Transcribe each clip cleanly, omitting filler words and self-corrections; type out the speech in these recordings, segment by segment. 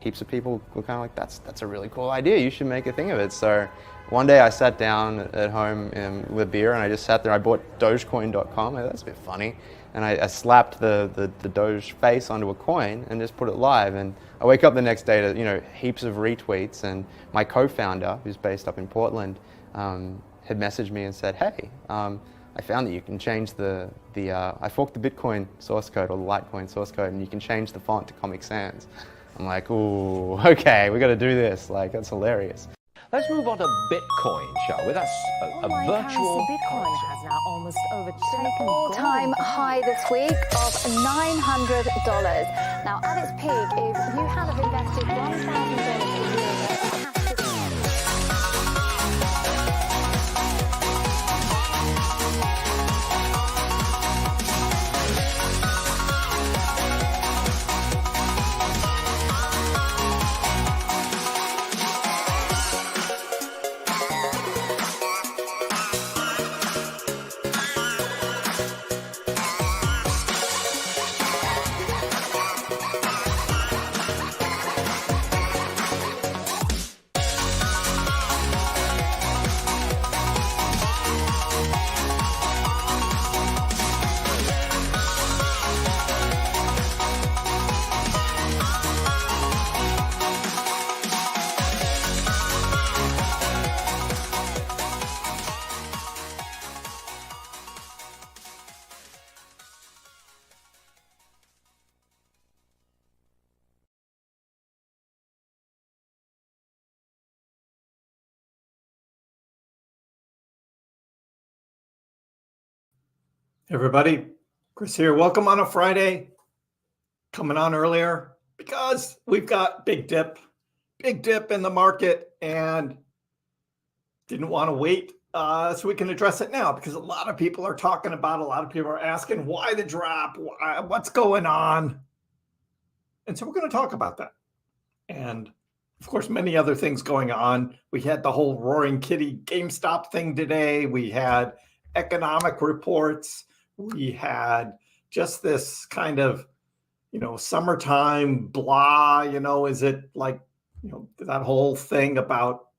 heaps of people were kind of like, that's a really cool idea. You should make a thing of it. So one day I sat down at home with a beer and I just sat there. I bought Dogecoin.com. That's a bit funny. And I slapped the Doge face onto a coin and just put it live. And I wake up the next day to heaps of retweets. And my co-founder, who's based up in Portland, had messaged me and said, hey, I found that you can change I forked the Bitcoin source code or the Litecoin source code, and you can change the font to Comic Sans. I'm like, ooh, okay, we got to do this. Like, that's hilarious. Let's move on to Bitcoin, shall we? That's a virtual Bitcoin has now almost overtaken all-time high this week of $900. Now, at its peak, if you had have invested $1,000 a year, Everybody, Chris here. Welcome on a Friday. Coming on earlier because we've got big dip in the market, and didn't want to wait so we can address it now because a lot of people are talking about, a lot of people are asking why the drop, what's going on. And so we're going to talk about that. And of course, many other things going on. We had the whole Roaring Kitty GameStop thing today. We had economic reports. We had just this kind of, summertime blah, is it like, that whole thing about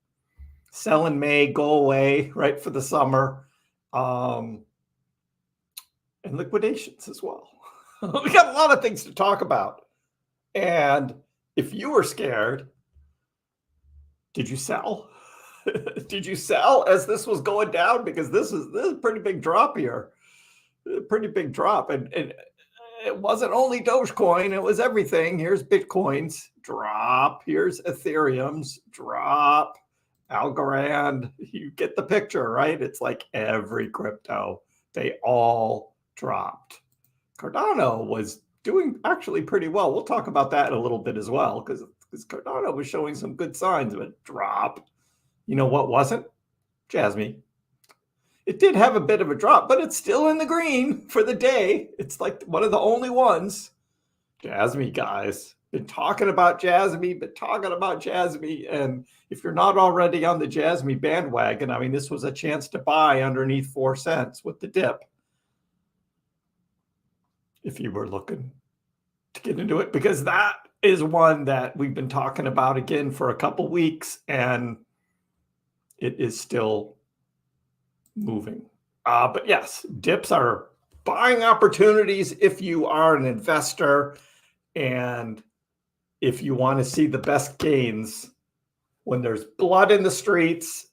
sell in May, go away, right, for the summer, and liquidations as well. We got a lot of things to talk about. And if you were scared, did you sell? Did you sell as this was going down? Because this is a pretty big drop here. A pretty big drop. And it wasn't only Dogecoin, it was everything. Here's Bitcoin's drop. Here's Ethereum's drop. Algorand. You get the picture, right? It's like every crypto. They all dropped. Cardano was doing actually pretty well. We'll talk about that in a little bit as well, because Cardano was showing some good signs of a drop. You know what wasn't? Jasmy. It did have a bit of a drop, but it's still in the green for the day. It's like one of the only ones. Jasmy, guys. Been talking about Jasmy, and if you're not already on the Jasmy bandwagon, I mean, this was a chance to buy underneath 4 cents with the dip. If you were looking to get into it, because that is one that we've been talking about again for a couple weeks, and it is still moving. But yes, dips are buying opportunities if you are an investor and if you want to see the best gains. When there's blood in the streets,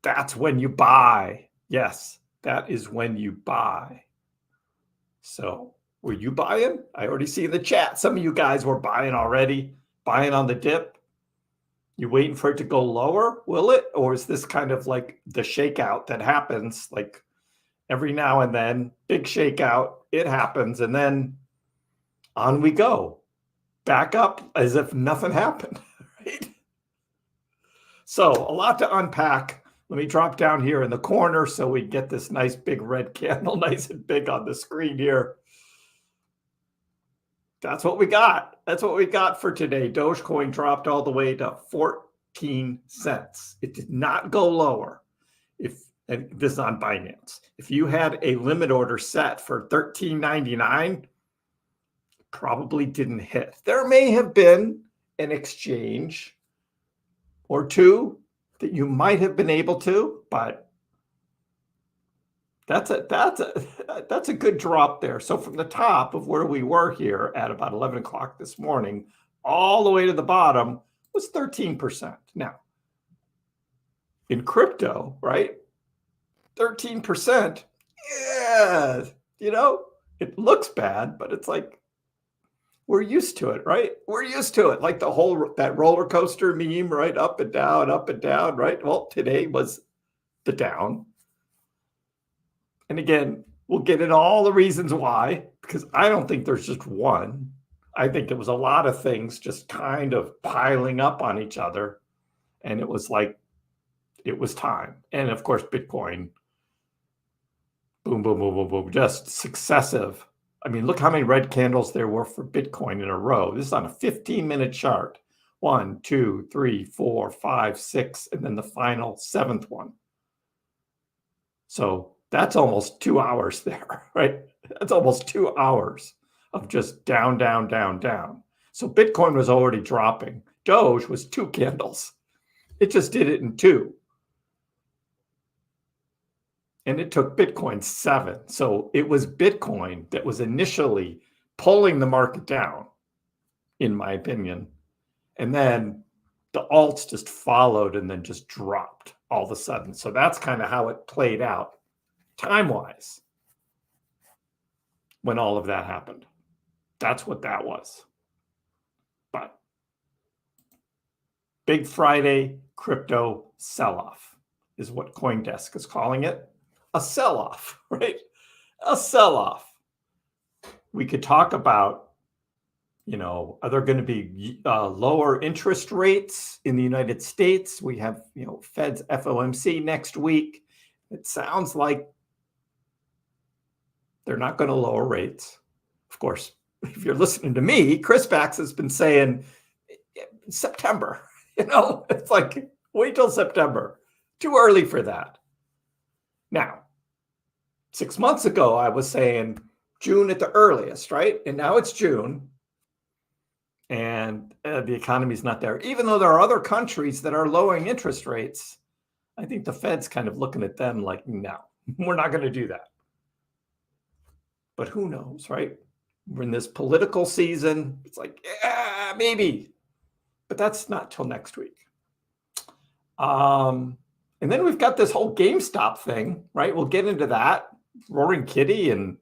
that's when you buy. Yes, that is when you buy. So were you buying? I already see in the chat some of you guys were buying already, buying on the dip. You waiting for it to go lower, will it? Or is this kind of like the shakeout that happens like every now and then? Big shakeout, it happens, and then on we go. Back up as if nothing happened, right? So a lot to unpack. Let me drop down here in the corner so we get this nice big red candle nice and big on the screen here. That's what we got. That's what we got for today. Dogecoin dropped all the way to 14 cents. It did not go lower. And this is on Binance. If you had a limit order set for $13.99, probably didn't hit. There may have been an exchange or two that you might have been able to, but that's a good drop there. So from the top of where we were here at about 11 o'clock this morning, all the way to the bottom was 13%. Now, in crypto, right? 13%, yeah, it looks bad, but it's like, we're used to it, right? We're used to it. Like that roller coaster meme, right? Up and down, right? Well, today was the down. And again, we'll get into all the reasons why, because I don't think there's just one. I think it was a lot of things just kind of piling up on each other. And it was like, it was time. And of course, Bitcoin, boom, boom, boom, boom, boom, just successive. I mean, look how many red candles there were for Bitcoin in a row. This is on a 15-minute chart. 1, 2, 3, 4, 5, 6, and then the final 7th one. So that's almost 2 hours there, right? That's almost 2 hours of just down, down, down, down. So Bitcoin was already dropping. Doge was 2 candles. It just did it in 2. And it took Bitcoin 7. So it was Bitcoin that was initially pulling the market down, in my opinion. And then the alts just followed and then just dropped all of a sudden. So that's kind of how it played out time-wise when all of that happened. That's what that was. But Big Friday crypto sell-off is what CoinDesk is calling it. A sell-off, right? A sell-off. We could talk about, are there going to be lower interest rates in the United States? We have, Fed's FOMC next week. It sounds like they're not going to lower rates. Of course, if you're listening to me, Kriss has been saying September. It's like, wait till September. Too early for that. Now, 6 months ago, I was saying June at the earliest, right? And now it's June. And the economy's not there. Even though there are other countries that are lowering interest rates, I think the Fed's kind of looking at them like, no, we're not going to do that. But who knows, right? We're in this political season. It's like, yeah, maybe. But that's not till next week. And then we've got this whole GameStop thing, right? We'll get into that. Roaring Kitty and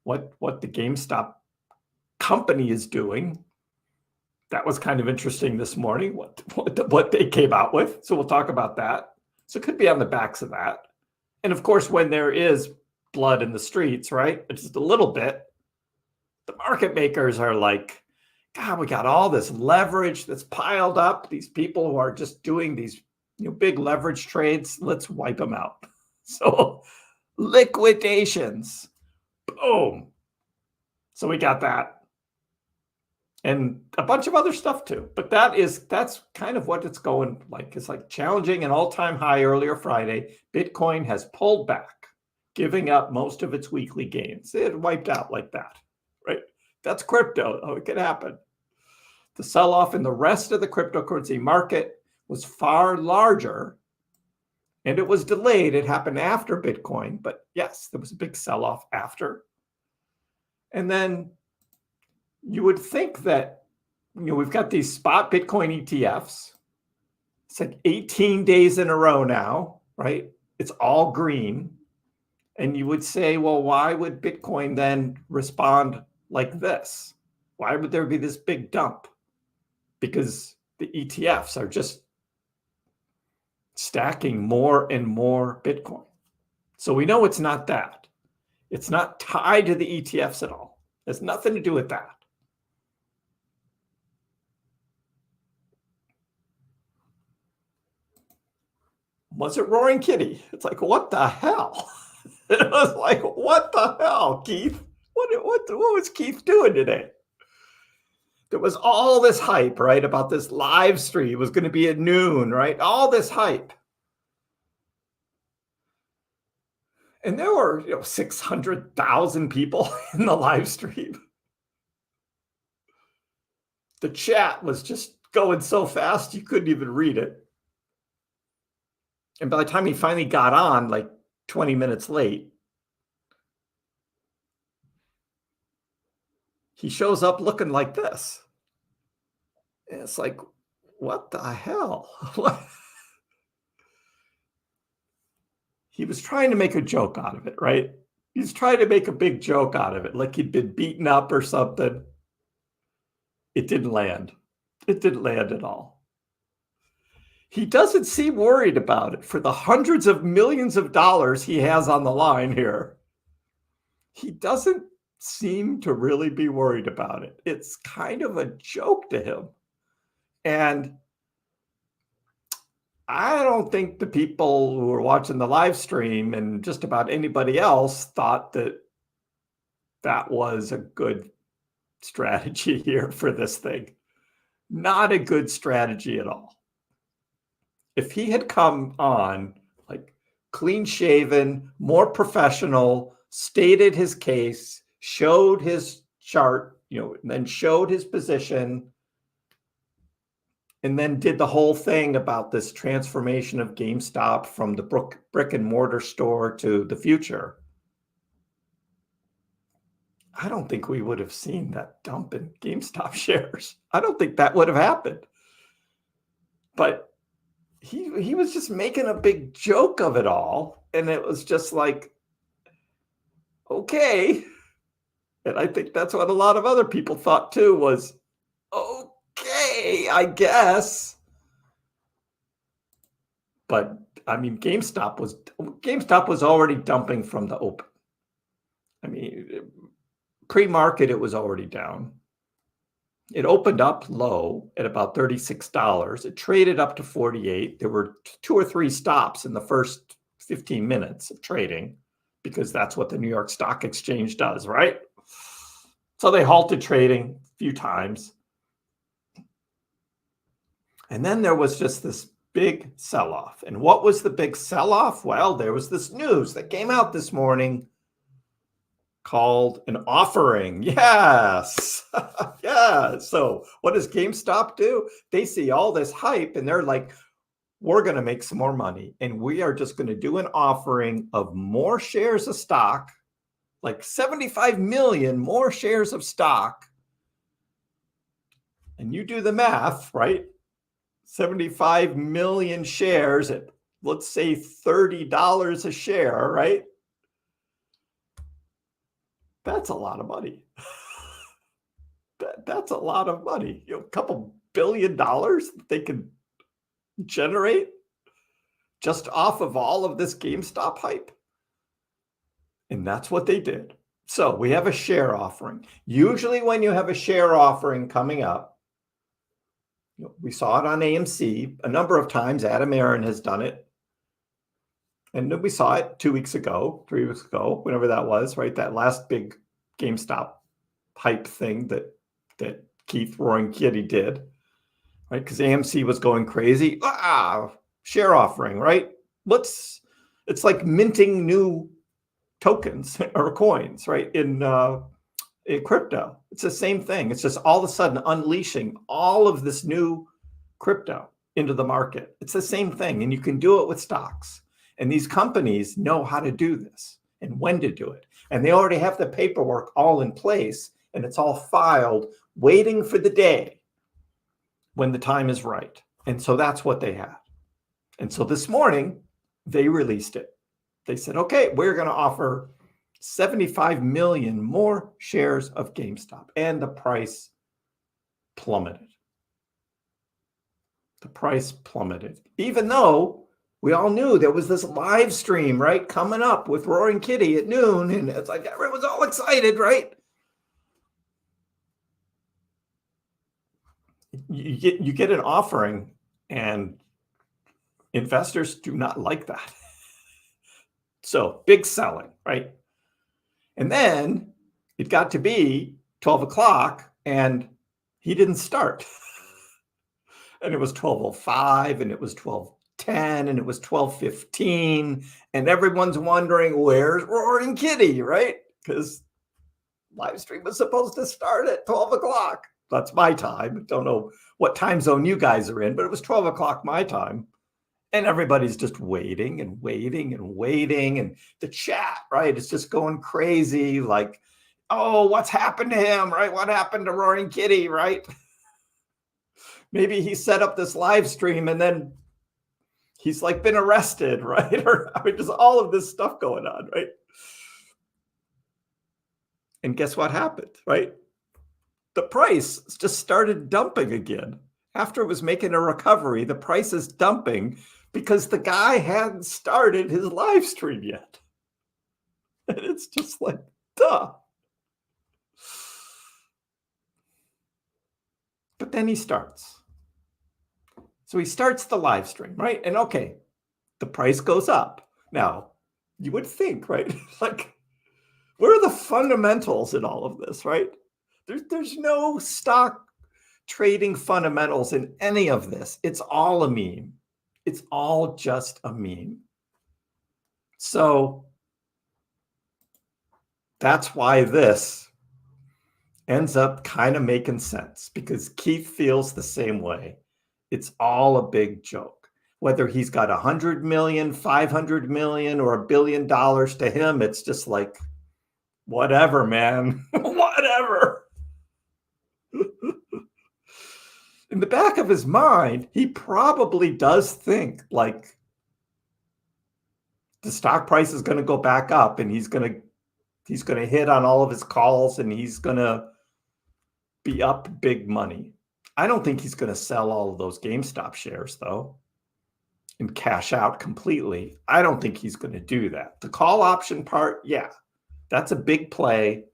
what the GameStop company is doing. That was kind of interesting this morning, what they came out with. So we'll talk about that. So it could be on the backs of that. And of course, when there is blood in the streets, right? Just a little bit, the market makers are like, God, we got all this leverage that's piled up. These people who are just doing these big leverage trades, let's wipe them out. So liquidations, boom. So we got that. And a bunch of other stuff too. But that's kind of what it's going like. It's like challenging an all-time high earlier Friday. Bitcoin has pulled back, giving up most of its weekly gains. It wiped out like that, right? That's crypto. Oh, it could happen. The sell-off in the rest of the cryptocurrency market was far larger, and it was delayed. It happened after Bitcoin, but yes, there was a big sell-off after. And then you would think that, we've got these spot Bitcoin ETFs. It's like 18 days in a row now, right? It's all green. And you would say, well, why would Bitcoin then respond like this? Why would there be this big dump? Because the ETFs are just stacking more and more Bitcoin. So we know it's not that. It's not tied to the ETFs at all. It has nothing to do with that. Was it Roaring Kitty? It's like, what the hell? It was like, what the hell, Keith? What was Keith doing today? There was all this hype, right, about this live stream. It was going to be at noon, right? All this hype. And there were 600,000 people in the live stream. The chat was just going so fast you couldn't even read it. And by the time he finally got on, like 20 minutes late, he shows up looking like this. And it's like, what the hell? He was trying to make a joke out of it, right? He's trying to make a big joke out of it, like he'd been beaten up or something. It didn't land. It didn't land at all. He doesn't seem worried about it for the hundreds of millions of dollars he has on the line here. He doesn't seem to really be worried about it. It's kind of a joke to him. And I don't think the people who were watching the live stream and just about anybody else thought that that was a good strategy here for this thing. Not a good strategy at all. If he had come on like clean shaven, more professional, stated his case, showed his chart, and then showed his position, and then did the whole thing about this transformation of GameStop from the brick and mortar store to the future, I don't think we would have seen that dump in GameStop shares. I don't think that would have happened. But he was just making a big joke of it all. And it was just like, okay. And I think that's what a lot of other people thought too, was, okay, I guess. But I mean, GameStop was already dumping from the open. I mean, pre-market, it was already down. It opened up low at about $36. It traded up to 48. There were 2 or 3 stops in the first 15 minutes of trading, because that's what the New York Stock Exchange does, right? So they halted trading a few times. And then there was just this big sell-off. And what was the big sell-off? Well, there was this news that came out this morning called an offering. Yes. Yeah. So what does GameStop do? They see all this hype and they're like, we're going to make some more money. And we are just going to do an offering of more shares of stock, like 75 million more shares of stock. And you do the math, right? 75 million shares at, let's say, $30 a share, right? That's a lot of money. That's a lot of money. A couple $billion that they can generate just off of all of this GameStop hype. And that's what they did. So we have a share offering. Usually when you have a share offering coming up, we saw it on AMC a number of times. Adam Aaron has done it. And we saw it 2 weeks ago, 3 weeks ago, whenever that was, right? That last big GameStop hype thing that Keith Roaring Kitty did, right? Because AMC was going crazy. Share offering, right? It's like minting new tokens or coins, right? In crypto. It's the same thing. It's just all of a sudden unleashing all of this new crypto into the market. It's the same thing. And you can do it with stocks. And these companies know how to do this and when to do it. And they already have the paperwork all in place, and it's all filed, waiting for the day when the time is right. And so that's what they had. And so this morning, they released it. They said, okay, we're going to offer 75 million more shares of GameStop. And the price plummeted. The price plummeted, even though we all knew there was this live stream, right, coming up with Roaring Kitty at noon, and it's like everyone's all excited, right? You get an offering, and investors do not like that. So big selling, right? And then it got to be 12 o'clock, and he didn't start. And it was 12:05, and it was 12:10, and it was 12:15, and everyone's wondering, where's Roaring Kitty, right? Because live stream was supposed to start at 12 o'clock. That's my time. Don't know what time zone you guys are in, but it was 12 o'clock my time. And everybody's just waiting and waiting and waiting. And the chat, right, it's just going crazy. Like, oh, what's happened to him, right? What happened to Roaring Kitty, right? Maybe he set up this live stream and then he's like been arrested, right? Or I mean, just all of this stuff going on, right? And guess what happened, right? The price just started dumping again. After it was making a recovery, the price is dumping because the guy hadn't started his live stream yet. And it's just like, duh. But then he starts. So he starts the live stream, right? And okay, the price goes up. Now, you would think, right? Like, where are the fundamentals in all of this, right? There's no stock trading fundamentals in any of this. It's all a meme. It's all just a meme. So that's why this ends up kind of making sense, because Keith feels the same way. It's all a big joke. Whether he's got 100 million, 500 million, or $1 billion to him, it's just like, whatever, man, whatever. In the back of his mind, he probably does think like the stock price is going to go back up and he's going to hit on all of his calls and he's going to be up big money. I don't think he's going to sell all of those GameStop shares though and cash out completely. I don't think he's going to do that. The call option part, yeah, that's a big play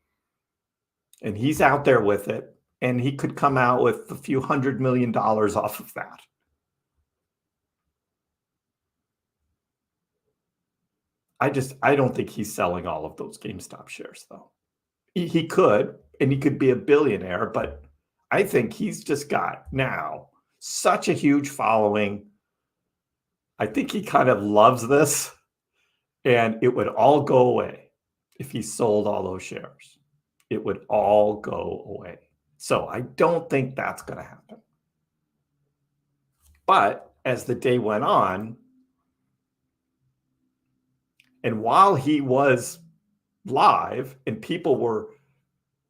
and he's out there with it. And he could come out with a few $100 million off of that. I don't think he's selling all of those GameStop shares, though. He could, and he could be a billionaire, but I think he's just got now such a huge following. I think he kind of loves this, and it would all go away if he sold all those shares. It would all go away. So I don't think that's going to happen. But as the day went on, and while he was live and people were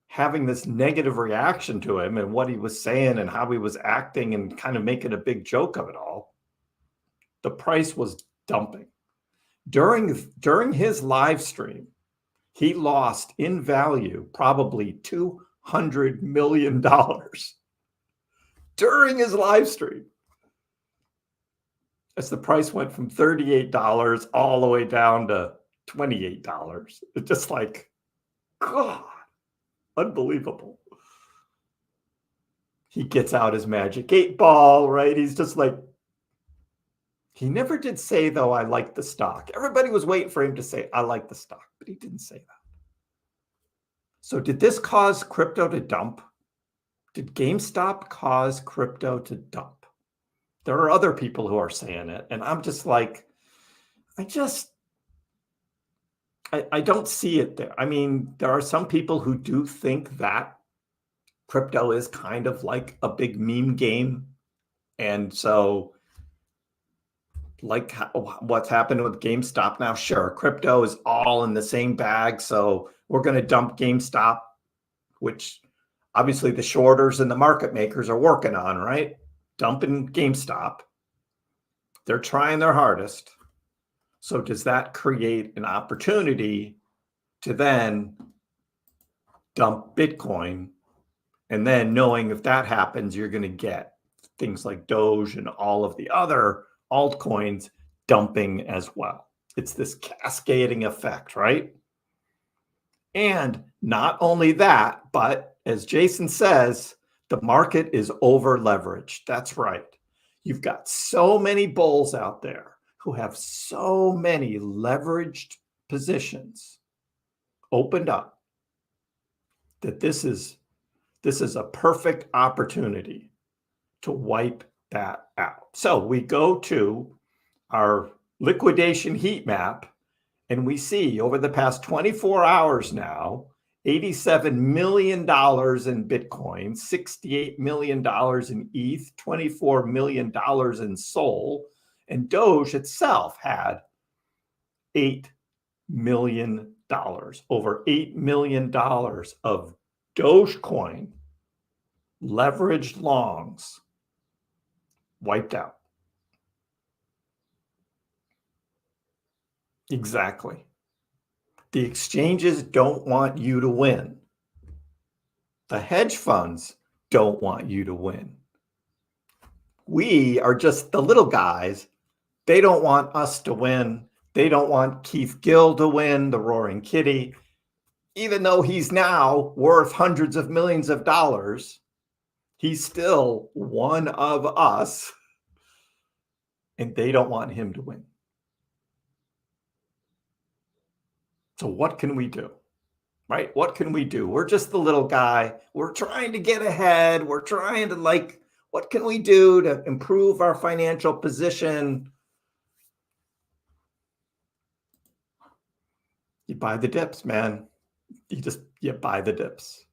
having this negative reaction to him and what he was saying and how he was acting and kind of making a big joke of it all, the price was dumping. During his live stream, he lost in value probably $200 million during his live stream, as the price went from $38 all the way down to $28. It's just like, God, unbelievable. He gets out his magic 8-ball, right? He's just like, he never did say, though, I like the stock. Everybody was waiting for him to say, I like the stock, but he didn't say that. So did this cause crypto to dump? Did GameStop cause crypto to dump? There are other people who are saying it. And I'm just like, I don't see it there. I mean, there are some people who do think that crypto is kind of like a big meme game. And so like what's happened with GameStop now, sure, crypto is all in the same bag. So we're going to dump GameStop, which obviously the shorters and the market makers are working on, right? Dumping GameStop. They're trying their hardest. So does that create an opportunity to then dump Bitcoin? And then knowing if that happens, you're going to get things like Doge and all of the other altcoins dumping as well. It's this cascading effect, right? And not only that, but as Jason says, the market is over leveraged. That's right. You've got so many bulls out there who have so many leveraged positions opened up that this is a perfect opportunity to wipe that out. So we go to our liquidation heat map and we see over the past 24 hours now, $87 million in Bitcoin, $68 million in ETH, $24 million in Sol, and Doge itself had $8 million, over $8 million of Dogecoin leveraged longs wiped out. Exactly. The exchanges don't want you to win. The hedge funds don't want you to win. We are just the little guys. They don't want us to win. They don't want Keith Gill to win, the Roaring Kitty. Even though he's now worth hundreds of millions of dollars, he's still one of us, and they don't want him to win. So what can we do? Right? What can we do? We're just the little guy. We're trying to get ahead. We're trying to what can we do to improve our financial position? You buy the dips, man. You buy the dips.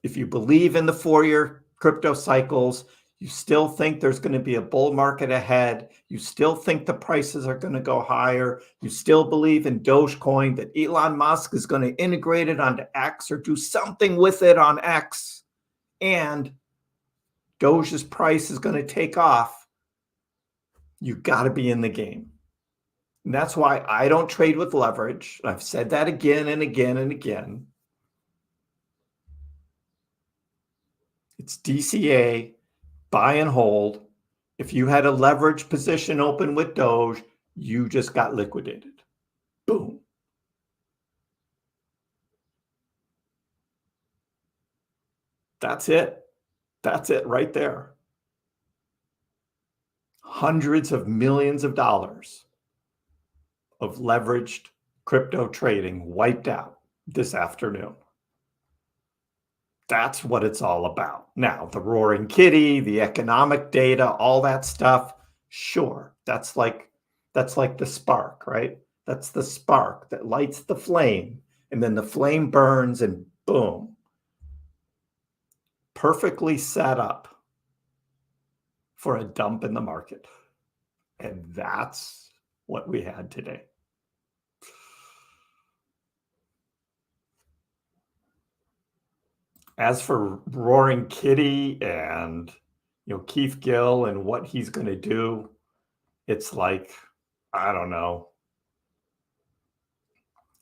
If you believe in the 4-year crypto cycles, you still think there's going to be a bull market ahead. You still think the prices are going to go higher. You still believe in Dogecoin, that Elon Musk is going to integrate it onto X or do something with it on X. And Doge's price is going to take off. You got to be in the game. And that's why I don't trade with leverage. I've said that again and again and again. It's DCA, buy and hold. If you had a leverage position open with Doge, you just got liquidated. Boom. That's it. That's it right there. Hundreds of millions of dollars of leveraged crypto trading wiped out this afternoon. That's what it's all about. Now, the Roaring Kitty, the economic data, all that stuff, sure, that's like the spark, right? That's the spark that lights the flame, and then the flame burns and boom. Perfectly set up for a dump in the market. And that's what we had today. As for Roaring Kitty and Keith Gill and what he's going to do, it's like, I don't know.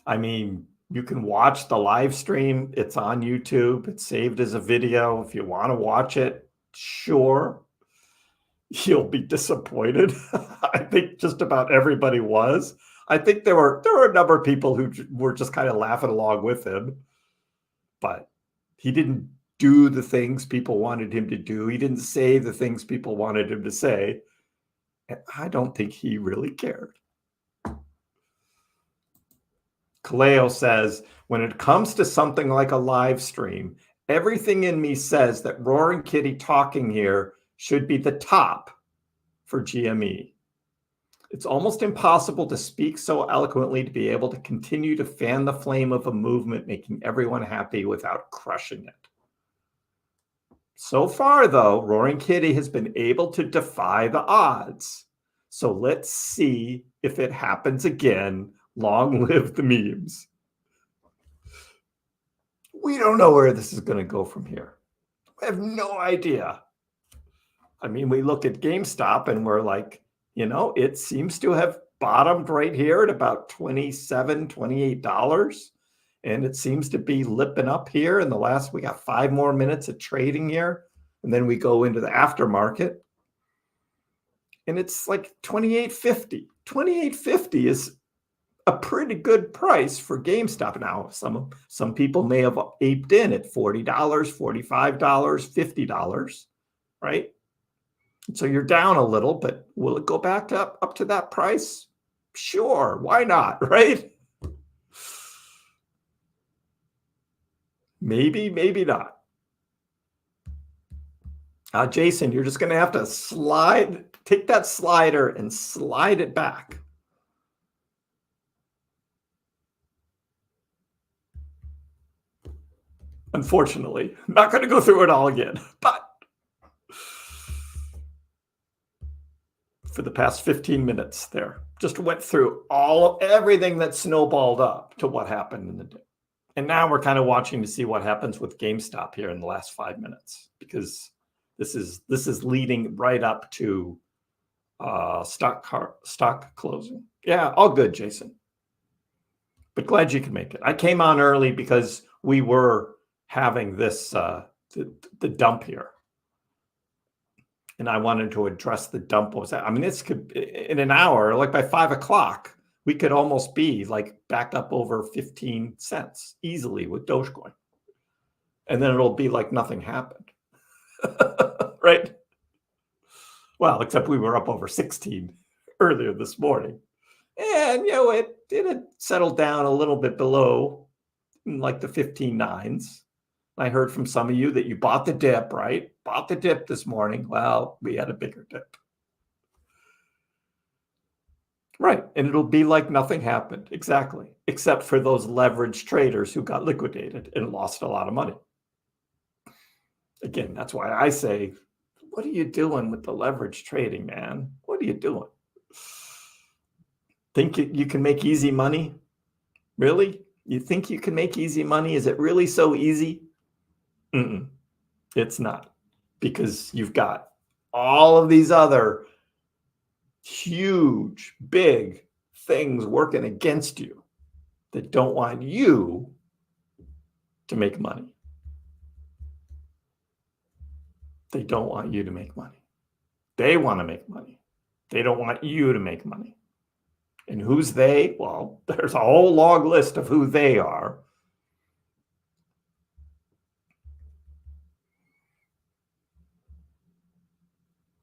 I mean, you can watch the live stream. It's on YouTube. It's saved as a video. If you want to watch it, sure. You'll be disappointed. I think just about everybody was. I think there were a number of people who were just kind of laughing along with him, but he didn't do the things people wanted him to do. He didn't say the things people wanted him to say. And I don't think he really cared. Kaleo says, when it comes to something like a live stream, everything in me says that Roaring Kitty talking here should be the top for GME. It's almost impossible to speak so eloquently to be able to continue to fan the flame of a movement, making everyone happy without crushing it. So far, though, Roaring Kitty has been able to defy the odds. So let's see if it happens again. Long live the memes. We don't know where this is going to go from here. We have no idea. I mean, we look at GameStop and we're like, it seems to have bottomed right here at about $27, $28. And it seems to be lipping up here in we got 5 more minutes of trading here. And then we go into the aftermarket. And it's like $28.50. $28.50 is a pretty good price for GameStop. Now, some people may have aped in at $40, $45, $50, right? So you're down a little, but will it go back up to that price? Sure, why not, right? Maybe, maybe not. Jason, you're just going to have to take that slider and slide it back. Unfortunately, I'm not going to go through it all again, but for the past 15 minutes there, just went through everything that snowballed up to what happened in the day. And now we're kind of watching to see what happens with GameStop here in the last 5 minutes, because this is leading right up to stock closing. Yeah, all good, Jason. But glad you could make it. I came on early because we were having this the dump here, and I wanted to address the dump. I mean, this could, in an hour, like by 5 o'clock, we could almost be like back up over 15 cents easily with Dogecoin, and then it'll be like nothing happened. Right? Well, except we were up over 16 earlier this morning, and it had settled down a little bit below, like the 15.9s. I heard from some of you that you bought the dip, right? Bought the dip this morning. Well, we had a bigger dip. Right. And it'll be like nothing happened. Exactly. Except for those leveraged traders who got liquidated and lost a lot of money. Again, that's why I say, what are you doing with the leverage trading, man? What are you doing? Think you can make easy money? Really? You think you can make easy money? Is it really so easy? It's not, because you've got all of these other huge, big things working against you that don't want you to make money. They don't want you to make money. They want to make money. They don't want you to make money. And who's they? Well, there's a whole long list of who they are.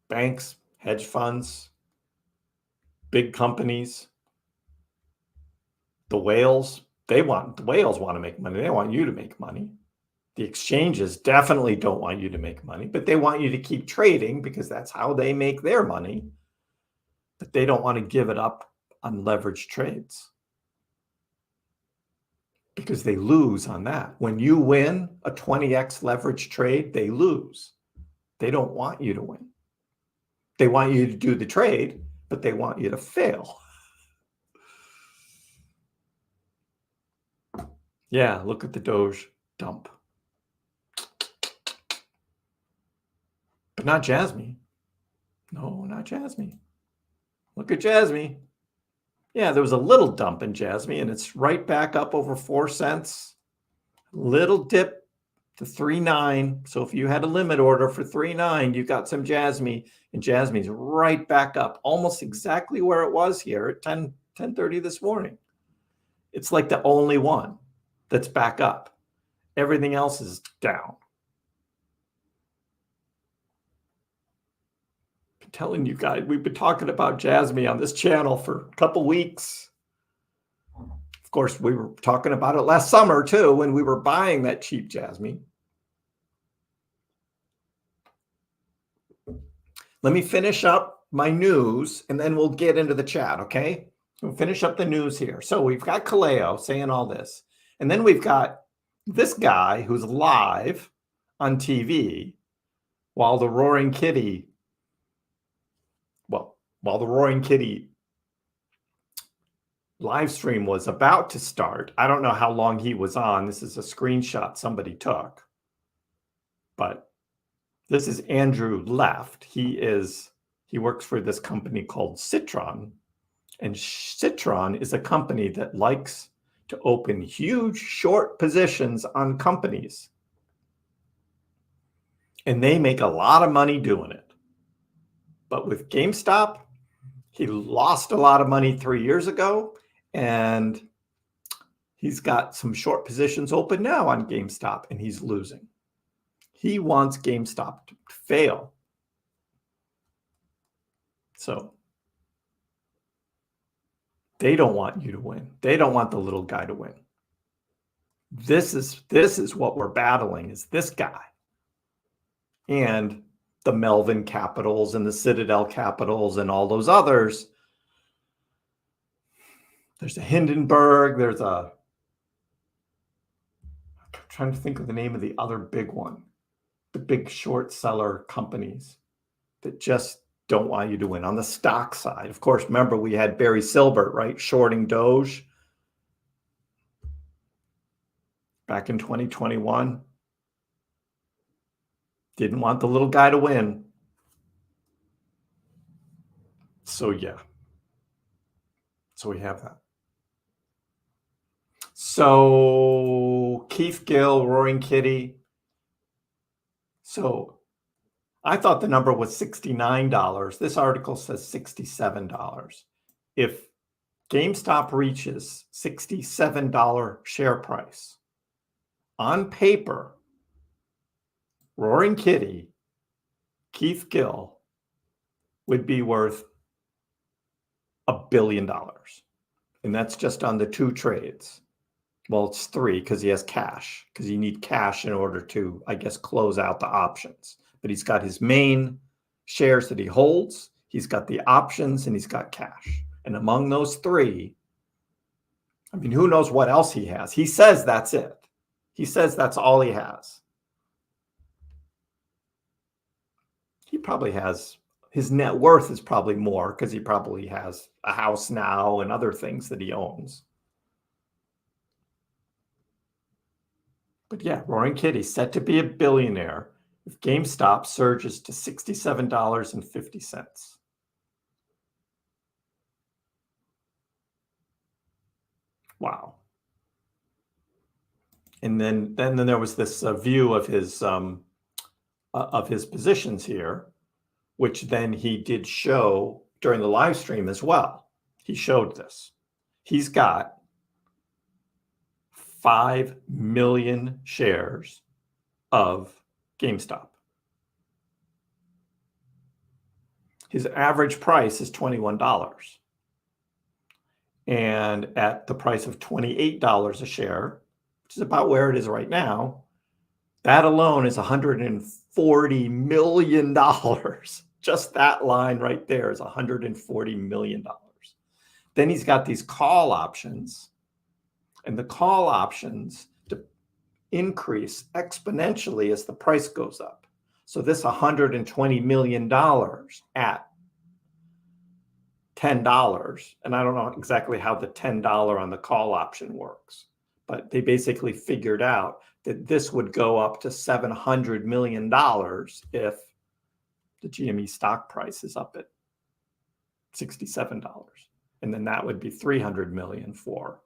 Banks, hedge funds, big companies, the whales. The whales want to make money. They want you to make money. The exchanges definitely don't want you to make money, but they want you to keep trading because that's how they make their money. But they don't want to give it up on leveraged trades, because they lose on that. When you win a 20x leverage trade, they lose. They don't want you to win. They want you to do the trade, but they want you to fail. Yeah, look at the Doge dump. But not Jasmine. No, not Jasmine. Look at Jasmine. Yeah, there was a little dump in Jasmine, and it's right back up over 4 cents. Little dip to 3.9. So if you had a limit order for 3.9, you got some Jasmine, and Jasmine's right back up, almost exactly where it was here at 10:30 this morning. It's like the only one that's back up. Everything else is down. I'm telling you guys, we've been talking about Jasmine on this channel for a couple weeks. Of course, we were talking about it last summer too, when we were buying that cheap Jasmine. Let me finish up my news, and then we'll get into the chat, okay? We'll finish up the news here. So we've got Kaleo saying all this. And then we've got this guy who's live on TV while the Roaring Kitty live stream was about to start. I don't know how long he was on. This is a screenshot somebody took. But this is Andrew Left. He works for this company called Citron. And Citron is a company that likes to open huge short positions on companies. And they make a lot of money doing it. But with GameStop, he lost a lot of money 3 years ago, and he's got some short positions open now on GameStop, and he's losing. He wants GameStop to fail. So they don't want you to win. They don't want the little guy to win. This is what we're battling, is this guy. And the Melvin Capitals and the Citadel Capitals and all those others. There's a Hindenburg. There's a... trying to think of the name of the other big one, the big short seller companies that just don't want you to win. On the stock side, of course, remember we had Barry Silbert, right? Shorting Doge back in 2021. Didn't want the little guy to win. So yeah. So we have that. So Keith Gill, Roaring Kitty. So I thought the number was $69. This article says $67. If GameStop reaches $67 share price, on paper, Roaring Kitty, Keith Gill would be worth $1 billion. And that's just on the 2 trades. Well, it's 3 because he has cash, because you need cash in order to, I guess, close out the options. But he's got his main shares that he holds, he's got the options, and he's got cash. And among those 3, I mean, who knows what else he has? He says that's it. He says that's all he has. He probably has, his net worth is probably more because he probably has a house now and other things that he owns. But yeah, Roaring Kitty set to be a billionaire if GameStop surges to $67.50. Wow. And then there was this view of his positions here, which then he did show during the live stream as well. He showed this. He's got 5 million shares of GameStop. His average price is $21. And at the price of $28 a share, which is about where it is right now, that alone is $140 million. Just that line right there is $140 million. Then he's got these call options, and the call options to increase exponentially as the price goes up. So this $120 million at $10, and I don't know exactly how the $10 on the call option works, but they basically figured out that this would go up to $700 million if the GME stock price is up at $67. And then that would be $300 million for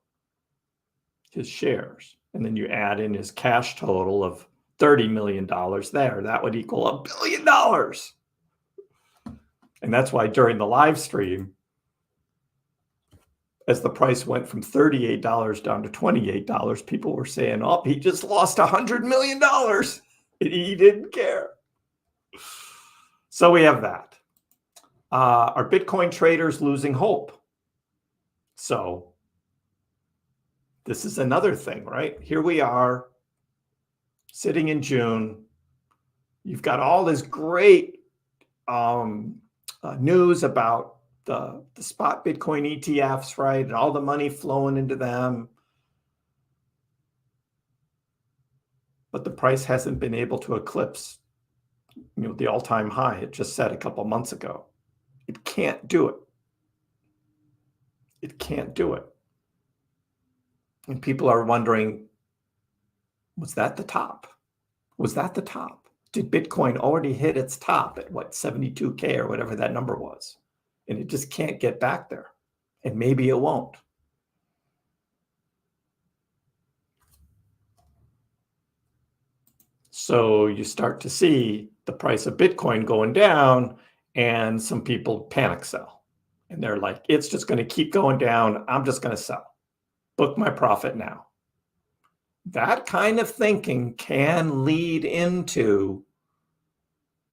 his shares. And then you add in his cash total of $30 million there. That would equal $1 billion. And that's why during the live stream, as the price went from $38 down to $28, people were saying, oh, he just lost $100 million. And he didn't care. So we have that. Are Bitcoin traders losing hope? So this is another thing, right? Here we are sitting in June. You've got all this great news about the spot Bitcoin ETFs, right? And all the money flowing into them. But the price hasn't been able to eclipse, the all-time high it just set a couple months ago. It can't do it. It can't do it. And people are wondering, was that the top? Was that the top? Did Bitcoin already hit its top at what, 72K or whatever that number was? And it just can't get back there. And maybe it won't. So you start to see the price of Bitcoin going down and some people panic sell. And they're like, it's just going to keep going down. I'm just going to sell. Book my profit now. That kind of thinking can lead into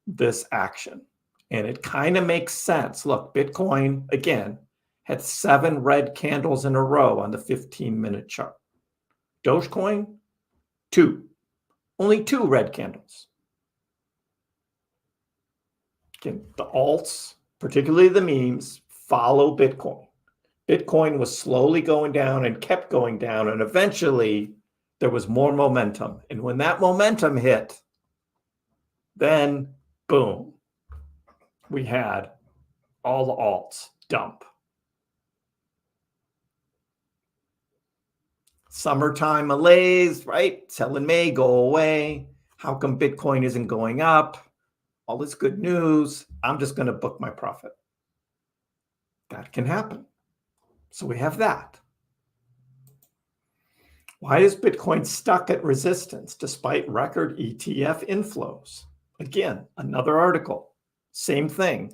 this action. And it kind of makes sense. Look, Bitcoin, again, had 7 red candles in a row on the 15-minute chart. Dogecoin, 2. Only 2 red candles. Again, the alts, particularly the memes, follow Bitcoin. Bitcoin was slowly going down and kept going down and eventually there was more momentum. And when that momentum hit, then boom, we had all the alts dump. Summertime malaise, right? Sell in May, go away. How come Bitcoin isn't going up? All this good news. I'm just going to book my profit. That can happen. So we have that. Why is Bitcoin stuck at resistance despite record ETF inflows? Again, another article. Same thing.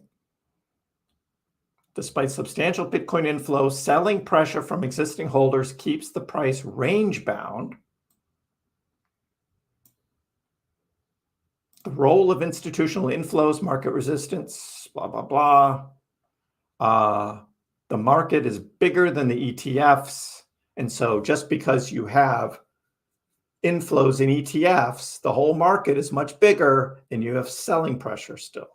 Despite substantial Bitcoin inflows, selling pressure from existing holders keeps the price range bound. The role of institutional inflows, market resistance, blah, blah, blah. The market is bigger than the ETFs. And so just because you have inflows in ETFs, the whole market is much bigger and you have selling pressure still.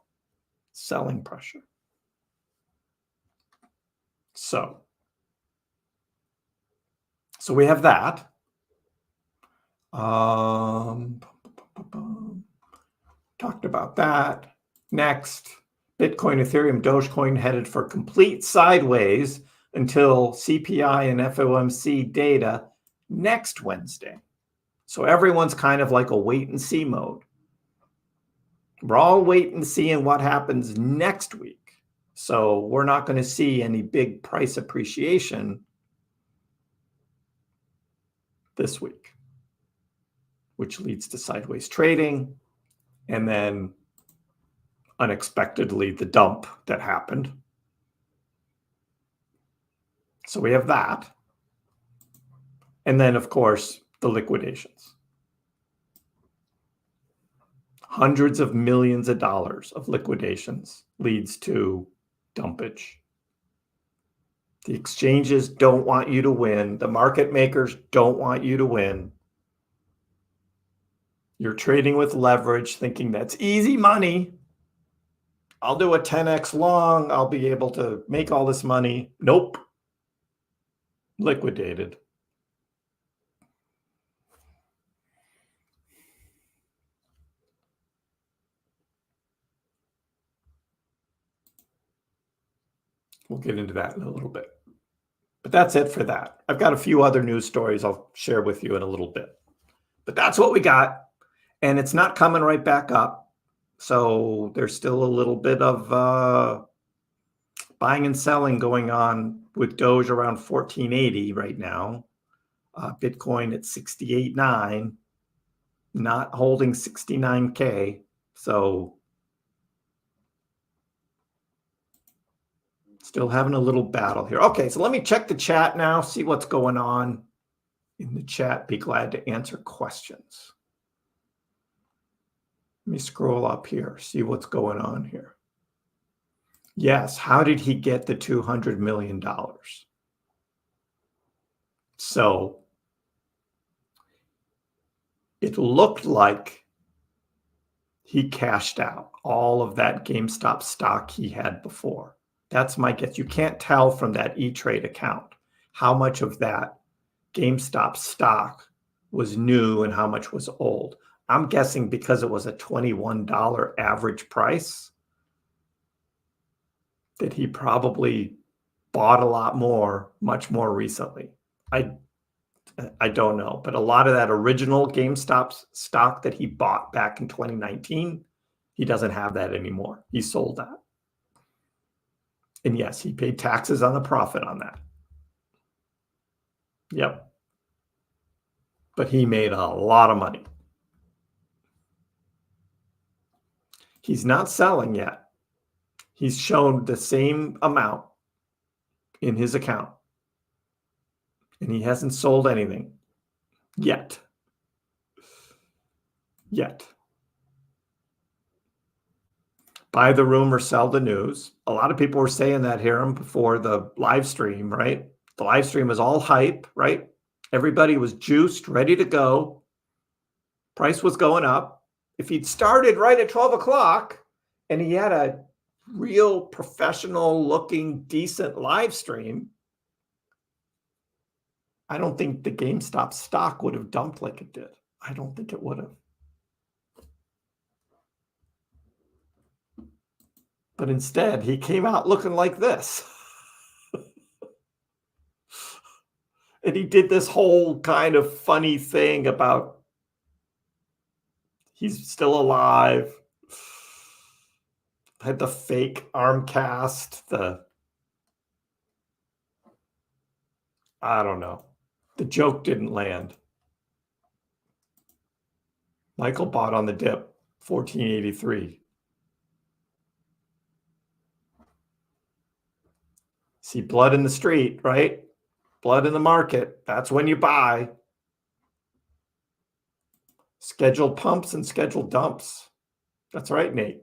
Selling pressure. So we have that. Talked about that. Next, Bitcoin, Ethereum, Dogecoin headed for complete sideways until CPI and FOMC data next Wednesday. So everyone's kind of like a wait and see mode. We're all wait and seeing what happens next week. So we're not going to see any big price appreciation this week, which leads to sideways trading. And then unexpectedly, the dump that happened. So we have that. And then, of course, the liquidations. Hundreds of millions of dollars of liquidations leads to dumpage. The exchanges don't want you to win. The market makers don't want you to win. You're trading with leverage, thinking that's easy money. I'll do a 10x long. I'll be able to make all this money. Nope. Liquidated. We'll get into that in a little bit. But that's it for that. I've got a few other news stories I'll share with you in a little bit. But that's what we got. And it's not coming right back up. So there's still a little bit of buying and selling going on with Doge around 1480 right now. Bitcoin at 68.9, not holding 69K. So still having a little battle here. Okay, so let me check the chat now, see what's going on in the chat. Be glad to answer questions. Let me scroll up here, see what's going on here. Yes, how did he get the $200 million? So it looked like he cashed out all of that GameStop stock he had before. That's my guess. You can't tell from that E-Trade account how much of that GameStop stock was new and how much was old. I'm guessing because it was a $21 average price that he probably bought a lot more, much more recently. I don't know, but a lot of that original GameStop stock that he bought back in 2019, he doesn't have that anymore. He sold that. And yes, he paid taxes on the profit on that. Yep. But he made a lot of money. He's not selling yet. He's shown the same amount in his account. And he hasn't sold anything yet. Buy the rumor, sell the news. A lot of people were saying that here before the live stream, right? The live stream was all hype, right? Everybody was juiced, ready to go. Price was going up. If he'd started right at 12 o'clock and he had a real professional looking, decent live stream, I don't think the GameStop stock would have dumped like it did. I don't think it would have. But instead, he came out looking like this. And he did this whole kind of funny thing about he's still alive. Had the fake arm cast, I don't know. The joke didn't land. Michael bought on the dip, 1483. See blood in the street, right? Blood in the market. That's when you buy. Scheduled pumps and scheduled dumps. That's right, Nate.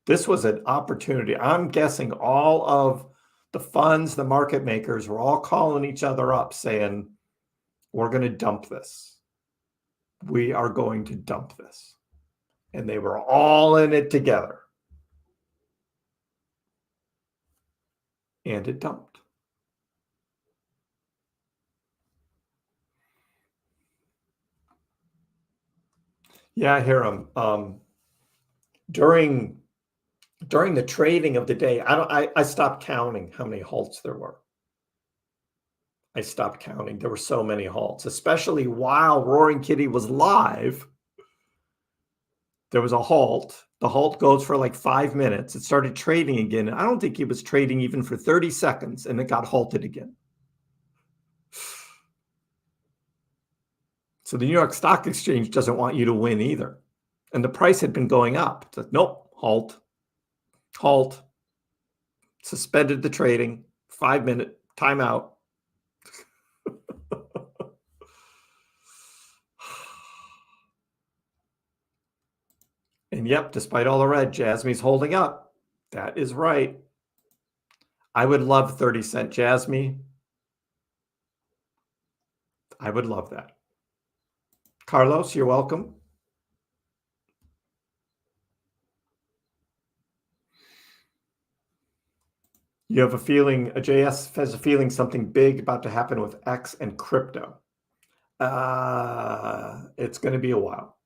This was an opportunity. I'm guessing all of the funds, the market makers were all calling each other up saying, we're going to dump this. We are going to dump this. And they were all in it together. And it dumped. Yeah, I hear them. During the trading of the day, I stopped counting how many halts there were. I stopped counting. There were so many halts, especially while Roaring Kitty was live. There was a halt. The halt goes for like 5 minutes. It started trading again. I don't think it was trading even for 30 seconds, and it got halted again. So the New York Stock Exchange doesn't want you to win either. And the price had been going up. It's like, nope, halt, halt, suspended the trading, 5-minute timeout. And yep, despite all the red, Jasmy's holding up. That is right. I would love 30-cent Jasmy. I would love that. Carlos, you're welcome. You have a feeling, JS has a feeling something big about to happen with X and crypto. It's going to be a while.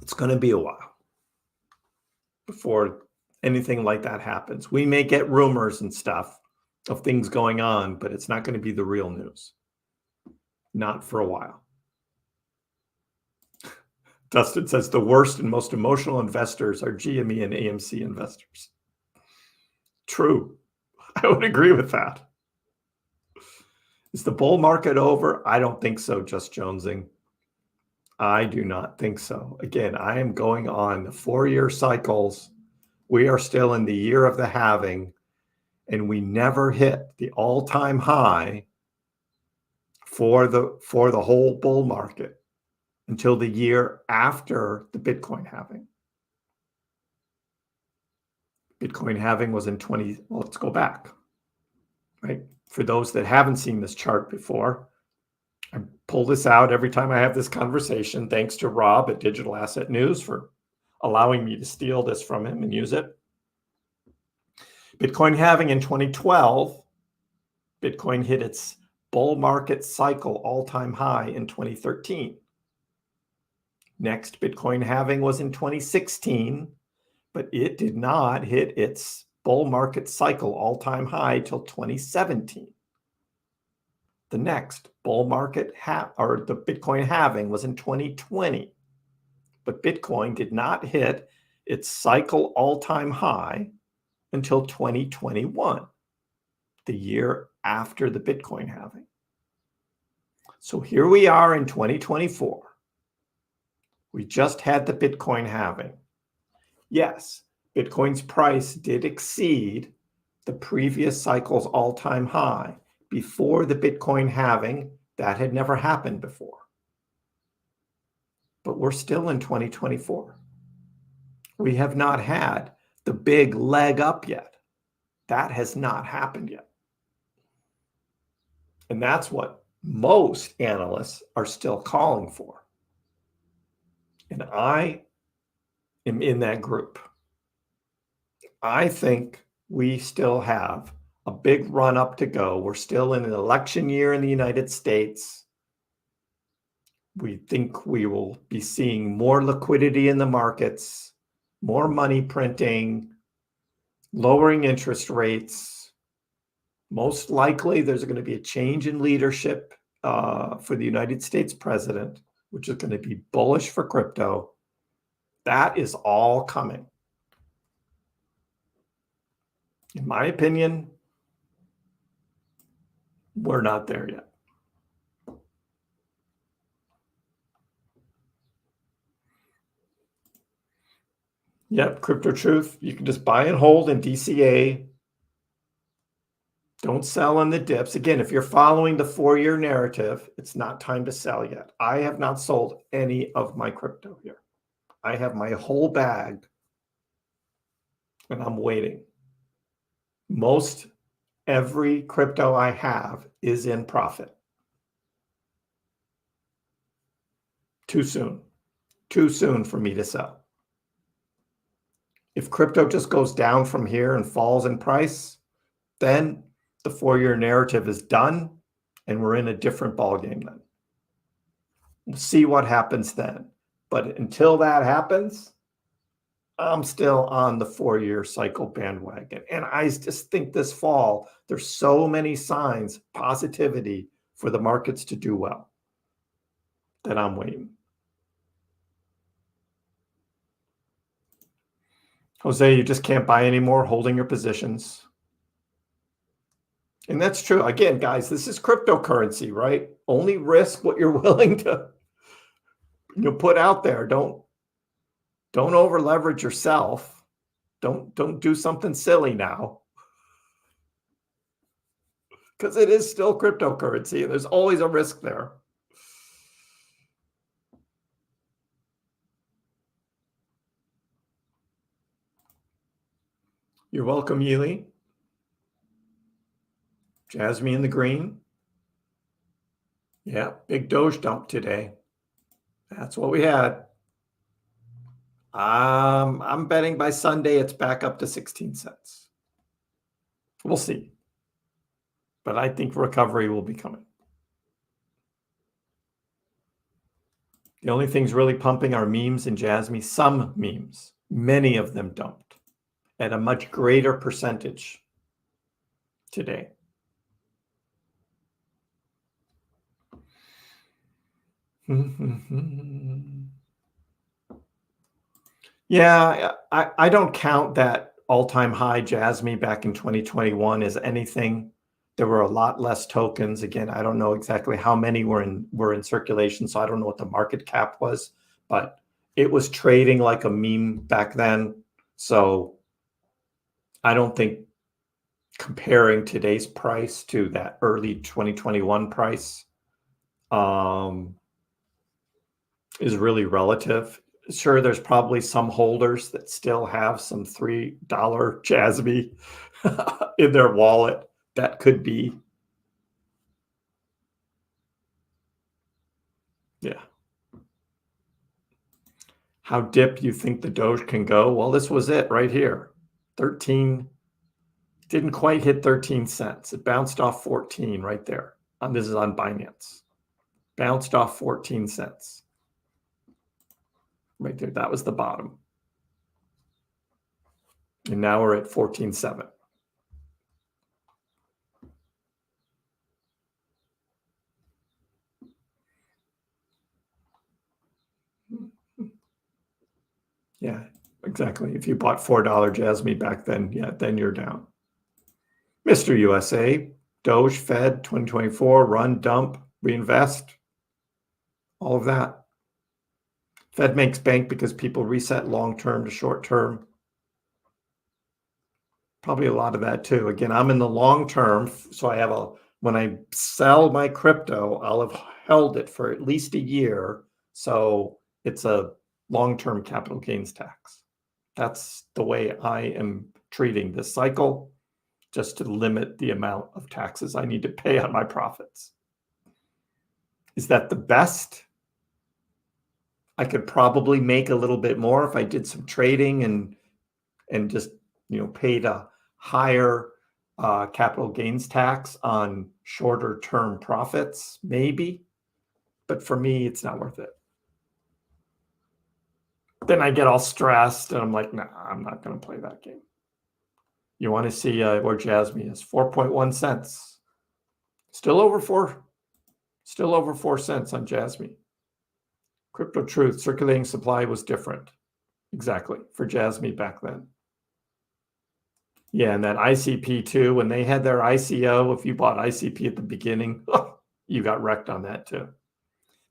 It's going to be a while before anything like that happens. We may get rumors and stuff of things going on, but it's not going to be the real news. Not for a while. Dustin says the worst and most emotional investors are GME and AMC investors. True. I would agree with that. Is the bull market over? I don't think so, Just Jonesing. I do not think so. Again, I am going on the 4-year cycles. We are still in the year of the halving, and we never hit the all-time high for the whole bull market until the year after the Bitcoin halving. Bitcoin halving was in well, let's go back, right? For those that haven't seen this chart before, I pull this out every time I have this conversation. Thanks to Rob at Digital Asset News for allowing me to steal this from him and use it. Bitcoin halving in 2012, Bitcoin hit its bull market cycle all-time high in 2013. Next Bitcoin halving was in 2016, but it did not hit its bull market cycle all-time high till 2017. The next bull market the Bitcoin halving was in 2020, but Bitcoin did not hit its cycle all-time high until 2021, the year after the Bitcoin halving. So here we are in 2024. We just had the Bitcoin halving. Yes, Bitcoin's price did exceed the previous cycle's all-time high. Before the Bitcoin halving, that had never happened before. But we're still in 2024. We have not had the big leg up yet. That has not happened yet. And that's what most analysts are still calling for. And I am in that group. I think we still have a big run up to go. We're still in an election year in the United States. We think we will be seeing more liquidity in the markets, more money printing, lowering interest rates. Most likely, there's going to be a change in leadership for the United States president, which is going to be bullish for crypto. That is all coming. In my opinion, we're not there yet. Yep, Crypto Truth. You can just buy and hold in DCA. Don't sell in the dips. Again, if you're following the 4-year narrative, it's not time to sell yet. I have not sold any of my crypto here. I have my whole bag and I'm waiting. Most every crypto I have is in profit. Too soon. Too soon for me to sell. If crypto just goes down from here and falls in price, then the 4-year narrative is done and we're in a different ballgame then. We'll see what happens then. But until that happens, I'm still on the 4-year cycle bandwagon. And I just think this fall, there's so many signs, positivity for the markets to do well, that I'm waiting. Jose, you just can't buy anymore, holding your positions. And that's true. Again, guys, this is cryptocurrency, right? Only risk what you're willing to put out there. Don't over leverage yourself. Don't do something silly now. Because it is still cryptocurrency and there's always a risk there. You're welcome, Yili. Jasmine in the green. Yeah, big Doge dump today. That's what we had. I'm betting by Sunday it's back up to 16 cents. We'll see. But I think recovery will be coming. The only things really pumping are memes and Jasmine. Some memes. Many of them dumped at a much greater percentage today. Yeah, I don't count that all-time high Jasmine back in 2021 as anything. There were a lot less tokens. Again, I don't know exactly how many were in circulation, so I don't know what the market cap was, but it was trading like a meme back then. So I don't think comparing today's price to that early 2021 price is really relative. Sure, there's probably some holders that still have some $3 Jasmine in their wallet. That could be. Yeah. How deep you think the Doge can go? Well, this was it right here. 13, didn't quite hit 13 cents. It bounced off 14 right there. This is on Binance. Bounced off 14 cents. Right there, that was the bottom. And now we're at 14.7. Yeah, exactly. If you bought $4 Jasmine back then, yeah, then you're down. Mr. USA, Doge, Fed, 2024, run, dump, reinvest, all of that. Fed makes bank because people reset long-term to short-term. Probably a lot of that too. Again, I'm in the long-term, so I have when I sell my crypto, I'll have held it for at least a year. So it's a long-term capital gains tax. That's the way I am treating this cycle, just to limit the amount of taxes I need to pay on my profits. Is that the best? I could probably make a little bit more if I did some trading and just paid a higher capital gains tax on shorter term profits, maybe. But for me, it's not worth it. Then I get all stressed and I'm like, nah, I'm not going to play that game. You want to see where Jasmy is? 4.1 cents. Still over 4 cents on Jasmy. Crypto Truth, circulating supply was different. Exactly, for Jasmy back then. Yeah, and that ICP too, when they had their ICO, if you bought ICP at the beginning, you got wrecked on that too.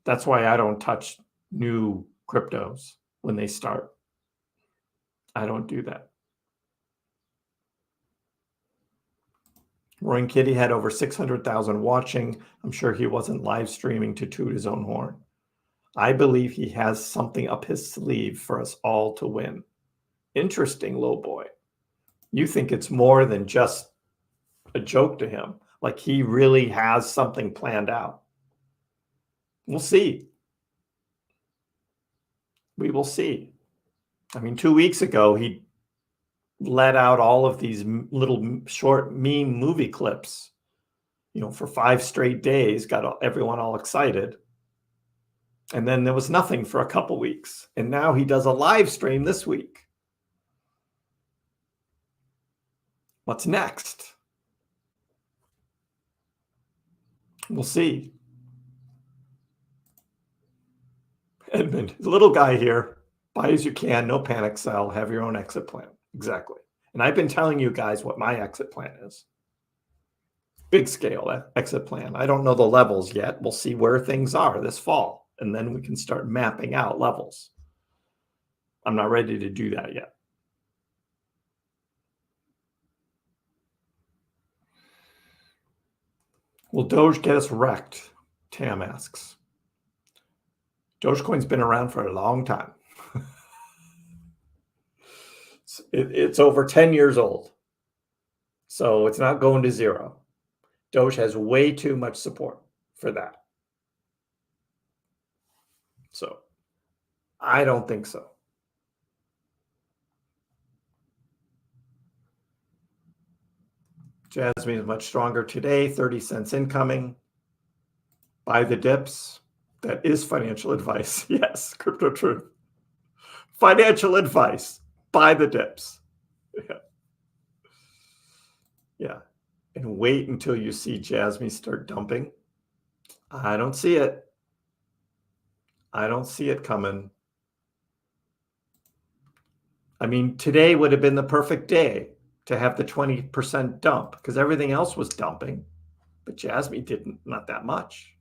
That's why I don't touch new cryptos when they start. I don't do that. Roaring Kitty had over 600,000 watching. I'm sure he wasn't live streaming to toot his own horn. I believe he has something up his sleeve for us all to win. Interesting, low boy. You think it's more than just a joke to him. Like he really has something planned out. We'll see. We will see. I mean, 2 weeks ago, he let out all of these little short meme movie clips, for 5 straight days, got everyone all excited. And then there was nothing for a couple weeks. And now he does a live stream this week. What's next? We'll see. Edmund, the little guy here, buy as you can, no panic sell, have your own exit plan. Exactly. And I've been telling you guys what my exit plan is. Big scale exit plan. I don't know the levels yet. We'll see where things are this fall. And then we can start mapping out levels. I'm not ready to do that yet. Will Doge get us wrecked? Tam asks. Dogecoin's been around for a long time. It's over 10 years old. So it's not going to zero. Doge has way too much support for that. So I don't think so. Jasmine is much stronger today, 30 cents incoming. Buy the dips. That is financial advice. Yes, Crypto Truth. Financial advice. Buy the dips. Yeah. And wait until you see Jasmine start dumping. I don't see it. I don't see it coming. I mean, today would have been the perfect day to have the 20% dump because everything else was dumping, but Jasmine didn't, not that much.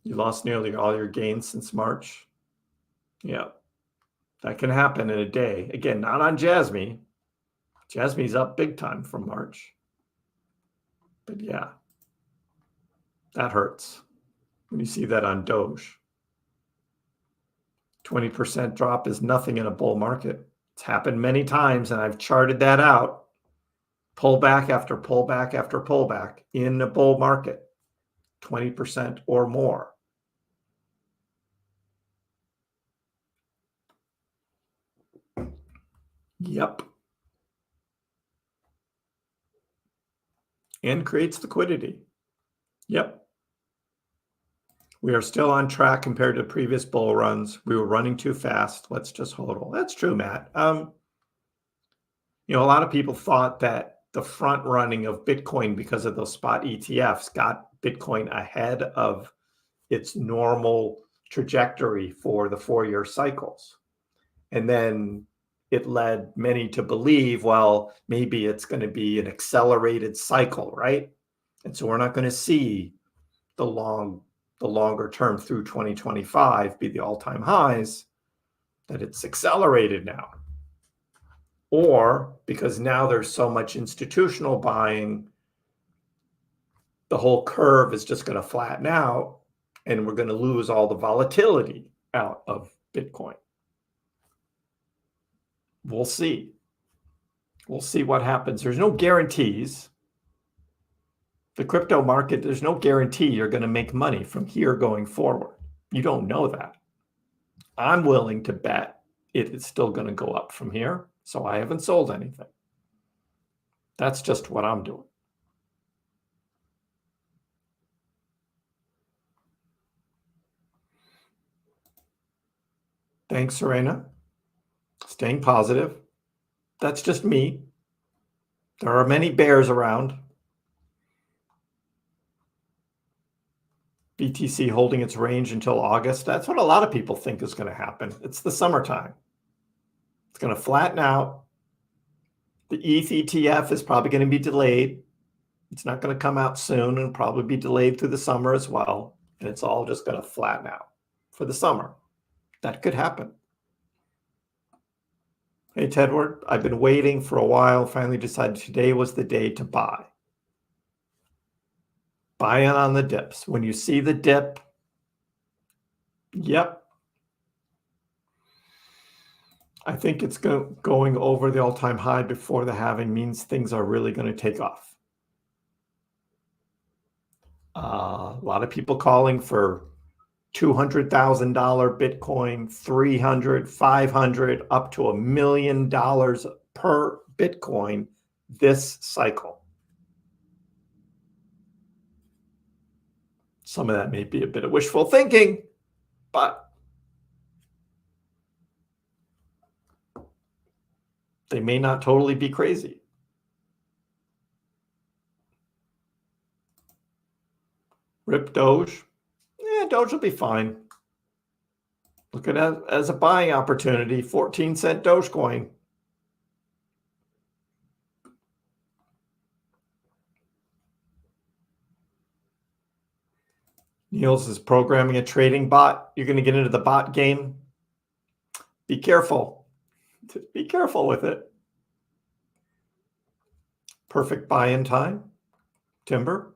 You lost nearly all your gains since March. Yeah, that can happen in a day. Again, not on Jasmine. Jasmine's up big time from March. But yeah, that hurts when you see that on Doge. 20% drop is nothing in a bull market. It's happened many times, and I've charted that out. Pullback after pullback after pullback in a bull market. 20% or more. Yep. And creates liquidity. Yep. We are still on track compared to previous bull runs. We were running too fast. Let's just hold. That's true, Matt. A lot of people thought that the front running of Bitcoin because of those spot ETFs got Bitcoin ahead of its normal trajectory for the 4-year cycles. And then it led many to believe, well, maybe it's going to be an accelerated cycle, right? And so we're not going to see the longer term through 2025 be the all-time highs, that it's accelerated now. Or because now there's so much institutional buying, the whole curve is just going to flatten out and we're going to lose all the volatility out of Bitcoin. We'll see. We'll see what happens. There's no guarantees. The crypto market, there's no guarantee you're going to make money from here going forward. You don't know that. I'm willing to bet it is still going to go up from here. So I haven't sold anything. That's just what I'm doing. Thanks, Serena. Staying positive. That's just me. There are many bears around. BTC holding its range until August. That's what a lot of people think is going to happen. It's the summertime. It's going to flatten out. The ETH ETF is probably going to be delayed. It's not going to come out soon and probably be delayed through the summer as well. And it's all just going to flatten out for the summer. That could happen. Hey, Tedward, I've been waiting for a while. Finally decided today was the day to buy. Buy in on the dips. When you see the dip, yep. I think it's going over the all-time high before the halving means things are really going to take off. A lot of people calling for $200,000 Bitcoin, 300, 500, up to $1 million per Bitcoin this cycle. Some of that may be a bit of wishful thinking, but they may not totally be crazy. Rip Doge. Yeah, Doge will be fine. Look at it as a buying opportunity. 14-cent Dogecoin. Niels is programming a trading bot. You're going to get into the bot game. Be careful. Be careful with it. Perfect buy-in time. Timber.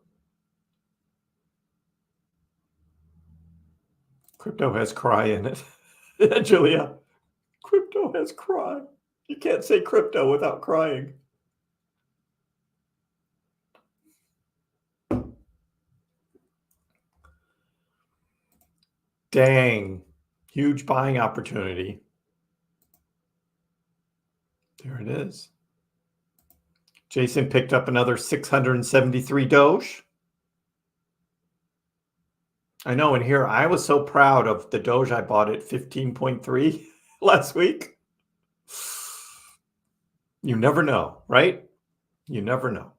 Crypto has cry in it. Julia, crypto has cry. You can't say crypto without crying. Dang. Huge buying opportunity. There it is. Jason picked up another 673 Doge. I know, and here I was so proud of the Doge I bought at 15.3 last week. You never know, right? You never know.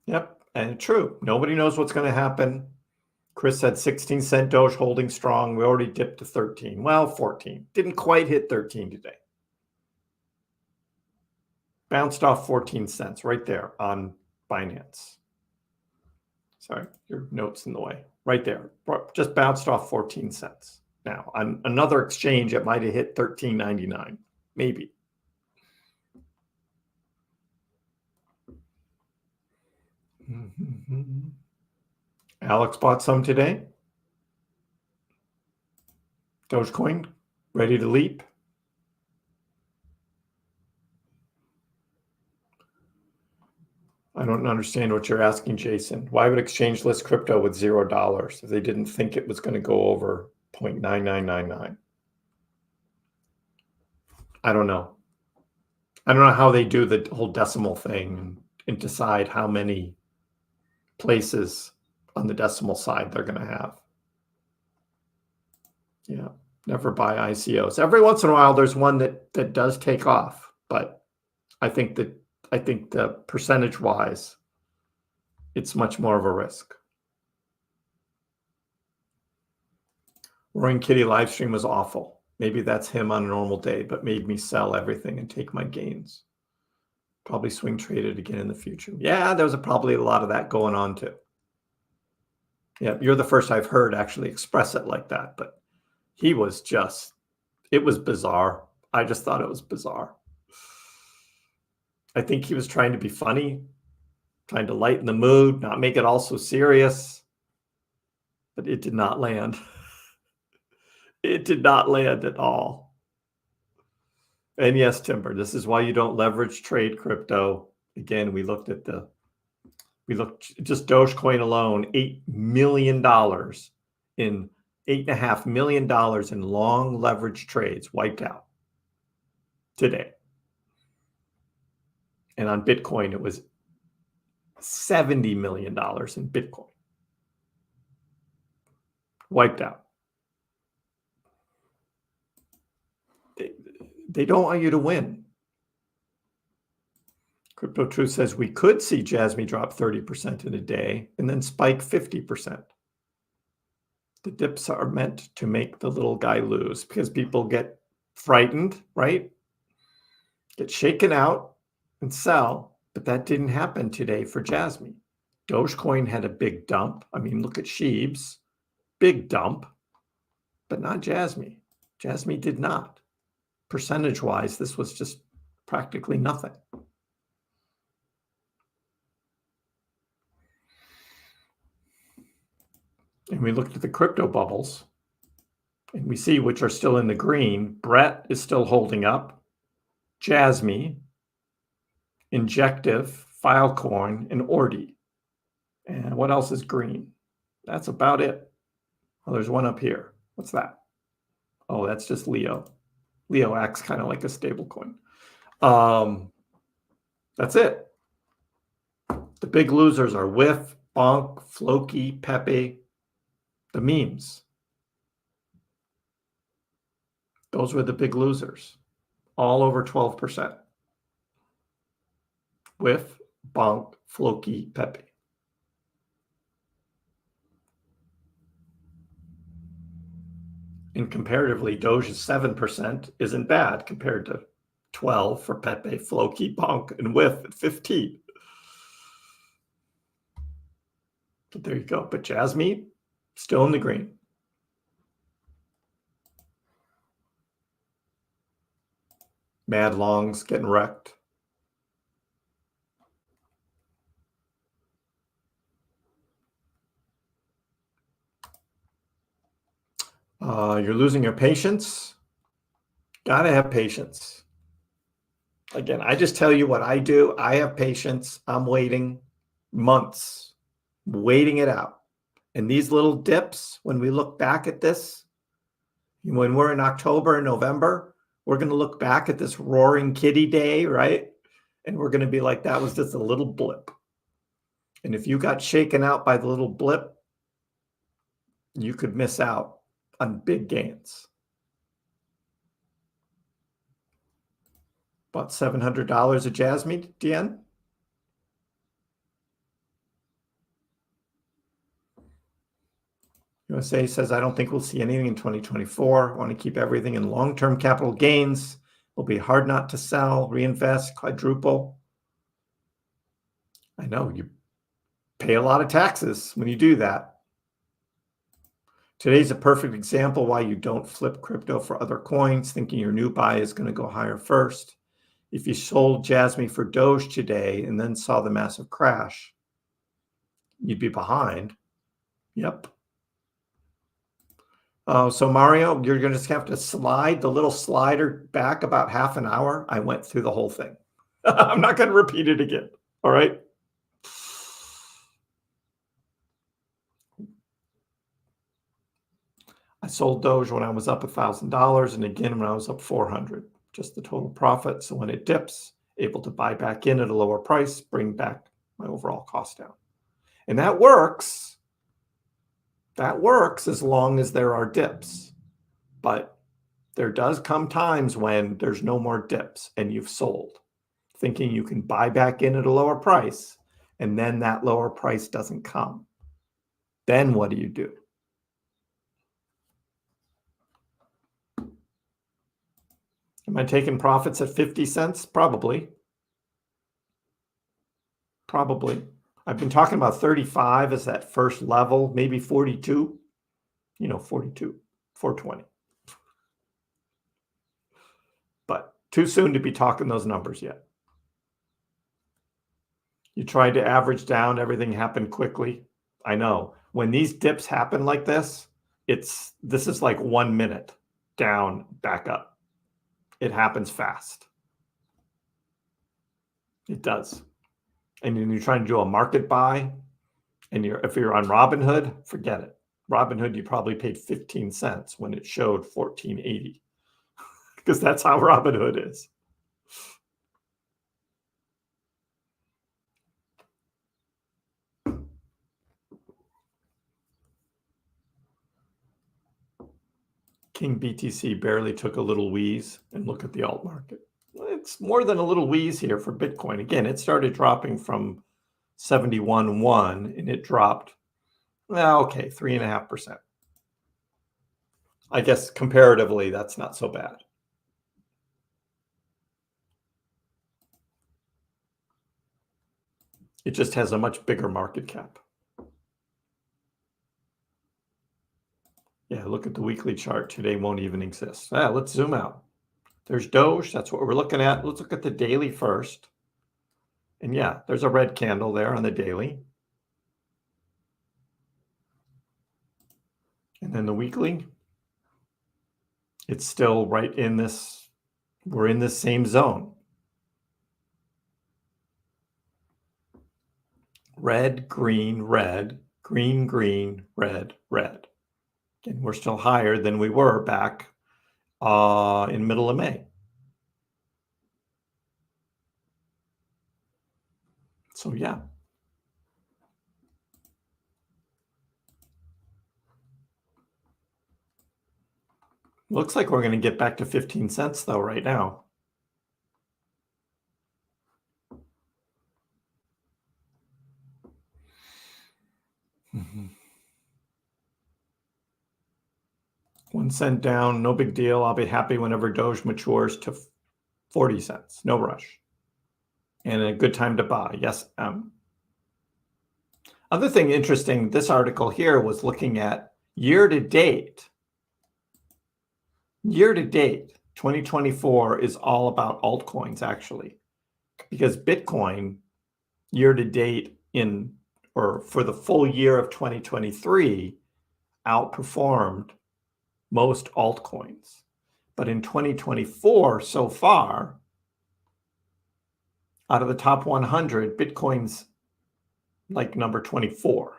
Yep, and true. Nobody knows what's going to happen. Kriss said 16-cent Doge holding strong. We already dipped to 13. Well, 14. Didn't quite hit 13 today. Bounced off 14 cents right there on Binance. Sorry, your note's in the way. Right there. Just bounced off 14 cents. Now, on another exchange, it might have hit $13.99. Maybe. Alex bought some today. Dogecoin, ready to leap. I don't understand what you're asking, Jason. Why would exchange list crypto with $0 if they didn't think it was going to go over 0.9999? I don't know. I don't know how they do the whole decimal thing and decide how many places on the decimal side they're going to have. Yeah, never buy ICOs. Every once in a while, there's one that does take off, but I think the percentage-wise, it's much more of a risk. Roaring Kitty live stream was awful. Maybe that's him on a normal day, but made me sell everything and take my gains. Probably swing traded again in the future. Yeah, there was probably a lot of that going on too. Yeah, you're the first I've heard actually express it like that, but he was just, it was bizarre. I just thought it was bizarre. I think he was trying to be funny, trying to lighten the mood, not make it all so serious, but it did not land. It did not land at all. And yes, Timber, this is why you don't leverage trade crypto. Again, we looked at the We looked just Dogecoin alone, $8 million in $8.5 million in long leverage trades wiped out today. And on Bitcoin, it was $70 million in Bitcoin wiped out. They don't want you to win. Crypto Truth says we could see Jasmy drop 30% in a day and then spike 50%. The dips are meant to make the little guy lose because people get frightened, right? Get shaken out and sell. But that didn't happen today for Jasmy. Dogecoin had a big dump. I mean, look at Sheebs. Big dump, but not Jasmy. Jasmy did not. Percentage-wise, this was just practically nothing. And we looked at the crypto bubbles, and we see which are still in the green. Brett is still holding up. Jasmy, Injective, Filecoin, and Ordi. And what else is green? That's about it. Oh, there's one up here. What's that? Oh, that's just Leo. Leo acts kind of like a stable coin. That's it. The big losers are Whiff, Bonk, Floki, Pepe, the memes. Those were the big losers. All over 12%. Whiff, Bonk, Floki, Pepe. And comparatively, Doge is 7% isn't bad compared to 12 for Pepe, Floki, Bonk, and Whiff at 15. But there you go. But Jasmy, still in the green. Mad longs getting wrecked. You're losing your patience. Gotta have patience. Again, I just tell you what I do. I have patience. I'm waiting months, waiting it out. And these little dips, when we look back at this, when we're in October and November, we're going to look back at this roaring kitty day, right? And we're going to be like, that was just a little blip. And if you got shaken out by the little blip, you could miss out on big gains. About $700 a Jasmy, DN. USA says, I don't think we'll see anything in 2024. I want to keep everything in long-term capital gains. It'll be hard not to sell, reinvest, quadruple. I know you pay a lot of taxes when you do that. Today's a perfect example why you don't flip crypto for other coins, thinking your new buy is going to go higher first. If you sold Jasmy for Doge today and then saw the massive crash, you'd be behind. Yep. So Mario, you're going to just have to slide the little slider back about half an hour. I went through the whole thing. I'm not going to repeat it again. All right. I sold Doge when I was up $1,000 and again when I was up $400, just the total profit. So when it dips, able to buy back in at a lower price, bring back my overall cost down. And that works. That works as long as there are dips. But there does come times when there's no more dips and you've sold, thinking you can buy back in at a lower price, and then that lower price doesn't come. Then what do you do? Am I taking profits at 50 cents? Probably. Probably. I've been talking about 35 as that first level, maybe 42. 42, 420. But too soon to be talking those numbers yet. You tried to average down, everything happened quickly. I know. When these dips happen like this, this is like 1 minute down, back up. It happens fast. It does. and then you're trying to do a market buy, and if you're on Robinhood, forget it. Robinhood, you probably paid 15 cents when it showed 14.80 because that's how Robinhood is. King BTC barely took a little wheeze, and look at the alt market. It's more than a little wheeze here for Bitcoin. Again, it started dropping from 71.1 and it dropped, well, okay, 3.5%. I guess comparatively, that's not so bad. It just has a much bigger market cap. Yeah, look at the weekly chart. Today won't even exist. Let's zoom out. There's Doge. That's what we're looking at. Let's look at the daily first. And yeah, there's a red candle there on the daily. And then the weekly, it's still right in this, we're in this same zone. Red, green, red, green, green, red, red. And we're still higher than we were back in middle of May. So yeah. Looks like we're going to get back to 15 cents though right now. Mm-hmm. 1 cent down, no big deal. I'll be happy whenever Doge matures to 40 cents. No rush. And a good time to buy. Yes, Other thing interesting, this article here was looking at year to date. Year to date, 2024 is all about altcoins actually, because Bitcoin year to date for the full year of 2023 outperformed most altcoins. But in 2024 so far, out of the top 100, Bitcoin's like number 24.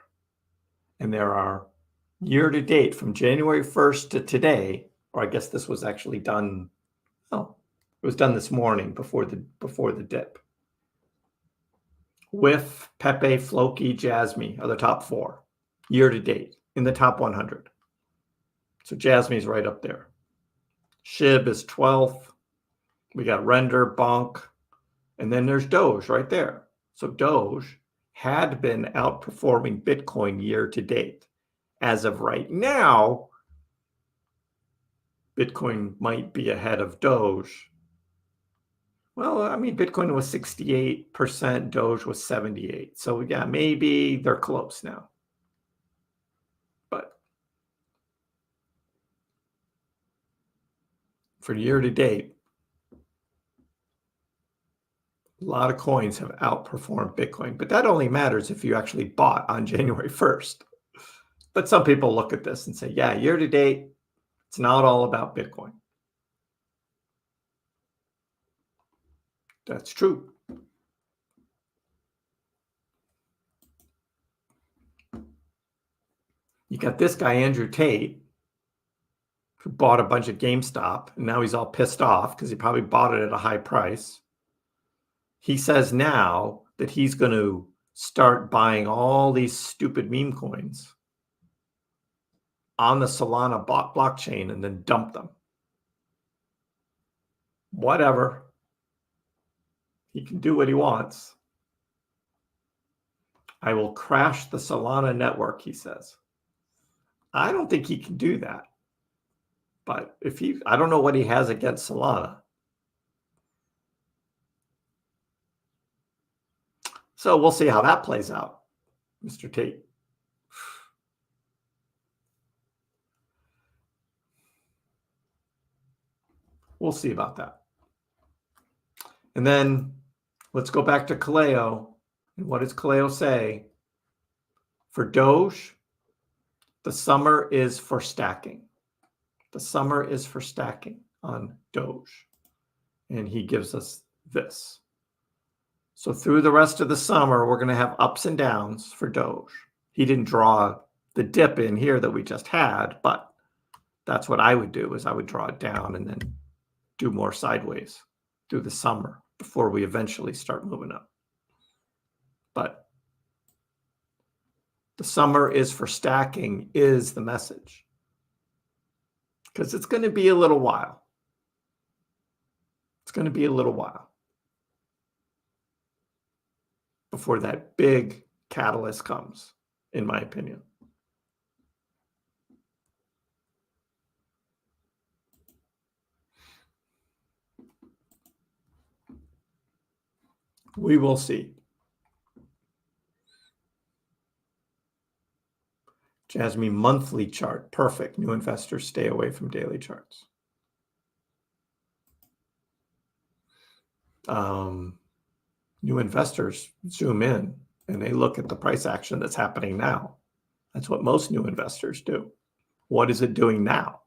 And there are year to date from January 1st to today, or I guess this was actually done, it was done this morning before the dip. Whiff, Pepe, Floki, Jasmy are the top 4 year to date in the top 100. So Jasmy's right up there. SHIB is 12th. We got Render, Bonk, and then there's Doge right there. So Doge had been outperforming Bitcoin year to date. As of right now, Bitcoin might be ahead of Doge. Well, I mean, Bitcoin was 68%, Doge was 78%. So yeah, maybe they're close now. But for year to date, a lot of coins have outperformed Bitcoin, but that only matters if you actually bought on January 1st. But some people look at this and say, yeah, year to date, it's not all about Bitcoin. That's true. You got this guy, Andrew Tate, who bought a bunch of GameStop, and now he's all pissed off because he probably bought it at a high price. He says now that he's going to start buying all these stupid meme coins on the Solana blockchain and then dump them. Whatever. He can do what he wants. I will crash the Solana network, he says. I don't think he can do that. But I don't know what he has against Solana. So we'll see how that plays out, Mr. Tate. We'll see about that. And then let's go back to Kaleo. And what does Kaleo say? For Doge, the summer is for stacking. The summer is for stacking on Doge. And he gives us this. So through the rest of the summer, we're going to have ups and downs for Doge. He didn't draw the dip in here that we just had, but that's what I would do, is I would draw it down and then do more sideways through the summer before we eventually start moving up. But the summer is for stacking is the message, because it's going to be a little while. It's going to be a little while before that big catalyst comes, in my opinion. We will see. Jasmine monthly chart. Perfect. New investors stay away from daily charts. New investors zoom in and they look at the price action that's happening now. That's what most new investors do. What is it doing now?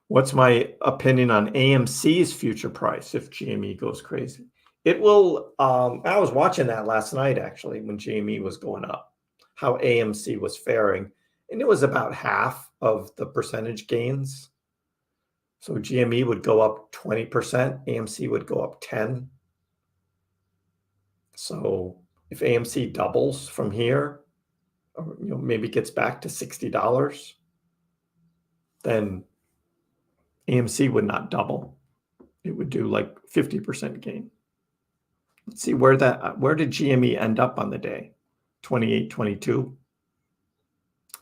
What's my opinion on AMC's future price if GME goes crazy? It will, I was watching that last night, actually, when GME was going up, how AMC was faring. And it was about half of the percentage gains. So GME would go up 20%, AMC would go up 10. So if AMC doubles from here, or maybe gets back to $60, then AMC would not double. It would do like 50% gain. Let's see where did GME end up on the day? 28.22.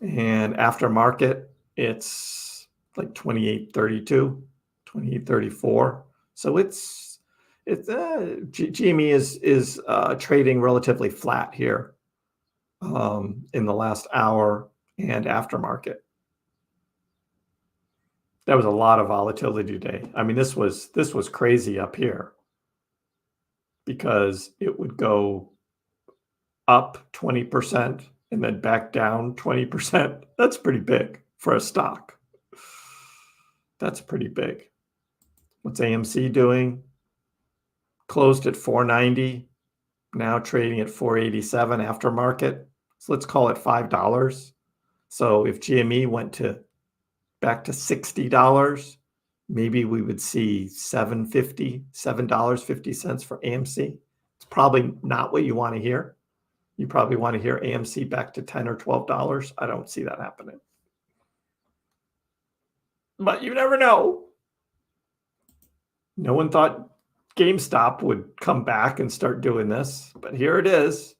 And aftermarket, it's like 28.32, 28.34. So GME is trading relatively flat here in the last hour and aftermarket. That was a lot of volatility today. I mean, this was crazy up here, because it would go up 20% and then back down 20%. That's pretty big for a stock. That's pretty big. What's AMC doing? Closed at 490, now trading at 487 aftermarket. So let's call it $5. So if GME went back to $60, maybe we would see $7.50 for AMC. It's probably not what you want to hear. You probably want to hear AMC back to $10 or $12. I don't see that happening. But you never know. No one thought GameStop would come back and start doing this, but here it is.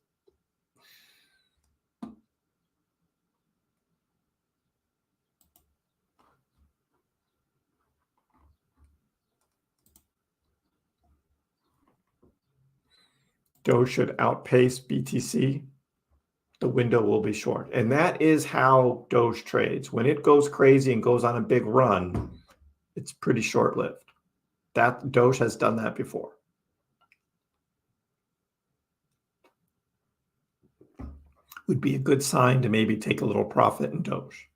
Doge should outpace BTC. The window will be short. And that is how Doge trades. When it goes crazy and goes on a big run, it's pretty short-lived. That Doge has done that before. Would be a good sign to maybe take a little profit in Doge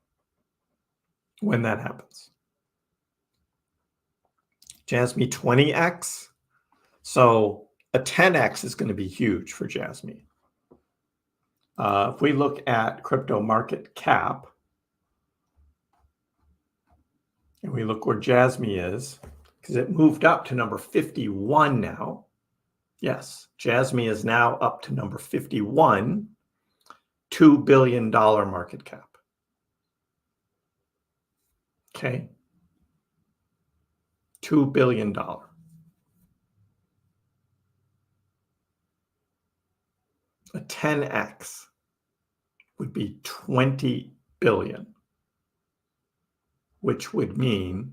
when that happens. Jasmine 20x. So a 10x is going to be huge for Jasmine. If we look at crypto market cap, and we look where Jasmine is, because it moved up to number 51 now. Yes, Jasmine is now up to number 51, $2 billion market cap. Okay. $2 billion. A 10x would be 20 billion, which would mean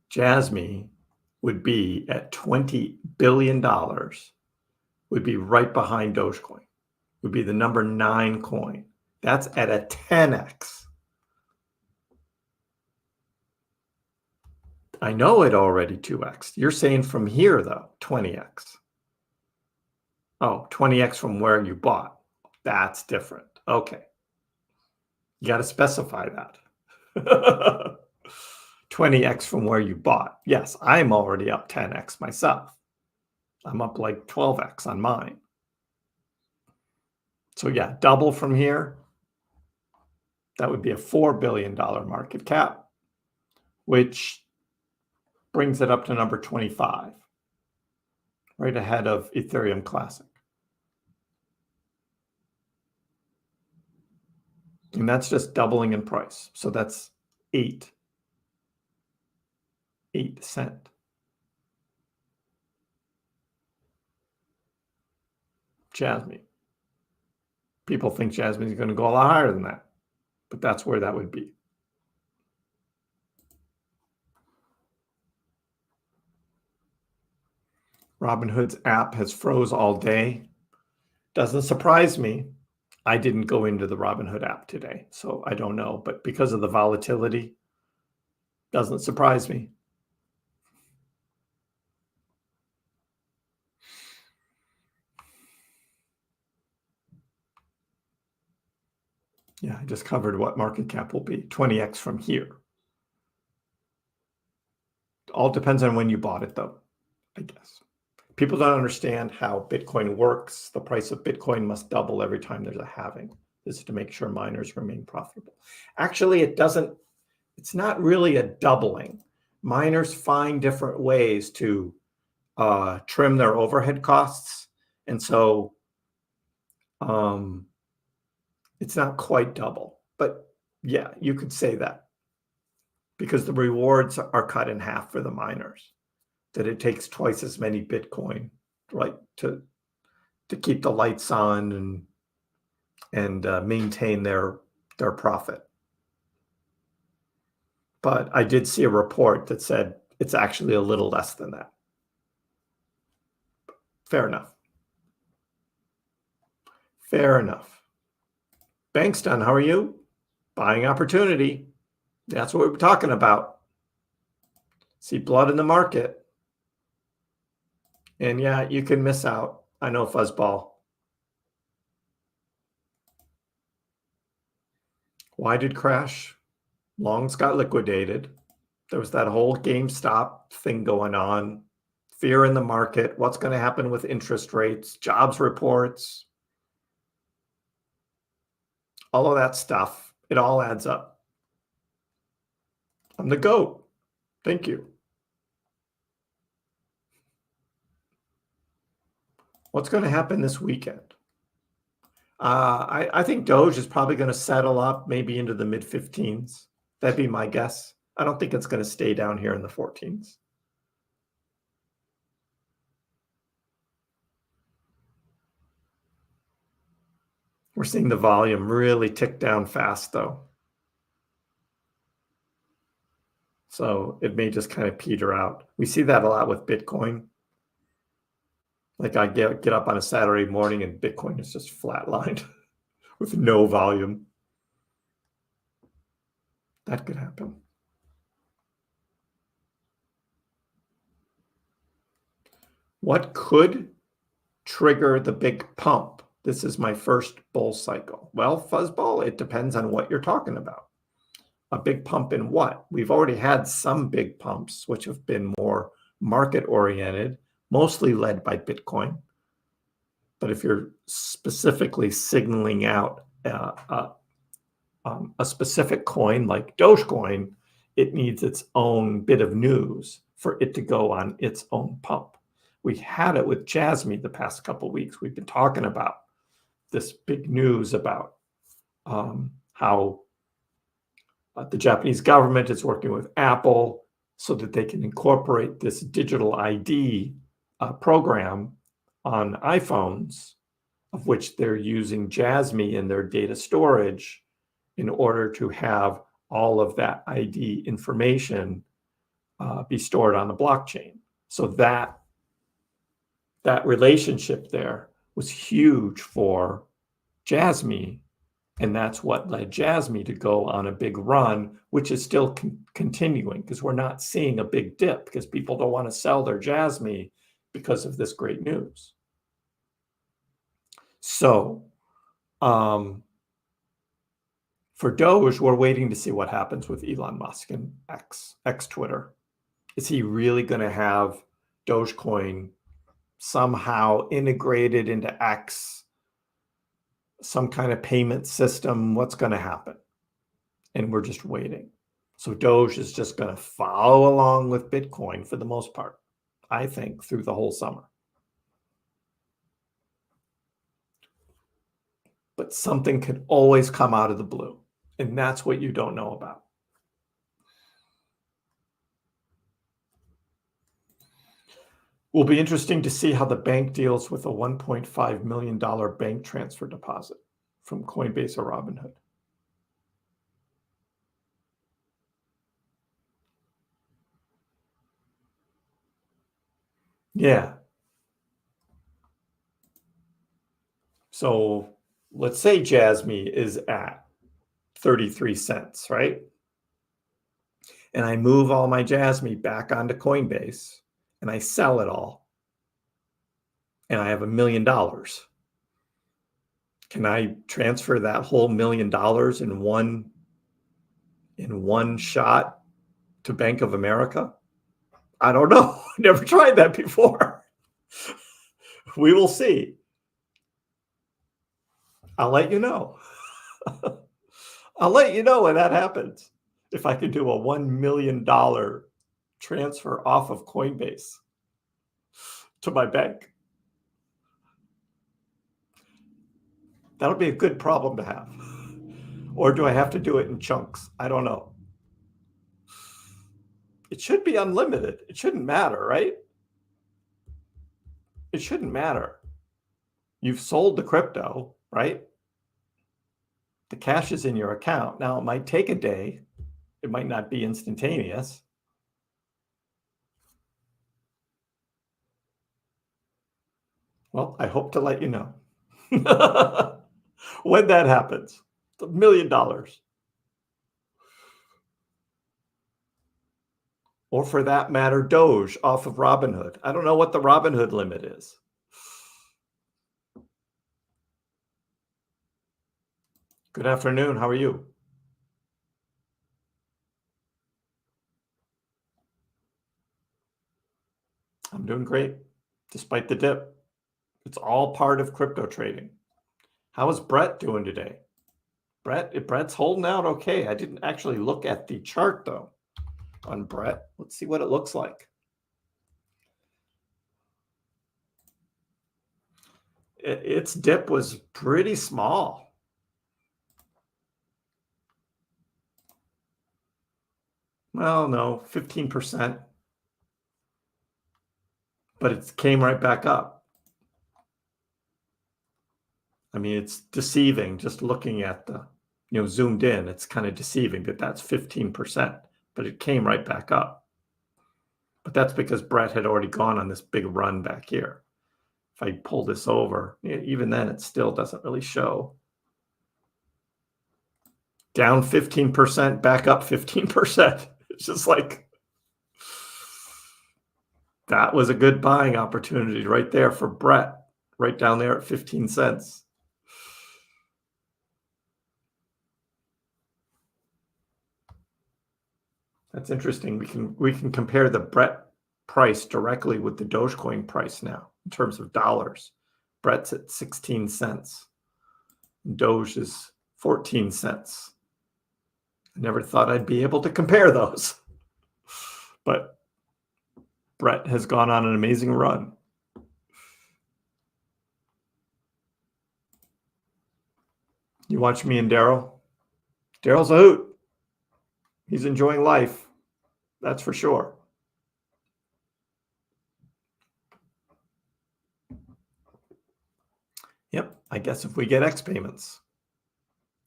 Jasmine would be at $20 billion, would be right behind Dogecoin, would be the number 9 coin. That's at a 10x. I know it already 2x. You're saying from here, though, 20x. Oh, 20x from where you bought. That's different. Okay. You got to specify that. 20x from where you bought. Yes, I'm already up 10x myself. I'm up like 12x on mine. So yeah, double from here. That would be a $4 billion market cap, which brings it up to number 25, right ahead of Ethereum Classic. And that's just doubling in price. So that's 8 cents. Jasmine. People think Jasmine is going to go a lot higher than that, but that's where that would be. Robinhood's app has froze all day. Doesn't surprise me. I didn't go into the Robinhood app today, so I don't know. But because of the volatility, doesn't surprise me. Yeah, I just covered what market cap will be, 20x from here. All depends on when you bought it, though, I guess. People don't understand how Bitcoin works. The price of Bitcoin must double every time there's a halving. This is to make sure miners remain profitable. Actually, it doesn't. It's not really a doubling. Miners find different ways to trim their overhead costs. And so it's not quite double. But yeah, you could say that. Because the rewards are cut in half for the miners. That it takes twice as many Bitcoin, right, to keep the lights on and maintain their profit. But I did see a report that said it's actually a little less than that. Fair enough. Fair enough. Bankston, how are you? Buying opportunity. That's what we're talking about. See blood in the market. And yeah, you can miss out. I know, Fuzzball. Why did crash? Longs got liquidated. There was that whole GameStop thing going on. Fear in the market. What's going to happen with interest rates? Jobs reports. All of that stuff. It all adds up. I'm the GOAT. Thank you. What's going to happen this weekend? I think Doge is probably going to settle up maybe into the mid-15s. That'd be my guess. I don't think it's going to stay down here in the 14s. We're seeing the volume really tick down fast, though. So it may just kind of peter out. We see that a lot with Bitcoin. Like I get up on a Saturday morning and Bitcoin is just flatlined with no volume. That could happen. What could trigger the big pump? This is my first bull cycle. Well, Fuzzball, it depends on what you're talking about. A big pump in what? We've already had some big pumps, which have been more market-oriented, mostly led by Bitcoin. But if you're specifically signaling out a specific coin like Dogecoin, it needs its own bit of news for it to go on its own pump. We had it with Jasmine the past couple of weeks. We've been talking about this big news about how the Japanese government is working with Apple so that they can incorporate this digital ID program on iPhones, of which they're using Jasmine in their data storage in order to have all of that ID information be stored on the blockchain. So that relationship there was huge for Jasmine, and that's what led Jasmine to go on a big run, which is still continuing because we're not seeing a big dip because people don't want to sell their Jasmine because of this great news. So for For Doge, we're waiting to see what happens with Elon Musk and X Twitter. Is he really going to have Dogecoin somehow integrated into X, some kind of payment system? What's going to happen? And we're just waiting. So Doge is just going to follow along with Bitcoin for the most part, I think, through the whole summer. But something could always come out of the blue, and that's what you don't know about. Will be interesting to see how the bank deals with a $1.5 million bank transfer deposit from Coinbase or Robinhood. Yeah. So let's say Jasmy is at 33 cents, right? And I move all my Jasmy back onto Coinbase and I sell it all. And I have $1 million. Can I transfer that whole $1 million in one shot to Bank of America? I don't know. Never tried that before. We will see. I'll let you know. I'll let you know when that happens. If I can do a $1 million transfer off of Coinbase to my bank. That'll be a good problem to have. Or do I have to do it in chunks? I don't know. It should be unlimited. It shouldn't matter, right? It shouldn't matter. You've sold the crypto, right? The cash is in your account. Now, it might take a day. It might not be instantaneous. Well, I hope to let you know when that happens. It's $1 million. Or for that matter, Doge off of Robinhood. I don't know what the Robinhood limit is. Good afternoon. How are you? I'm doing great, despite the dip. It's all part of crypto trading. How is Brett doing today? Brett's holding out okay. I didn't actually look at the chart, though, on Brett. Let's see what it looks like. Its dip was pretty small. Well, no, 15%. But it came right back up. I mean, it's deceiving just looking at the, zoomed in. It's kind of deceiving that that's 15%, but it came right back up. But that's because Brett had already gone on this big run back here. If I pull this over, even then it still doesn't really show. Down 15%, back up 15%. It's just like, that was a good buying opportunity right there for Brett, right down there at 15 cents. That's interesting. We can compare the Brett price directly with the Dogecoin price now in terms of dollars. Brett's at 16 cents. Doge is 14 cents. I never thought I'd be able to compare those. But Brett has gone on an amazing run. You watch me and Daryl? Daryl's a hoot. He's enjoying life. That's for sure. Yep, I guess if we get X payments,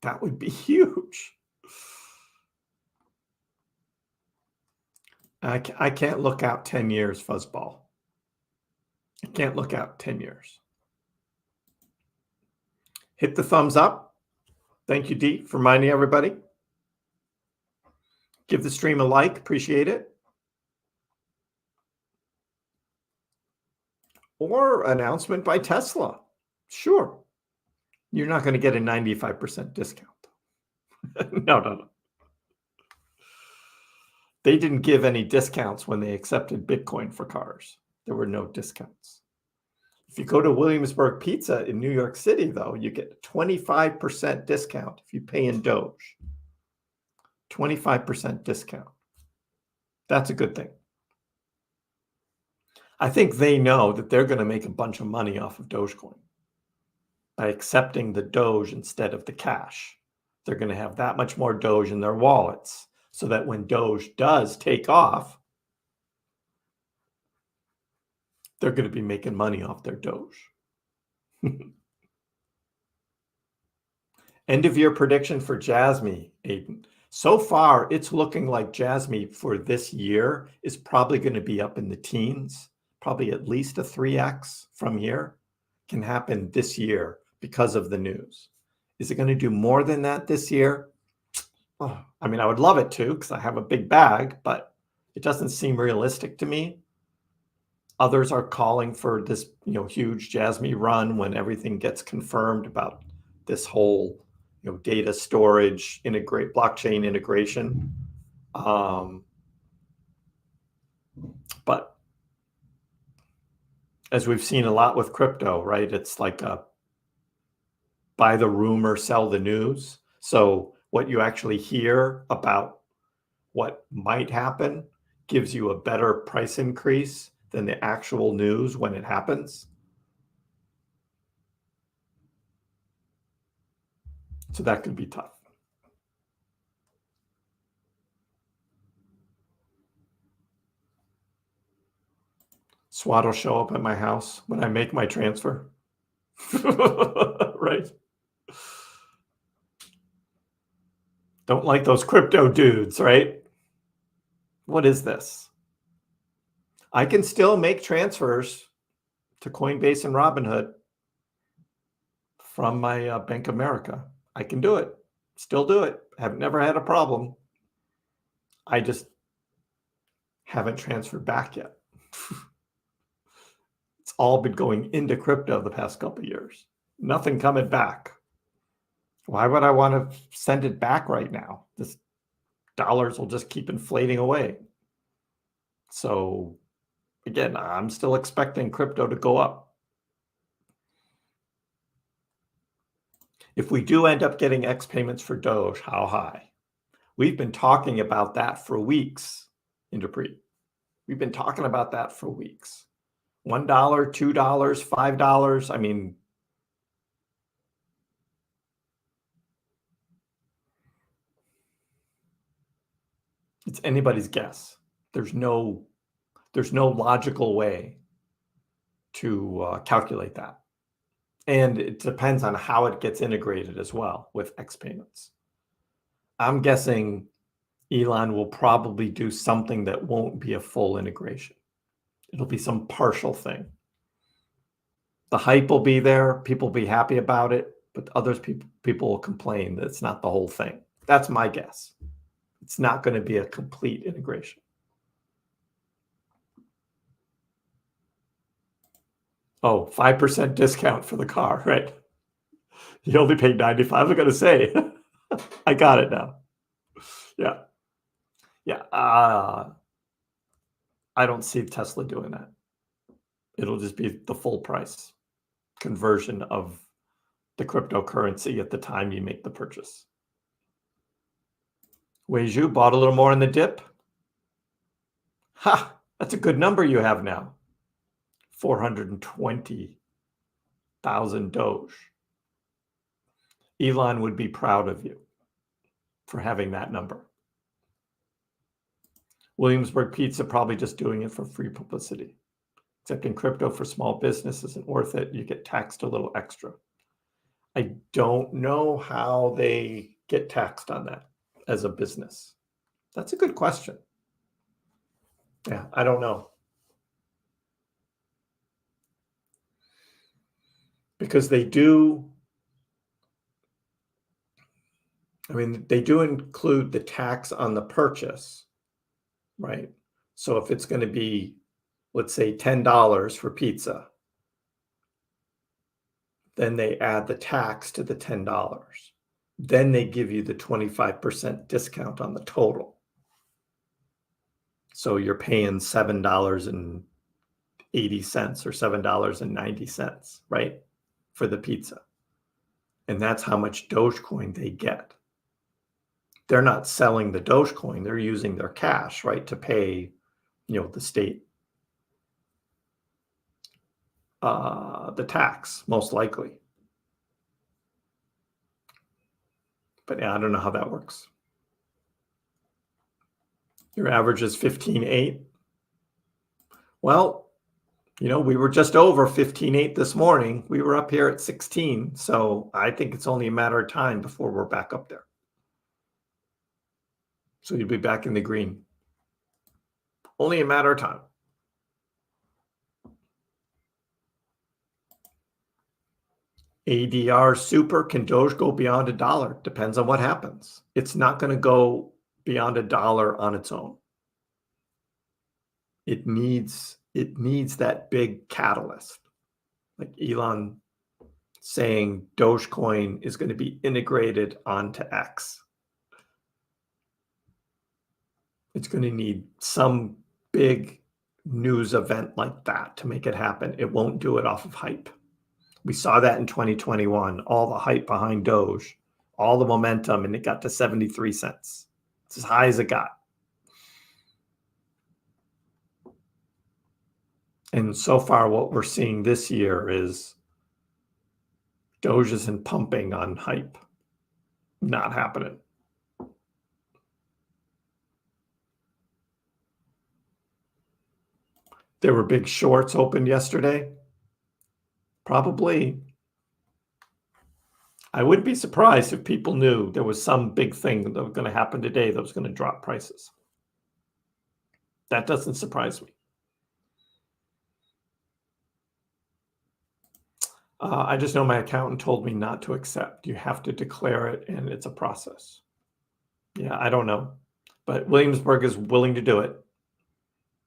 that would be huge. I can't look out 10 years, Fuzzball. I can't look out 10 years. Hit the thumbs up. Thank you, Dee, for reminding everybody. Give the stream a like. Appreciate it. Or announcement by Tesla. Sure. You're not going to get a 95% discount. No. They didn't give any discounts when they accepted Bitcoin for cars. There were no discounts. If you go to Williamsburg Pizza in New York City, though, you get a 25% discount if you pay in Doge. 25% discount. That's a good thing. I think they know that they're going to make a bunch of money off of Dogecoin by accepting the Doge instead of the cash. They're going to have that much more Doge in their wallets so that when Doge does take off, they're going to be making money off their Doge. End of year prediction for Jasmy, Aiden. So far, it's looking like Jasmy for this year is probably going to be up in the teens, probably at least a 3x from here. Can happen this year because of the news. Is it going to do more than that this year? Oh, I mean, I would love it to because I have a big bag, but it doesn't seem realistic to me. Others are calling for this, huge Jasmy run when everything gets confirmed about this whole, data storage, blockchain integration. But as we've seen a lot with crypto, right? It's like a buy the rumor, sell the news. So what you actually hear about what might happen gives you a better price increase than the actual news when it happens. So that could be tough. SWAT will show up at my house when I make my transfer. Right? Don't like those crypto dudes, right? What is this? I can still make transfers to Coinbase and Robinhood from my Bank of America. I can do it. Still do it. Have never had a problem. I just haven't transferred back yet. It's all been going into crypto the past couple of years. Nothing coming back. Why would I want to send it back right now? This dollars will just keep inflating away. So again, I'm still expecting crypto to go up. If we do end up getting X payments for Doge, how high? We've been talking about that for weeks, Interpret. We've been talking about that for weeks. $1, $2, $5. I mean, it's anybody's guess. There's no logical way to calculate that. And it depends on how it gets integrated as well with X payments. I'm guessing Elon will probably do something that won't be a full integration. It'll be some partial thing. The hype will be there. People will be happy about it, but others people will complain that it's not the whole thing. That's my guess. It's not going to be a complete integration. Oh, 5% discount for the car, right? You only paid $95. I'm going to say, I got it now. Yeah. I don't see Tesla doing that. It'll just be the full price conversion of the cryptocurrency at the time you make the purchase. Weiju bought a little more in the dip. Ha! That's a good number you have now. 420,000 Doge. Elon would be proud of you for having that number. Williamsburg Pizza probably just doing it for free publicity. Accepting crypto for small business isn't worth it. You get taxed a little extra. I don't know how they get taxed on that as a business. That's a good question. Yeah, I don't know. Because they do, they do include the tax on the purchase, right? So if it's going to be, let's say, $10 for pizza, then they add the tax to the $10. then they give you the 25% discount on the total. So you're paying $7.80 or $7.90, right, for the pizza. And that's how much Dogecoin they get. They're not selling the Dogecoin. They're using their cash, right, to pay, the state the tax, most likely. But yeah, I don't know how that works. Your average is 15.8. Well, we were just over 15.8 this morning. We were up here at 16. So I think it's only a matter of time before we're back up there. So you'll be back in the green. Only a matter of time. ADR super. Can Doge go beyond $1? Depends on what happens. It's not going to go beyond $1 on its own. It needs that big catalyst, like Elon saying Dogecoin is going to be integrated onto X. It's going to need some big news event like that to make it happen. It won't do it off of hype. We saw that in 2021, all the hype behind Doge, all the momentum, and it got to 73 cents. It's as high as it got. And so far, what we're seeing this year is Doge isn't pumping on hype. Not happening. There were big shorts opened yesterday. Probably. I wouldn't be surprised if people knew there was some big thing that was going to happen today that was going to drop prices. That doesn't surprise me. I just know my accountant told me not to accept. You have to declare it, and it's a process. Yeah, I don't know. But Williamsburg is willing to do it.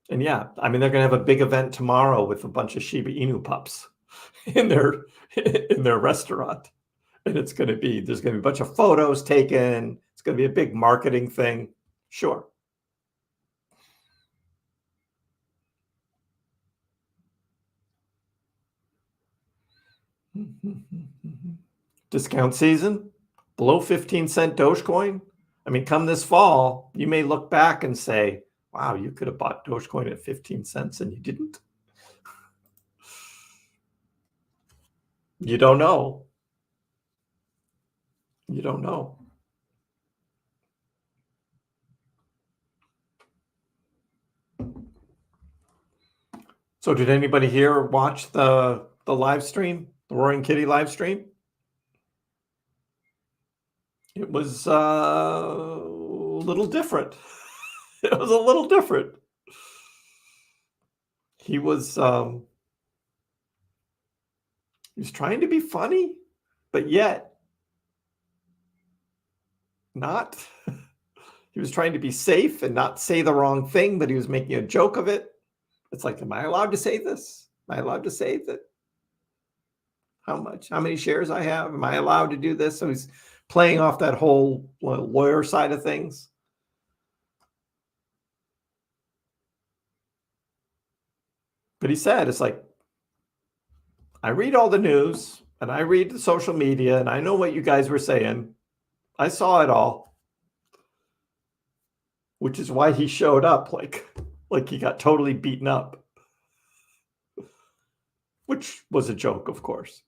And yeah, I mean, they're going to have a big event tomorrow with a bunch of Shiba Inu pups in their restaurant. And there's going to be a bunch of photos taken. It's going to be a big marketing thing. Sure. Discount season, below 15-cent Dogecoin. I mean, come this fall, you may look back and say, wow, you could have bought Dogecoin at 15 cents and you didn't. You don't know. You don't know. So did anybody here watch the live stream, the Roaring Kitty live stream? It was a little different. It was a little different. He was trying to be funny, but yet not. He was trying to be safe and not say the wrong thing, but he was making a joke of it. It's like, am I allowed to say this? Am I allowed to say that? How many shares I have? Am I allowed to do this? So he's playing off that whole lawyer side of things. But he said, it's like, I read all the news and I read the social media and I know what you guys were saying. I saw it all. Which is why he showed up like he got totally beaten up. Which was a joke, of course.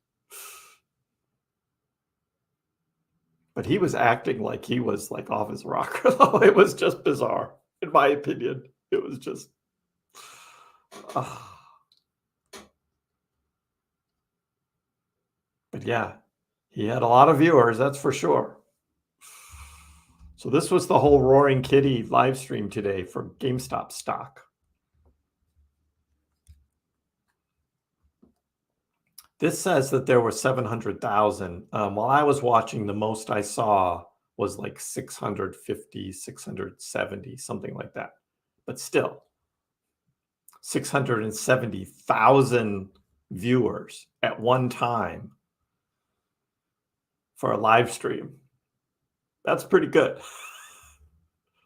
But he was acting like he was like off his rocker. It was just bizarre, in my opinion. It was just... But yeah, he had a lot of viewers, that's for sure. So this was the whole Roaring Kitty live stream today for GameStop stock. This says that there were 700,000. While I was watching, the most I saw was like 650, 670, something like that. But still, 670,000 viewers at one time for a live stream. That's pretty good.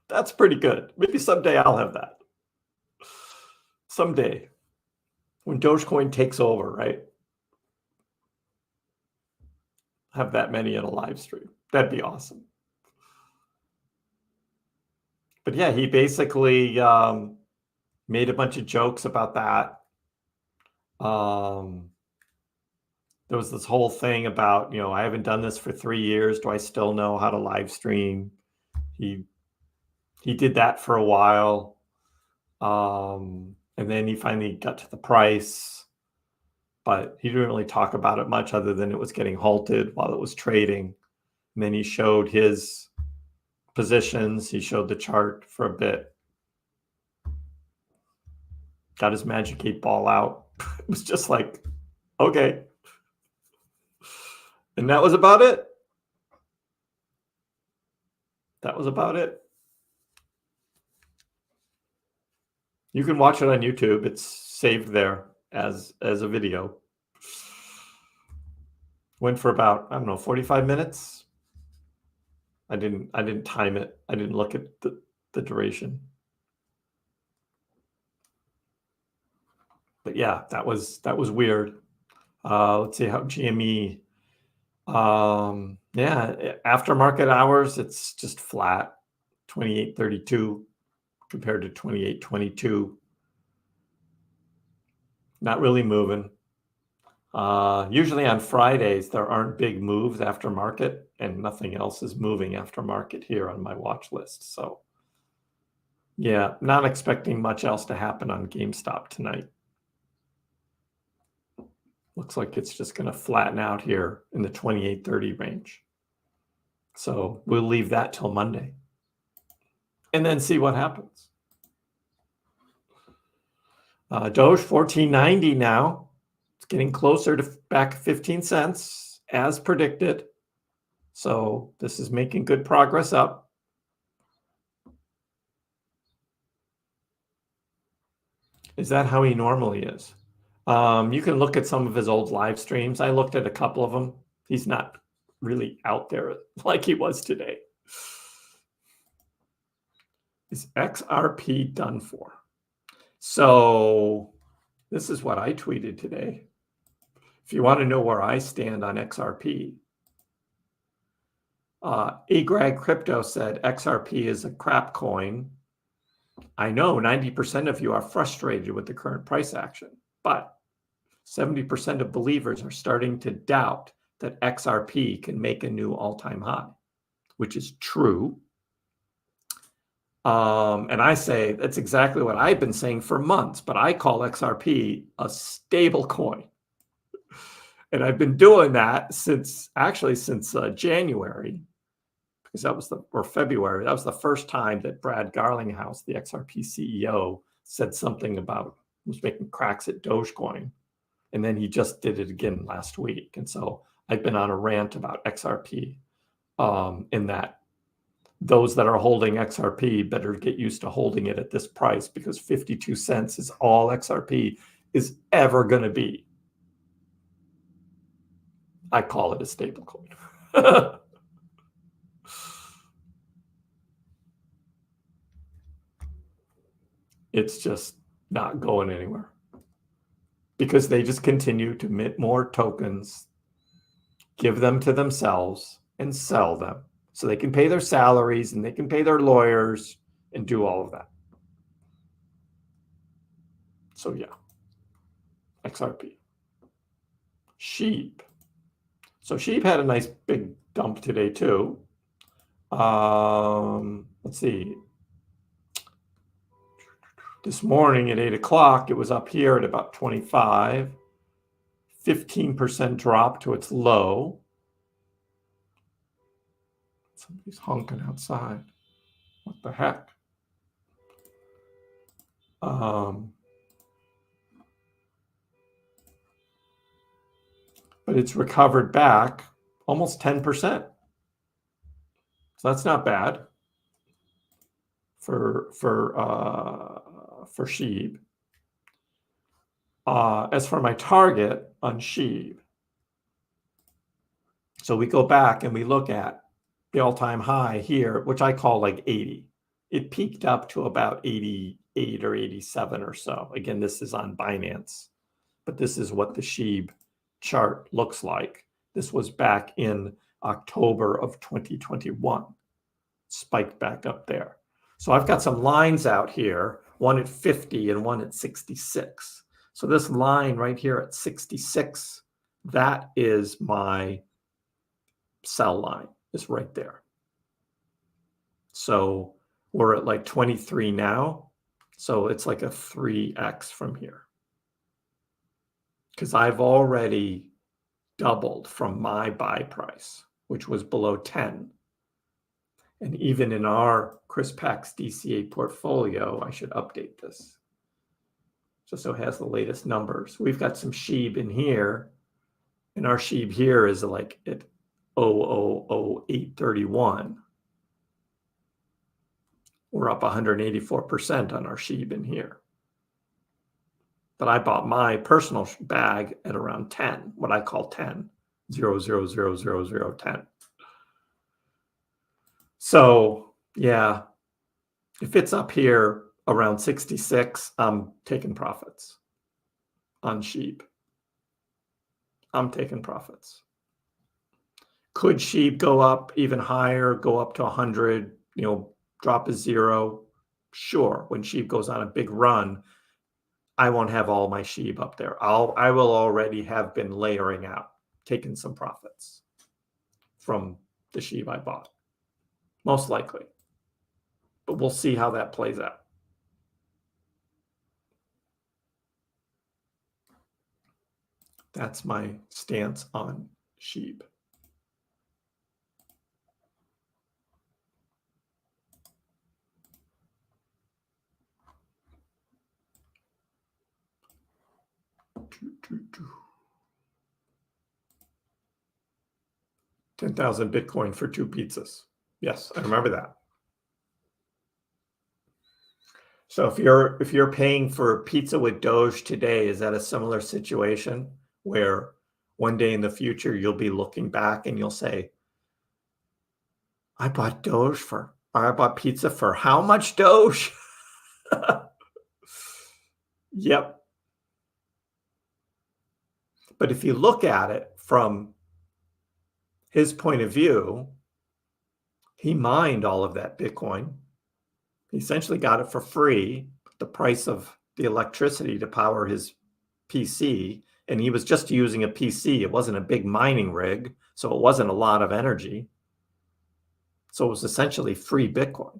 That's pretty good. Maybe someday I'll have that. Someday, when Dogecoin takes over, right? Have that many in a live stream. That'd be awesome. But yeah, he basically made a bunch of jokes about that. There was this whole thing about, I haven't done this for 3 years. Do I still know how to live stream? He did that for a while. And then he finally got to the price, but he didn't really talk about it much other than it was getting halted while it was trading. And then he showed his positions. He showed the chart for a bit. Got his Magic 8 Ball out. It was just like, okay. And that was about it. That was about it. You can watch it on YouTube. It's saved there as a video. Went for about, I don't know, 45 minutes. I didn't time it. I didn't look at the duration. But yeah, that was weird. Let's see how GME. Yeah, after market hours, it's just flat, 28.32 compared to 28.22. Not really moving. Usually on Fridays, there aren't big moves after market, and nothing else is moving after market here on my watch list. So yeah, not expecting much else to happen on GameStop tonight. Looks like it's just going to flatten out here in the 28.30 range. So we'll leave that till Monday and then see what happens. Doge 14.90 now. It's getting closer to back 15 cents as predicted. So this is making good progress up. Is that how he normally is? You can look at some of his old live streams. I looked at a couple of them. He's not really out there like he was today. Is XRP done for? So this is what I tweeted today. If you want to know where I stand on XRP, Agrag Crypto said XRP is a crap coin. I know 90% of you are frustrated with the current price action, but 70% of believers are starting to doubt that XRP can make a new all-time high, which is true. And I say that's exactly what I've been saying for months, but I call XRP a stable coin. And I've been doing that since January, because that was February. That was the first time that Brad Garlinghouse, the XRP CEO, said something about was making cracks at Dogecoin. And then he just did it again last week. And so I've been on a rant about XRP in that those that are holding XRP better get used to holding it at this price, because 52 cents is all XRP is ever going to be. I call it a stable coin. It's just not going anywhere because they just continue to mint more tokens, give them to themselves, and sell them so they can pay their salaries and they can pay their lawyers and do all of that. So yeah, XRP. Sheep. So Sheep had a nice big dump today too. Let's see. This morning at 8 o'clock, it was up here at about 25. 15% drop to its low. Somebody's honking outside. What the heck? But it's recovered back almost 10%. So that's not bad for Sheep. As for my target on Sheep, so we go back and we look at the all-time high here, which I call like 80. It peaked up to about 88 or 87 or so. Again, this is on Binance, but this is what the SHIB chart looks like. This was back in October of 2021. Spiked back up there. So I've got some lines out here, one at 50 and one at 66. So this line right here at 66, that is my sell line. It's right there. So we're at like 23 now. So it's like a 3x from here. Because I've already doubled from my buy price, which was below 10. And even in our Kriss Pack's DCA portfolio, I should update this just so it has the latest numbers. We've got some SHIB in here, and our SHIB here is like at 0.00831. We're up 184% on our SHIB in here. But I bought my personal bag at around 10, what I call 10, 0.0000010. So, yeah, if it's up here around 66, I'm taking profits on SHIB. I'm taking profits. Could SHIB go up even higher, go up to 100, drop a 0? Sure. When SHIB goes on a big run, I won't have all my SHIB up there. I will already have been layering out, taking some profits from the SHIB I bought. Most likely. But we'll see how that plays out. That's my stance on SHIB. $10,000 Bitcoin for 2 pizzas. Yes, I remember that. So if you're paying for pizza with Doge today, is that a similar situation where one day in the future you'll be looking back and you'll say, I bought pizza for how much Doge? Yep. But if you look at it from his point of view, he mined all of that Bitcoin. He essentially got it for free, the price of the electricity to power his PC, and he was just using a PC. It wasn't a big mining rig, so it wasn't a lot of energy. So it was essentially free Bitcoin.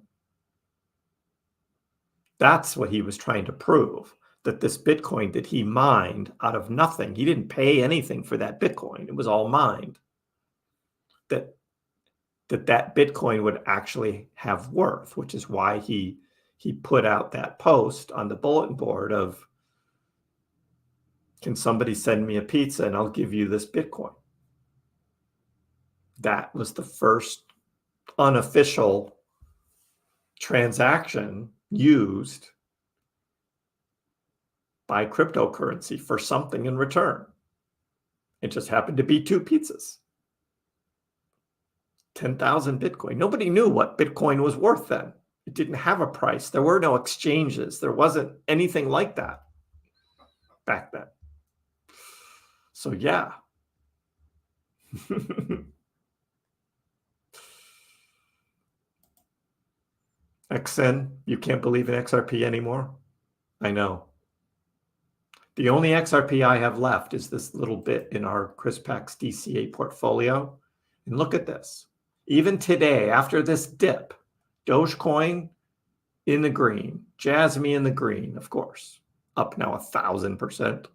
That's what he was trying to prove, that this Bitcoin that he mined out of nothing, he didn't pay anything for that Bitcoin. It was all mined. That Bitcoin would actually have worth, which is why he put out that post on the bulletin board of, can somebody send me a pizza and I'll give you this Bitcoin? That was the first unofficial transaction used by cryptocurrency for something in return. It just happened to be 2 pizzas. 10,000 Bitcoin. Nobody knew what Bitcoin was worth then. It didn't have a price. There were no exchanges. There wasn't anything like that back then. So yeah. XN, you can't believe in XRP anymore? I know. The only XRP I have left is this little bit in our Kriss Pack's DCA portfolio. And look at this. Even today, after this dip, Dogecoin in the green, Jasmy in the green, of course, up now 1,000%.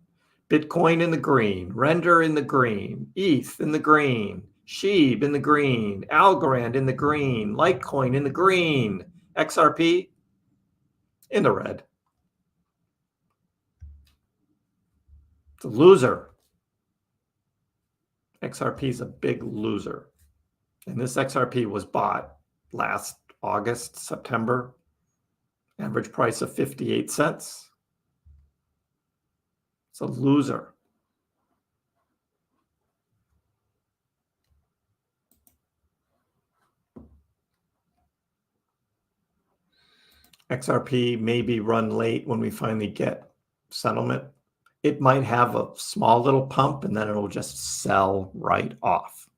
Bitcoin in the green, Render in the green, ETH in the green, SHIB in the green, Algorand in the green, Litecoin in the green, XRP in the red. It's a loser. XRP is a big loser. And this XRP was bought last August, September. Average price of 58 cents. It's a loser. XRP maybe run late when we finally get settlement. It might have a small little pump and then it'll just sell right off.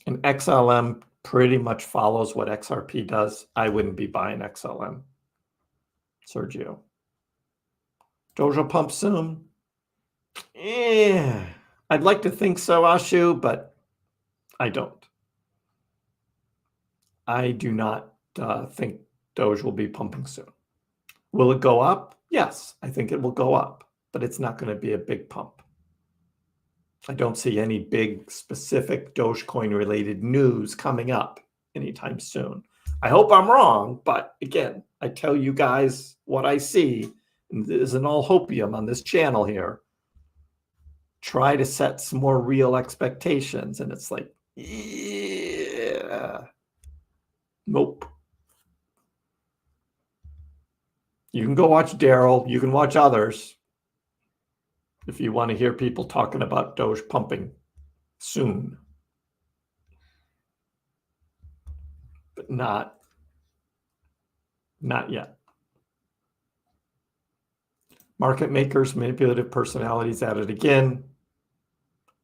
And XLM pretty much follows what XRP does. I wouldn't be buying XLM. Sergio. Doge pump soon. Yeah, I'd like to think so, Ashu, but I don't. I do not think Doge will be pumping soon. Will it go up? Yes, I think it will go up, but it's not going to be a big pump. I don't see any big specific Dogecoin related news coming up anytime soon. I hope I'm wrong, but again, I tell you guys what I see, and this isn't all hopium on this channel here. Try to set some more real expectations, and it's like, yeah, nope. You can go watch Daryl. You can watch others if you want to hear people talking about Doge pumping soon. But not yet. Market makers, manipulative personalities at it again.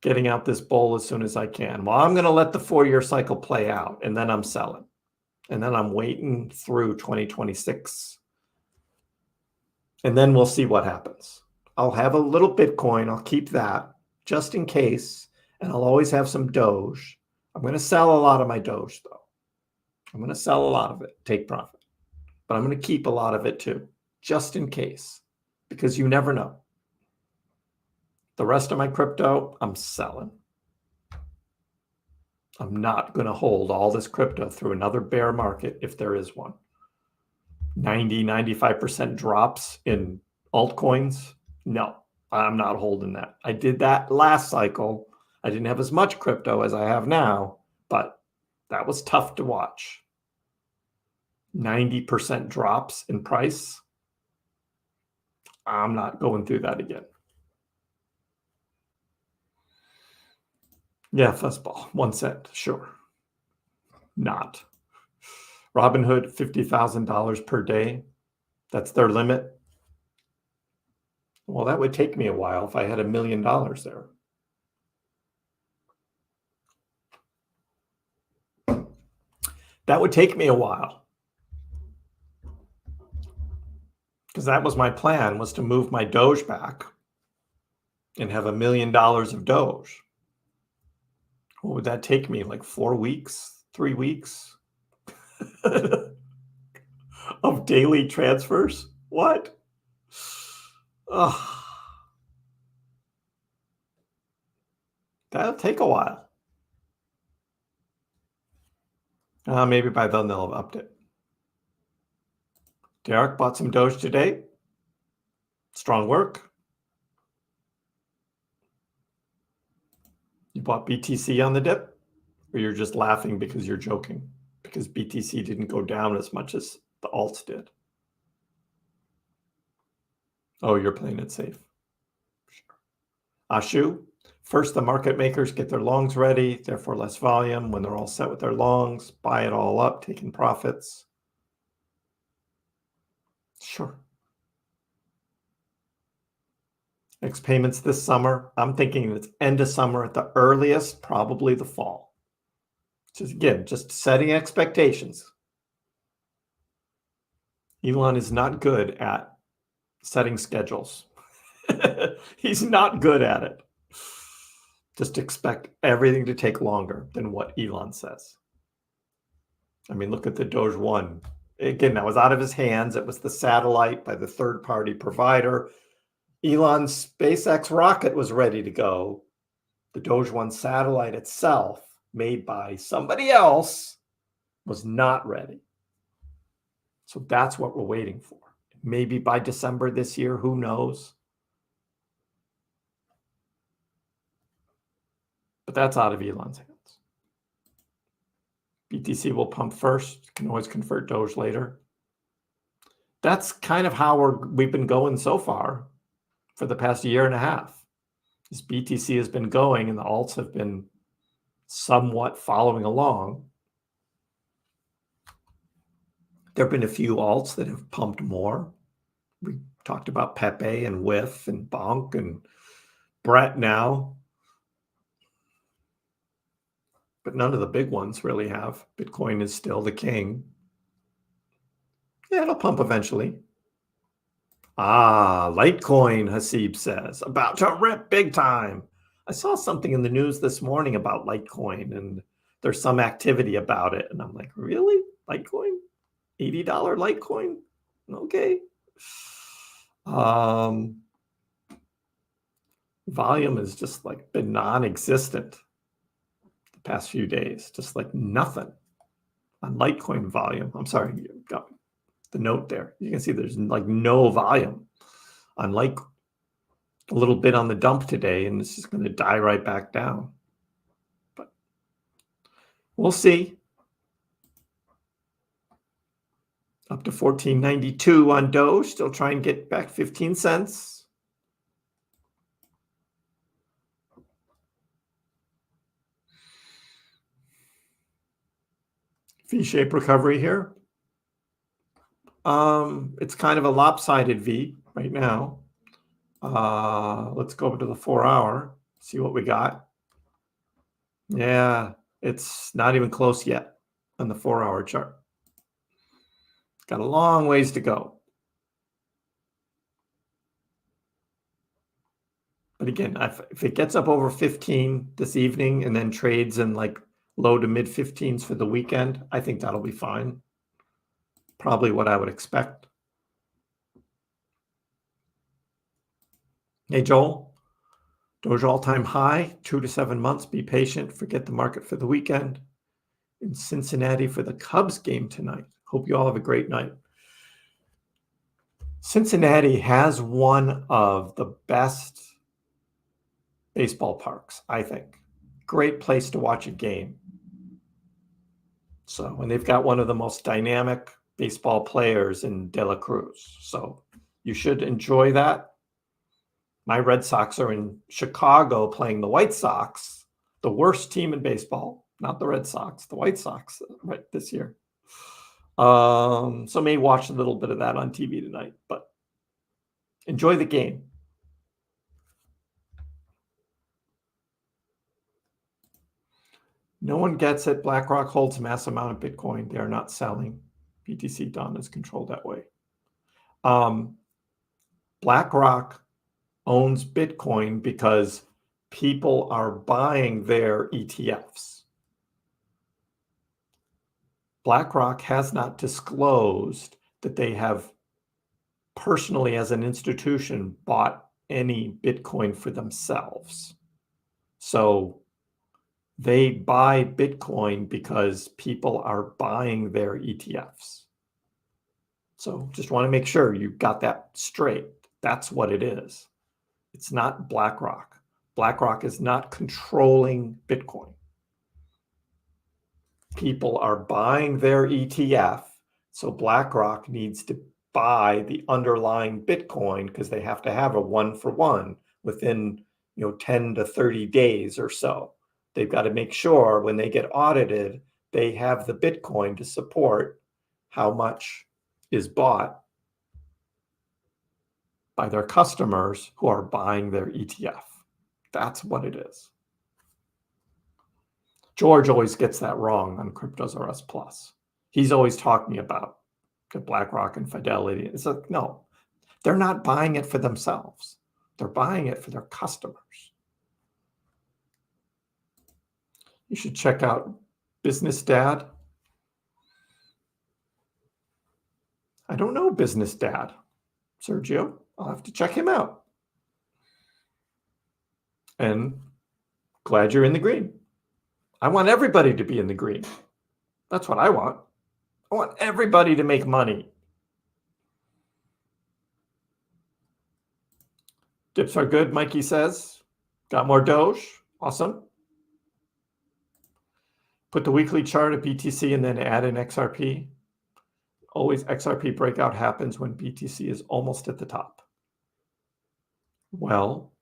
Getting out this bull as soon as I can. Well, I'm going to let the 4-year cycle play out, and then I'm selling. And then I'm waiting through 2026. And then we'll see what happens. I'll have a little Bitcoin. I'll keep that just in case. And I'll always have some Doge. I'm going to sell a lot of my Doge, though. I'm going to sell a lot of it, take profit. But I'm going to keep a lot of it, too, just in case. Because you never know. The rest of my crypto, I'm selling. I'm not going to hold all this crypto through another bear market if there is one. 90-95% drops in altcoins. No, I'm not holding that. I did that last cycle. I didn't have as much crypto as I have now, but that was tough to watch. 90% drops in price. I'm not going through that again. Yeah, fuzzball, 1 cent, sure. Not. Robinhood, $50,000 per day. That's their limit. Well, that would take me a while if I had $1 million there. That would take me a while. Because that was my plan, was to move my Doge back and have $1 million of Doge. What would that take me? Like 4 weeks, 3 weeks of daily transfers? What? Oh, that'll take a while. Maybe by then they'll have upped it. Derek bought some Doge today. Strong work. You bought BTC on the dip? Or you're just laughing because you're joking? Because BTC didn't go down as much as the alts did. Oh, you're playing it safe. Sure. Ashu, first the market makers get their longs ready, therefore less volume. When they're all set with their longs, buy it all up, taking profits. Sure. Next payments this summer. I'm thinking it's end of summer at the earliest, probably the fall. Just setting expectations. Elon is not good at setting schedules. He's not good at it. Just expect everything to take longer than what Elon says. I mean, look at the Doge 1. Again, that was out of his hands. It was the satellite by the third-party provider. Elon's SpaceX rocket was ready to go. The Doge 1 satellite itself, made by somebody else, was not ready. So that's what we're waiting for. Maybe by December this year, who knows? But that's out of Elon's hands. BTC will pump first. You can always convert Doge later. That's kind of how we've been going so far for the past year and a half. This BTC has been going and the alts have been somewhat following along. There have been a few alts that have pumped more. We talked about Pepe and Whiff and Bonk and Brett now. But none of the big ones really have. Bitcoin is still the king. Yeah, it'll pump eventually. Litecoin, Hasib says, about to rip big time. I saw something in the news this morning about Litecoin, and there's some activity about it. And I'm like, really? Litecoin? $80 Litecoin? Okay. Volume has just like been non-existent the past few days, just like nothing on Litecoin volume. I'm sorry, you got the note there. You can see there's like no volume on like a little bit on the dump today, and it's just going to die right back down. But we'll see. Up to 14.92 on Doge, still trying to get back 15 cents. V-shaped recovery here. It's kind of a lopsided V right now. Let's go over to the 4-hour, see what we got. Yeah, it's not even close yet on the 4-hour chart. Got a long ways to go. But again, if it gets up over 15 this evening and then trades in like low to mid 15s for the weekend, I think that'll be fine. Probably what I would expect. Hey, Joel. Doge all-time high, 2 to 7 months. Be patient. Forget the market for the weekend. In Cincinnati for the Cubs game tonight. Hope you all have a great night. Cincinnati has one of the best baseball parks, I think. Great place to watch a game. So, and they've got one of the most dynamic baseball players in De La Cruz. So you should enjoy that. My Red Sox are in Chicago playing the White Sox, the worst team in baseball, not the Red Sox, the White Sox right this year. So may watch a little bit of that on TV tonight, but enjoy the game. No one gets it. BlackRock holds a mass amount of Bitcoin. They are not selling. BTC Dawn is controlled that way. BlackRock owns Bitcoin because people are buying their ETFs. BlackRock has not disclosed that they have personally, as an institution, bought any Bitcoin for themselves. So they buy Bitcoin because people are buying their ETFs. So just want to make sure you got that straight. That's what it is. It's not BlackRock. BlackRock is not controlling Bitcoin. People are buying their ETF, so BlackRock needs to buy the underlying Bitcoin because they have to have a 1-for-1 within 10 to 30 days or so. They've got to make sure when they get audited, they have the Bitcoin to support how much is bought by their customers who are buying their ETF. That's what it is. George always gets that wrong on Cryptos R Us Plus. He's always talking about BlackRock and Fidelity. It's like, no, they're not buying it for themselves. They're buying it for their customers. You should check out Business Dad. I don't know Business Dad, Sergio. I'll have to check him out. And glad you're in the green. I want everybody to be in the green. That's what I want. I want everybody to make money. Dips are good, Mikey says. Got more Doge. Awesome. Put the weekly chart of BTC and then add an XRP. Always XRP breakout happens when BTC is almost at the top. Well,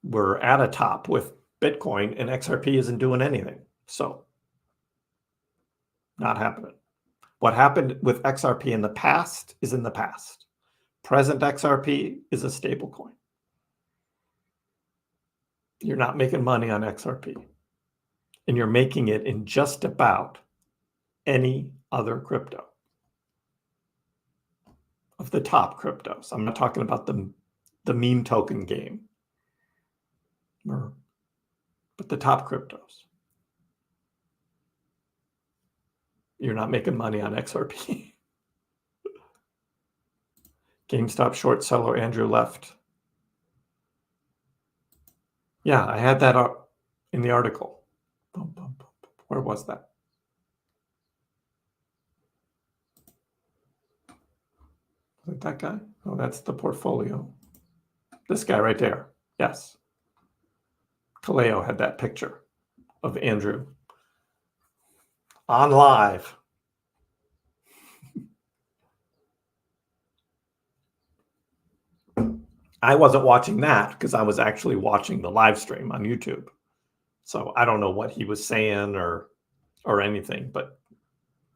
we're at a top with Bitcoin and XRP isn't doing anything. So, not happening. What happened with XRP in the past is in the past. Present XRP is a stable coin. You're not making money on XRP. And you're making it in just about any other crypto. Of the top cryptos. I'm not talking about the meme token game. But the top cryptos. You're not making money on XRP. GameStop short seller Andrew left. Yeah, I had that in the article. Where was that? Was it that guy? Oh, that's the portfolio. This guy right there. Yes. Kaleo had that picture of Andrew on live. I wasn't watching that because I was actually watching the live stream on YouTube. So I don't know what he was saying or anything, but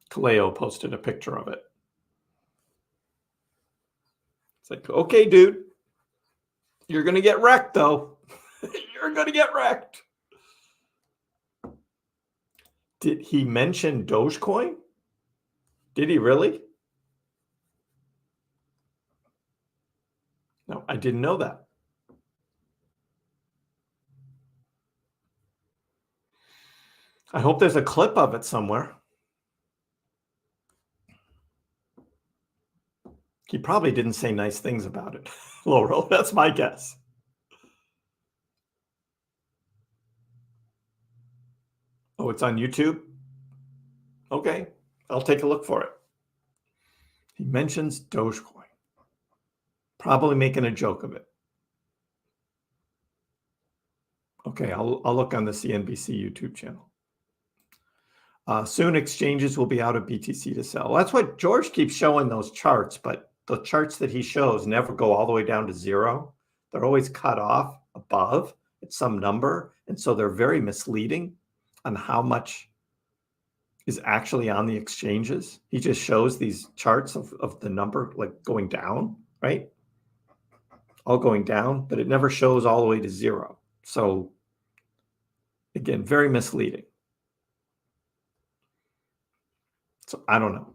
Kaleo posted a picture of it. It's like, okay, dude, you're going to get wrecked, though. You're going to get wrecked. Did he mention Dogecoin? Did he really? No, I didn't know that. I hope there's a clip of it somewhere. He probably didn't say nice things about it, Laurel. That's my guess. Oh, it's on YouTube? Okay, I'll take a look for it. He mentions Dogecoin. Probably making a joke of it. Okay, I'll look on the CNBC YouTube channel. Soon exchanges will be out of BTC to sell. That's what George keeps showing, those charts, but the charts that he shows never go all the way down to zero. They're always cut off above at some number. And so they're very misleading on how much is actually on the exchanges. He just shows these charts of the number like going down, right? All going down, but it never shows all the way to zero. So again, very misleading. So I don't know.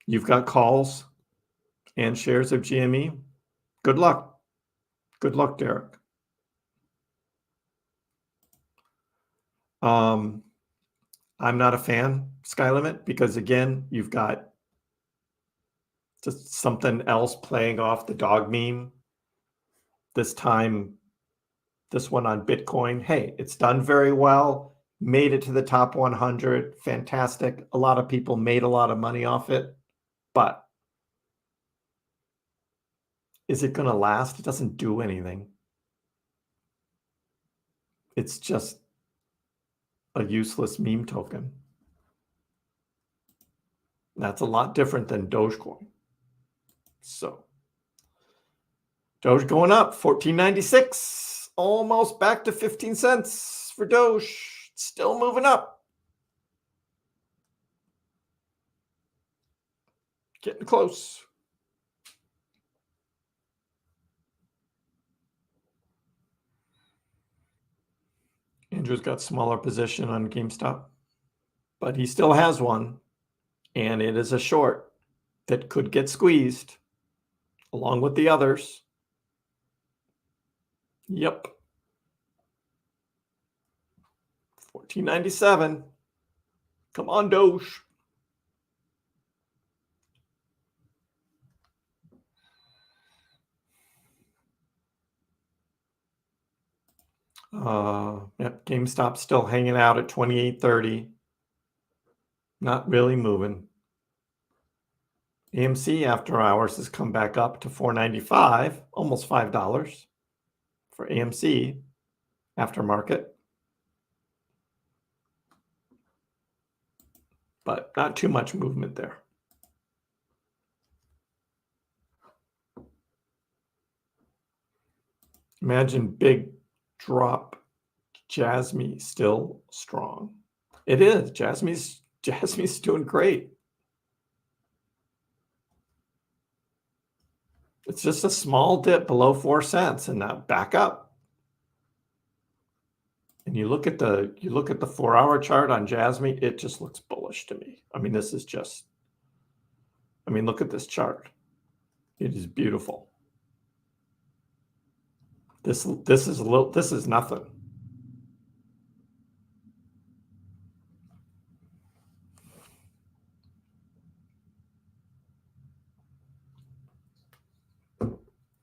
You've got calls and shares of GME. Good luck. Good luck, Derek. I'm not a fan, Skylimit, because again, you've got just something else playing off the dog meme. This time, this one on Bitcoin. Hey, it's done very well. Made it to the top 100. Fantastic. A lot of people made a lot of money off it. But is it going to last? It doesn't do anything. It's just a useless meme token. That's a lot different than Dogecoin. So Doge going up, $14.96, almost back to 15 cents for Doge. Still moving up. Getting close. Andrew's got smaller position on GameStop, but he still has one, and it is a short that could get squeezed along with the others. Yep. $14.97. Come on, Doge. Yep, GameStop still hanging out at 28.30. Not really moving. AMC after hours has come back up to $4.95, almost $5 for AMC aftermarket. But not too much movement there. Imagine big drop Jasmine still strong. It is. Jasmine's doing great. It's just a small dip below 4 cents and now back up. And you look at the 4-hour chart on Jasmine, it just looks bullish to me. I mean, this is just, I mean, look at this chart. It is beautiful. This is nothing.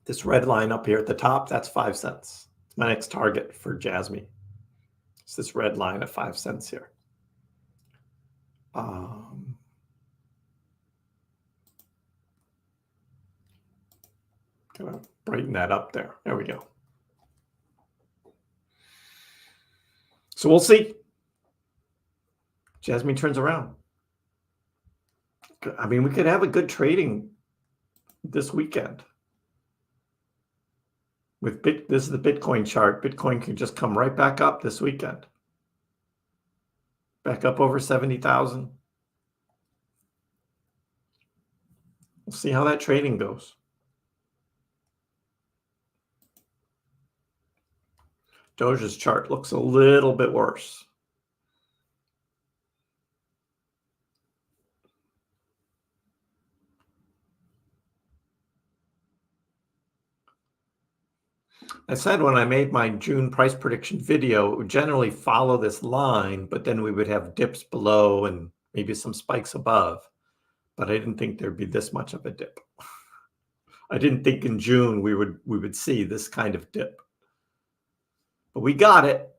This red line up here at the top, that's 5 cents. It's my next target for Jasmine. It's this red line of 5 cents here. Gonna brighten that up there. There we go. So we'll see. Jasmine turns around. I mean, we could have a good trading this weekend. With this is the Bitcoin chart. Bitcoin can just come right back up this weekend. Back up over 70,000. We'll see how that trading goes. Doge's chart looks a little bit worse. I said when I made my June price prediction video, it would generally follow this line, but then we would have dips below and maybe some spikes above. But I didn't think there'd be this much of a dip. I didn't think in June we would see this kind of dip. But we got it.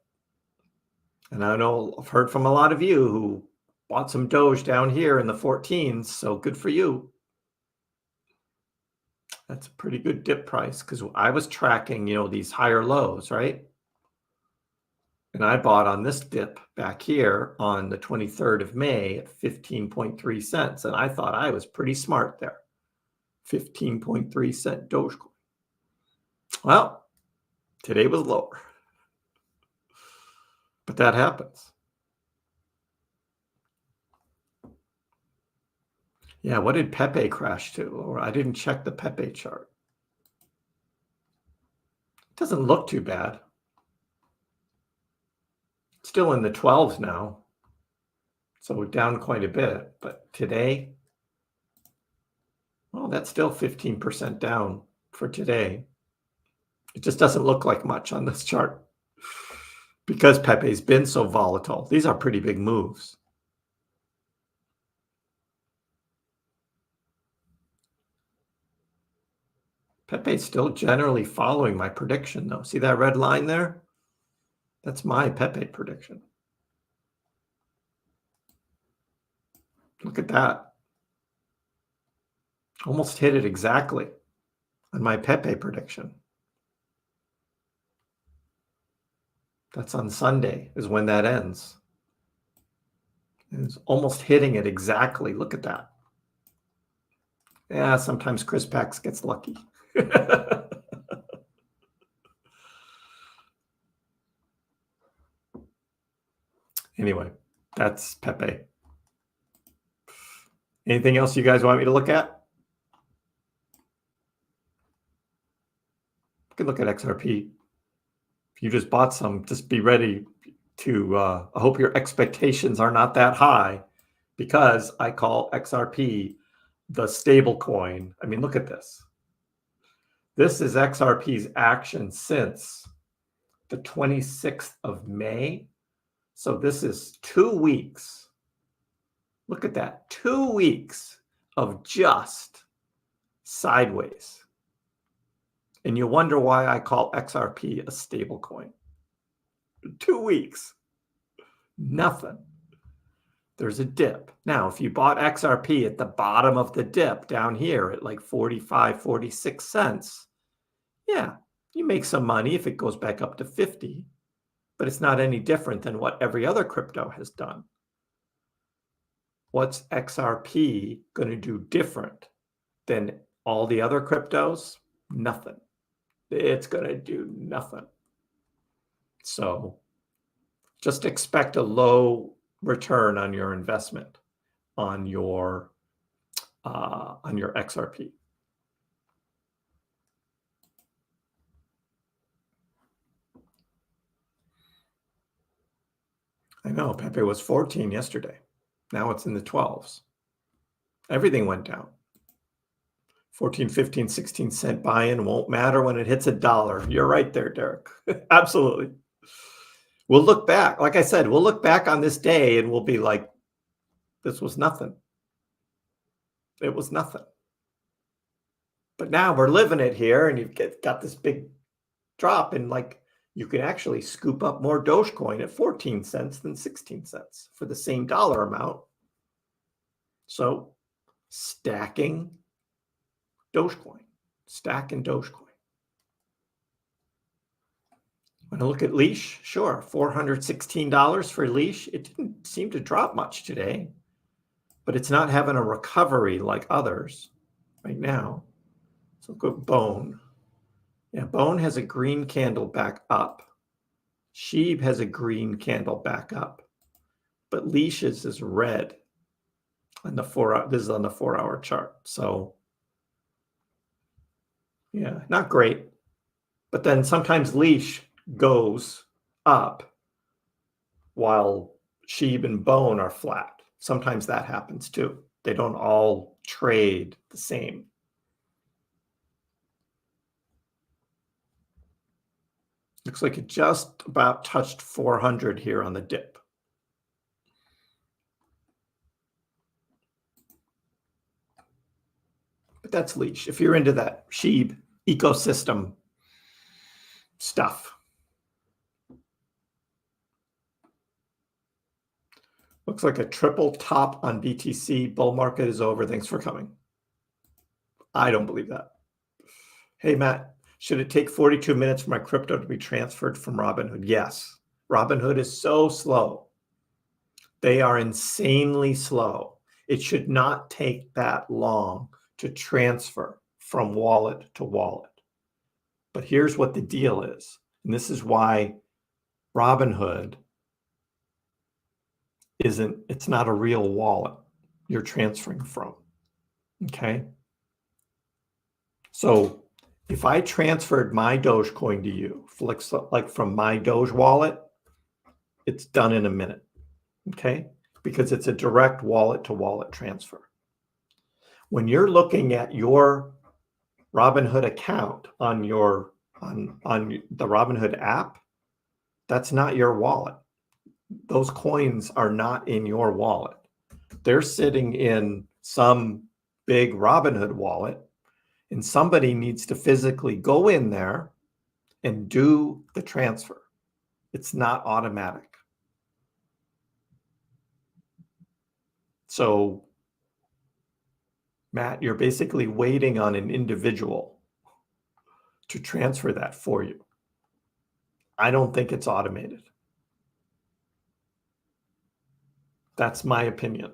And I know I've heard from a lot of you who bought some Doge down here in the 14s, so good for you. That's a pretty good dip price because I was tracking, these higher lows, right? And I bought on this dip back here on the 23rd of May at 15.3 cents. And I thought I was pretty smart there. 15.3 cent Dogecoin. Well, today was lower. But that happens. Yeah, what did Pepe crash to? Or I didn't check the Pepe chart. It doesn't look too bad. It's still in the 12s now. So we're down quite a bit. But today, well, that's still 15% down for today. It just doesn't look like much on this chart because Pepe's been so volatile. These are pretty big moves. Pepe's still generally following my prediction, though. See that red line there? That's my Pepe prediction. Look at that. Almost hit it exactly on my Pepe prediction. That's on Sunday is when that ends. It's almost hitting it exactly. Look at that. Yeah, sometimes Kriss Pax gets lucky. Anyway, that's Pepe. Anything else you guys want me to look at? You can look at XRP. If you just bought some, just be ready to, I hope your expectations are not that high because I call XRP the stable coin. I mean, look at this. This is XRP's action since the 26th of May. So this is 2 weeks. Look at that. 2 weeks of just sideways. And you wonder why I call XRP a stable coin. 2 weeks. Nothing. There's a dip. Now, if you bought XRP at the bottom of the dip down here at like 45, 46 cents, yeah, you make some money if it goes back up to 50, but it's not any different than what every other crypto has done. What's XRP going to do different than all the other cryptos? Nothing. It's going to do nothing. So Just expect a low return on your investment on your XRP. I know Pepe was 14 yesterday. Now it's in the 12s. Everything went down. 14, 15, 16 cent buy-in won't matter when it hits $1. You're right there, Derek. Absolutely. We'll look back. Like I said, we'll look back on this day and we'll be like, this was nothing. It was nothing. But now we're living it here, and you've got this big drop, and like you can actually scoop up more Dogecoin at 14 cents than 16 cents for the same dollar amount. So stacking Dogecoin, stacking Dogecoin. Want to look at Leash? Sure, $416 for Leash. It didn't seem to drop much today, but it's not having a recovery like others right now. So go Bone. Yeah, Bone has a green candle back up. Sheeb has a green candle back up, but Leash's is red on the 4-hour. This is on the 4-hour chart. So yeah, not great. But then sometimes Leash goes up while Sheeb and Bone are flat. Sometimes that happens too. They don't all trade the same. Looks like it just about touched 400 here on the dip. But that's Leash. If you're into that Sheeb ecosystem stuff. Looks like a triple top on BTC. Bull market is over. Thanks for coming. I don't believe that. Hey, Matt, should it take 42 minutes for my crypto to be transferred from Robinhood? Yes. Robinhood is so slow. They are insanely slow. It should not take that long to transfer from wallet to wallet. But here's what the deal is. And this is why Robinhood it's not a real wallet you're transferring from. Okay. So if I transferred my Dogecoin to you, like from my Doge wallet, it's done in a minute. Okay. Because it's a direct wallet to wallet transfer. When you're looking at your Robinhood account on the Robinhood app, that's not your wallet. Those coins are not in your wallet. They're sitting in some big Robinhood wallet, and somebody needs to physically go in there and do the transfer. It's not automatic. So, Matt, you're basically waiting on an individual to transfer that for you. I don't think it's automated. That's my opinion.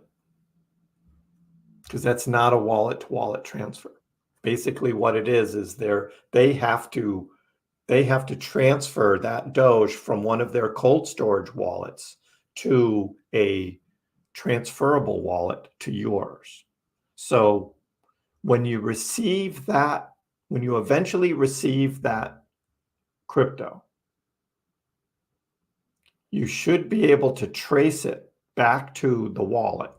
Because that's not a wallet-to-wallet transfer. Basically what it is they have to transfer that Doge from one of their cold storage wallets to a transferable wallet to yours. So when you eventually receive that crypto, you should be able to trace it back to the wallet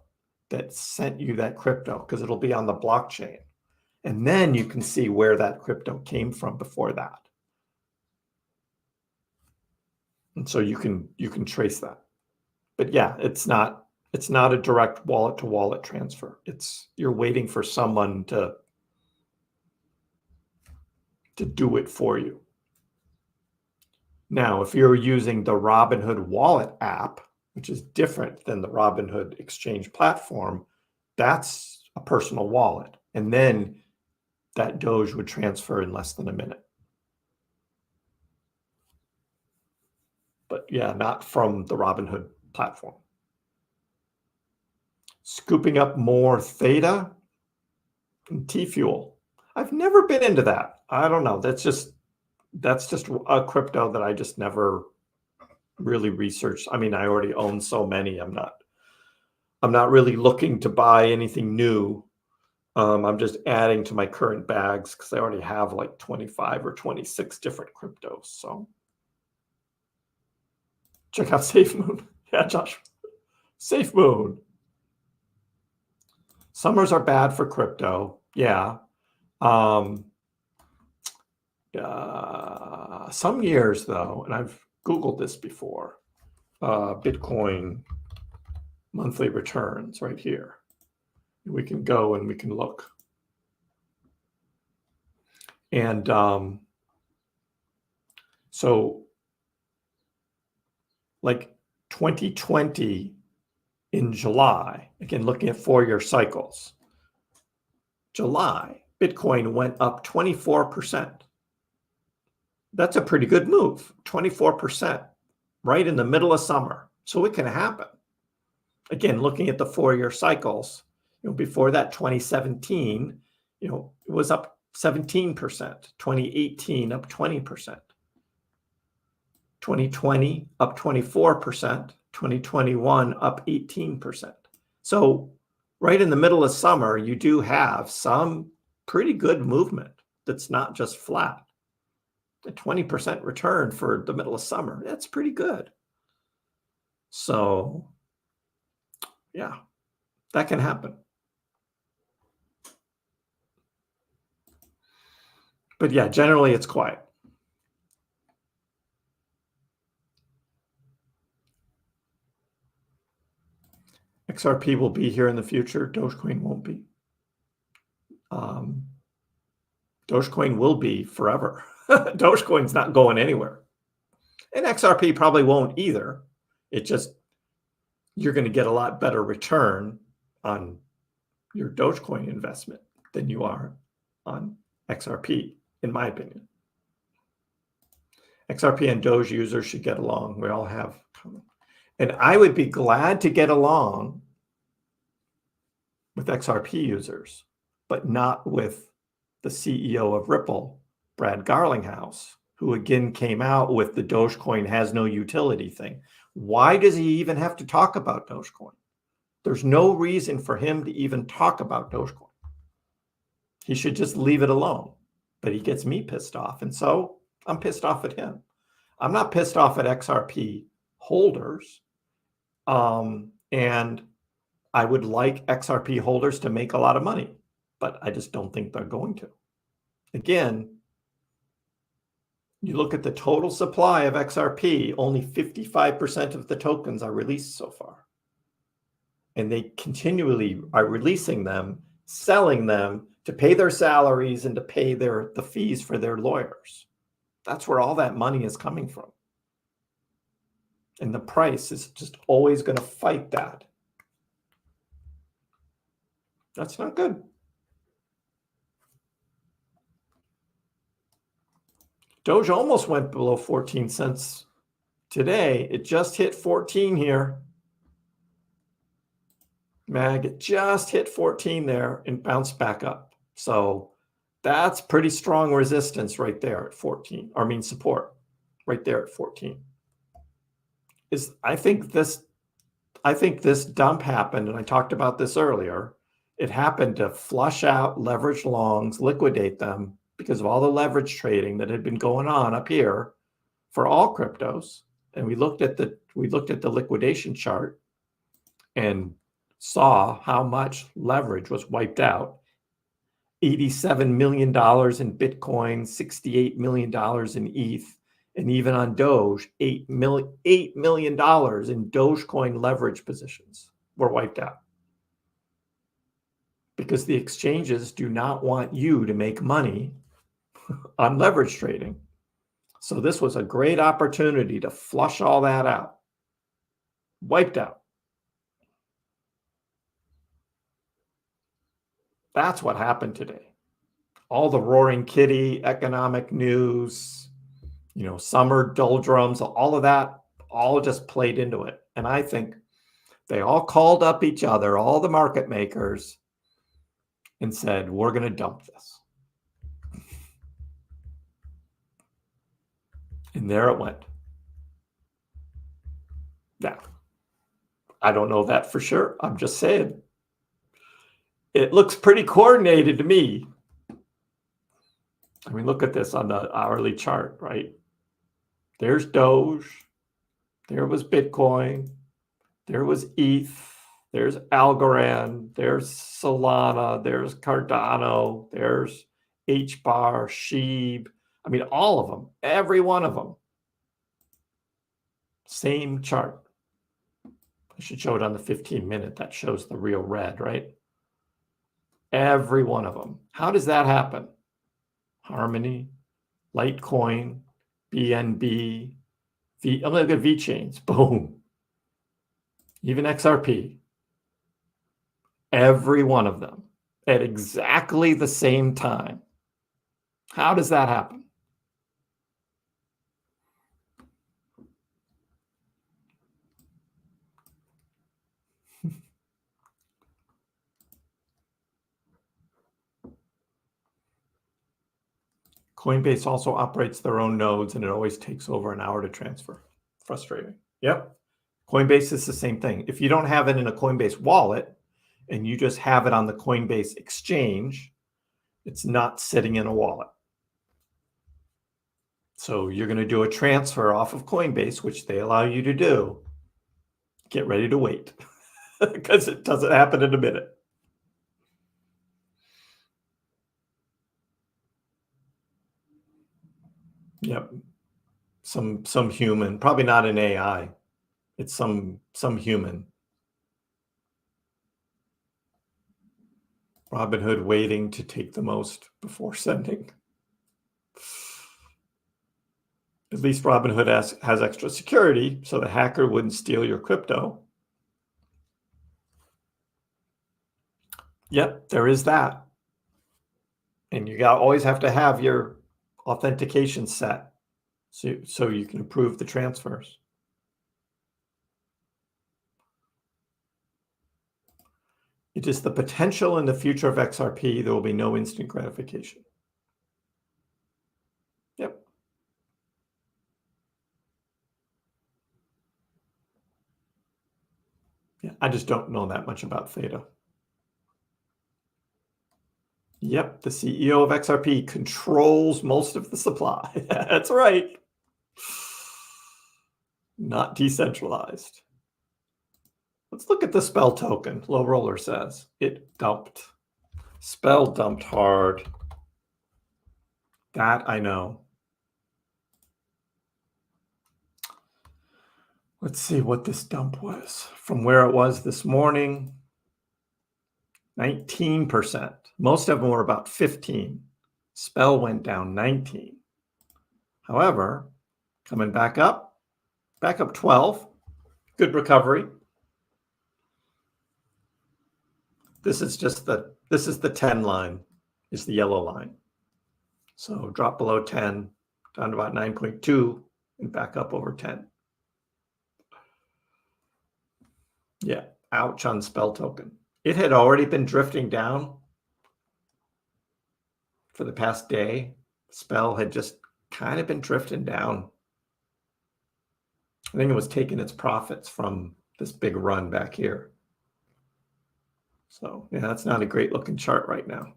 that sent you that crypto, because it'll be on the blockchain. And then you can see where that crypto came from before that. And so you can trace that. But yeah, it's not a direct wallet to wallet transfer. You're waiting for someone to do it for you. Now, if you're using the Robinhood wallet app, which is different than the Robinhood exchange platform, that's a personal wallet. And then that Doge would transfer in less than a minute. But yeah, not from the Robinhood platform. Scooping up more Theta and T-Fuel. I've never been into that. I don't know. That's just a crypto that I just never really researched. I mean, I already own so many. I'm not really looking to buy anything new. I'm just adding to my current bags because I already have like 25 or 26 different cryptos. So check out SafeMoon. Yeah, Josh. SafeMoon. Summers are bad for crypto. Yeah. Some years though, and I've Googled this before, Bitcoin monthly returns right here. We can go and we can look. And so like 2020 in July, again, looking at 4-year cycles, July, Bitcoin went up 24%. That's a pretty good move, 24%, right in the middle of summer. So it can happen. Again, looking at the 4-year cycles, before that 2017, it was up 17%, 2018 up 20%, 2020 up 24%, 2021 up 18%. So right in the middle of summer, you do have some pretty good movement that's not just flat. A 20% return for the middle of summer, that's pretty good. So yeah, that can happen. But yeah, generally it's quiet. XRP will be here in the future. Dogecoin won't be. Dogecoin will be forever. Dogecoin's not going anywhere. And XRP probably won't either. It just, you're going to get a lot better return on your Dogecoin investment than you are on XRP, in my opinion. XRP and Doge users should get along. We all have common. And I would be glad to get along with XRP users, but not with the CEO of Ripple, Brad Garlinghouse, who again came out with the Dogecoin has no utility thing. Why does he even have to talk about Dogecoin? There's no reason for him to even talk about Dogecoin. He should just leave it alone. But he gets me pissed off. And so I'm pissed off at him. I'm not pissed off at XRP holders. And I would like XRP holders to make a lot of money, but I just don't think they're going to. Again, you look at the total supply of XRP, only 55% of the tokens are released so far. And they continually are releasing them, selling them to pay their salaries and to pay the fees for their lawyers. That's where all that money is coming from. And the price is just always going to fight that. That's not good. Doge almost went below 14 cents today. It just hit 14 here. Mag, it just hit 14 there and bounced back up. So that's pretty strong resistance right there at 14. I mean support right there at 14. I think this dump happened, and I talked about this earlier. It happened to flush out leveraged longs, liquidate them because of all the leverage trading that had been going on up here for all cryptos. And we looked at the liquidation chart and saw how much leverage was wiped out. $87 million in Bitcoin, $68 million in ETH, and even on Doge, $8 million in Dogecoin leverage positions were wiped out. Because the exchanges do not want you to make money on leverage trading. So this was a great opportunity to flush all that out. Wiped out. That's what happened today. All the roaring kitty, economic news, summer doldrums, all of that, all just played into it. And I think they all called up each other, all the market makers, and said, we're going to dump this. And there it went. Now, I don't know that for sure. I'm just saying. It looks pretty coordinated to me. I mean, look at this on the hourly chart, right? There's Doge. There was Bitcoin. There was ETH. There's Algorand. There's Solana. There's Cardano. There's HBAR, Sheeb. I mean, all of them. Every one of them. Same chart. I should show it on the 15-minute. That shows the real red, right? Every one of them. How does that happen? Harmony, Litecoin, BNB, look at VeChains. Boom. Even XRP. Every one of them at exactly the same time. How does that happen? Coinbase also operates their own nodes, and it always takes over an hour to transfer. Frustrating. Yep. Coinbase is the same thing. If you don't have it in a Coinbase wallet and you just have it on the Coinbase exchange, it's not sitting in a wallet. So you're going to do a transfer off of Coinbase, which they allow you to do. Get ready to wait because it doesn't happen in a minute. Yep. Some human, probably not an AI. It's some human. Robinhood waiting to take the most before sending. At least Robinhood has extra security, so the hacker wouldn't steal your crypto. Yep, there is that. And you always have to have your authentication set so you can approve the transfers. It is the potential in the future of XRP. There will be no instant gratification. Yep. Yeah, I just don't know that much about Theta. Yep, the CEO of XRP controls most of the supply. That's right. Not decentralized. Let's look at the Spell token. Low Roller says it dumped. Spell dumped hard. That I know. Let's see what this dump was. From where it was this morning, 19%. Most of them were about 15. Spell went down 19. However, coming back up 12. Good recovery. This is the 10 line, is the yellow line. So drop below 10, down to about 9.2, and back up over 10. Yeah, ouch on Spell token. It had already been drifting down for the past day. Spell had just kind of been drifting down. I think it was taking its profits from this big run back here. So yeah, that's not a great looking chart right now.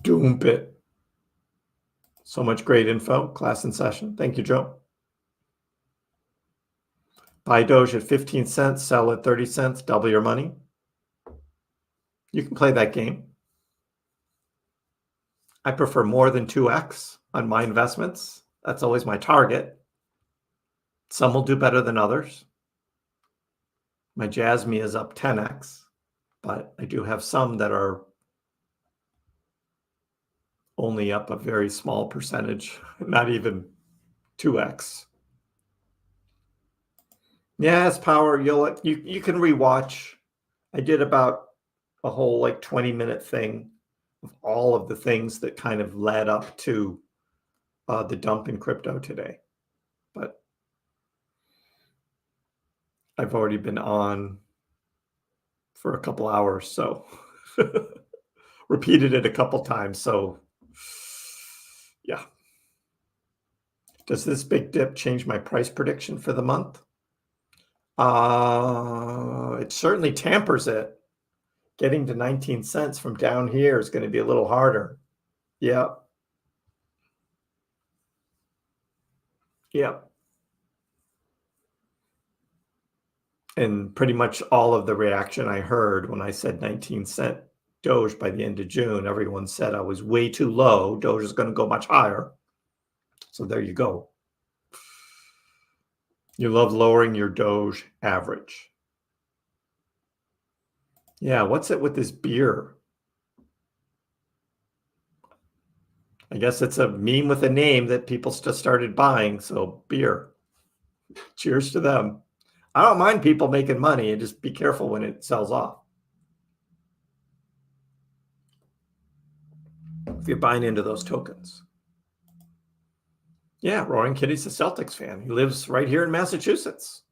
Doom it. So much great info. Class in session. Thank you, Joe. Buy Doge at 15 cents, sell at 30 cents, double your money. You can play that game. I prefer more than 2x on my investments. That's always my target. Some will do better than others. My Jasmy is up 10x, but I do have some that are only up a very small percentage, not even 2x. Yes, Power, you can rewatch. I did about a whole 20-minute thing of all of the things that kind of led up to the dump in crypto today. But I've already been on for a couple hours, so repeated it a couple times. So Yeah. Does this big dip change my price prediction for the month? It certainly tampers it. Getting to 19 cents from down here is going to be a little harder. Yep. Yep. And pretty much all of the reaction I heard when I said 19-cent Doge by the end of June, everyone said I was way too low. Doge is going to go much higher. So there you go. You love lowering your Doge average. Yeah, what's it with this beer? I guess it's a meme with a name that people just started buying. So beer. Cheers to them. I don't mind people making money, and just be careful when it sells off. If you're buying into those tokens. Yeah, Roaring Kitty's a Celtics fan. He lives right here in Massachusetts.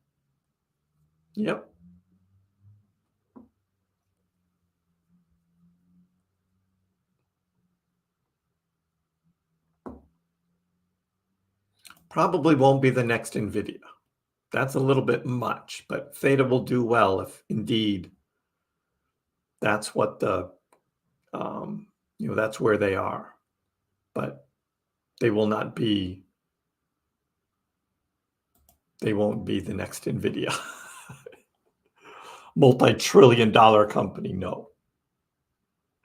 Yep. Probably won't be the next NVIDIA. That's a little bit much, but Theta will do well if indeed that's what the, that's where they are. But they will not be, they won't be the next NVIDIA. Multi-trillion-dollar company, no.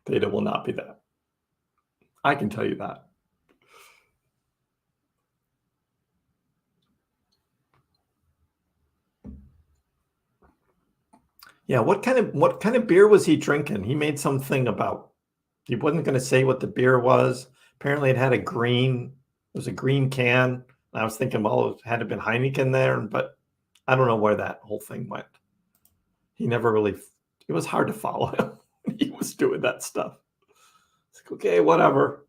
Theta will not be that. I can tell you that. Yeah, what kind of beer was he drinking? He made something about, he wasn't going to say what the beer was. Apparently it had it was a green can. And I was thinking, well, it had to been Heineken there, but I don't know where that whole thing went. He never really, it was hard to follow him. He was doing that stuff. It's like, okay, whatever.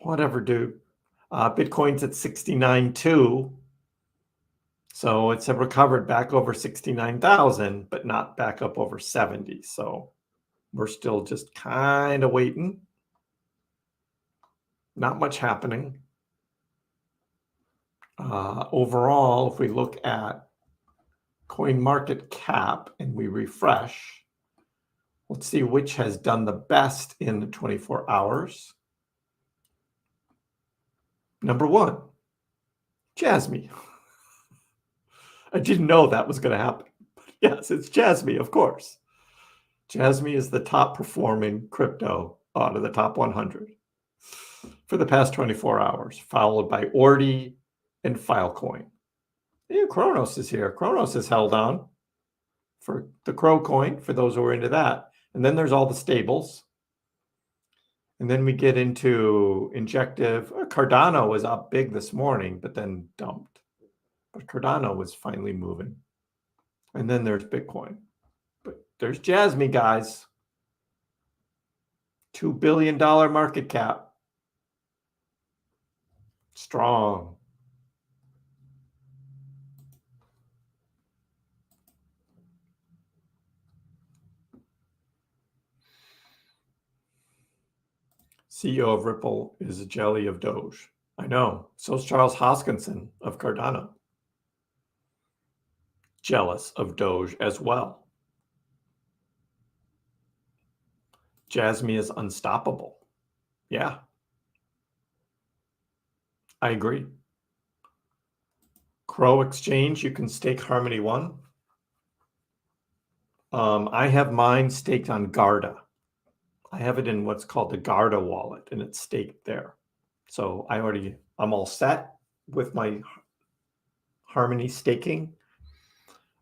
Whatever, dude. Bitcoin's at 69.2. So it's recovered back over 69,000, but not back up over 70. So we're still just kind of waiting. Not much happening. Overall, if we look at coin market cap and we refresh, let's see which has done the best in the 24 hours. Number one, Jasmy. I didn't know that was going to happen. Yes, it's Jasmy, of course. Jasmy is the top performing crypto out of the top 100 for the past 24 hours, followed by Ordi and Filecoin. Yeah, Kronos is here. Kronos is held on for the Crow coin, for those who are into that. And then there's all the stables. And then we get into Injective. Cardano was up big this morning, but then dumped. But Cardano was finally moving. And then there's Bitcoin. But there's Jasmy, guys. $2 billion market cap. Strong. CEO of Ripple is a jelly of Doge. I know. So is Charles Hoskinson of Cardano. Jealous of Doge as well. Jasmy is unstoppable. Yeah. I agree. Crow Exchange, you can stake Harmony One. I have mine staked on Garda. I have it in what's called the Garda wallet, and it's staked there. So I'm all set with my Harmony staking.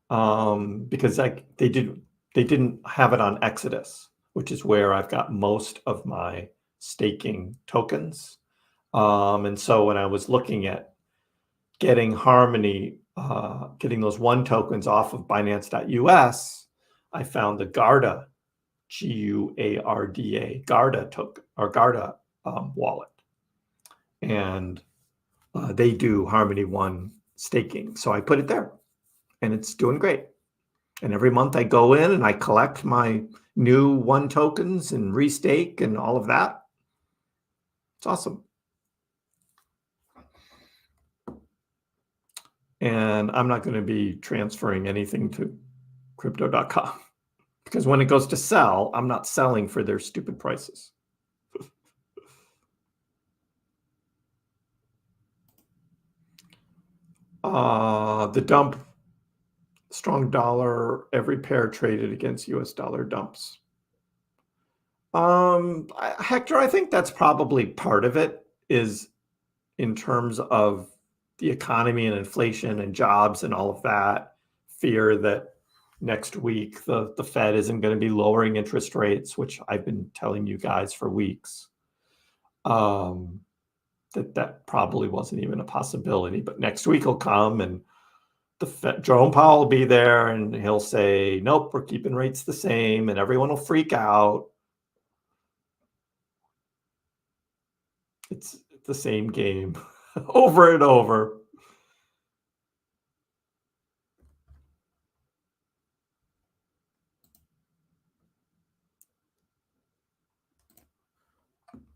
Because they didn't have it on Exodus, which is where I've got most of my staking tokens. And so when I was looking at getting Harmony, getting those one tokens off of Binance.us, I found the Garda, G-U-A-R-D-A, Garda token or Garda wallet, and they do Harmony One staking. So I put it there, and it's doing great. And every month I go in and I collect my new one tokens and restake and all of that. It's awesome. And I'm not going to be transferring anything to crypto.com because when it goes to sell, I'm not selling for their stupid prices. The dump, strong dollar, every pair traded against US dollar dumps. Hector, I think that's probably part of it, is in terms of the economy and inflation and jobs and all of that, fear that next week the Fed isn't going to be lowering interest rates, which I've been telling you guys for weeks. That probably wasn't even a possibility, but next week will come and the Fed, Jerome Powell will be there and he'll say, nope, we're keeping rates the same, and everyone will freak out. It's the same game over and over.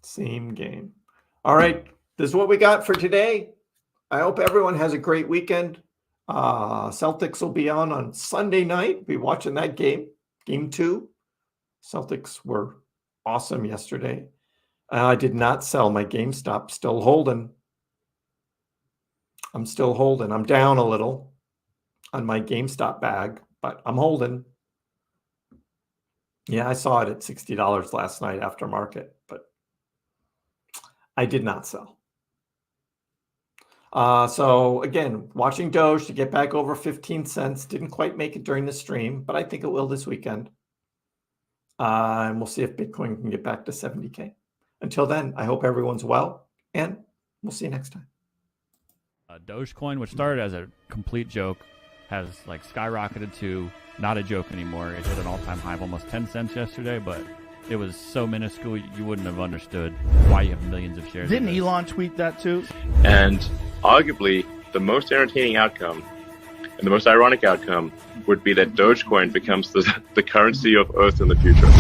Same game. All right, this is what we got for today. I hope everyone has a great weekend. Celtics will be on Sunday night. Be watching that game, game 2. Celtics were awesome yesterday. I did not sell my GameStop. Still holding. I'm still holding. I'm down a little on my GameStop bag, but I'm holding. Yeah, I saw it at $60 last night after market, but I did not sell. So again, watching Doge to get back over 15 cents. Didn't quite make it during the stream, but I think it will this weekend. And we'll see if Bitcoin can get back to 70K. Until then, I hope everyone's well, and we'll see you next time. Dogecoin, which started as a complete joke, has like skyrocketed to not a joke anymore. It hit an all-time high of almost 10 cents yesterday, but it was so minuscule you wouldn't have understood why you have millions of shares. Didn't Elon tweet that too? And arguably, the most entertaining outcome and the most ironic outcome would be that Dogecoin becomes the currency of Earth in the future.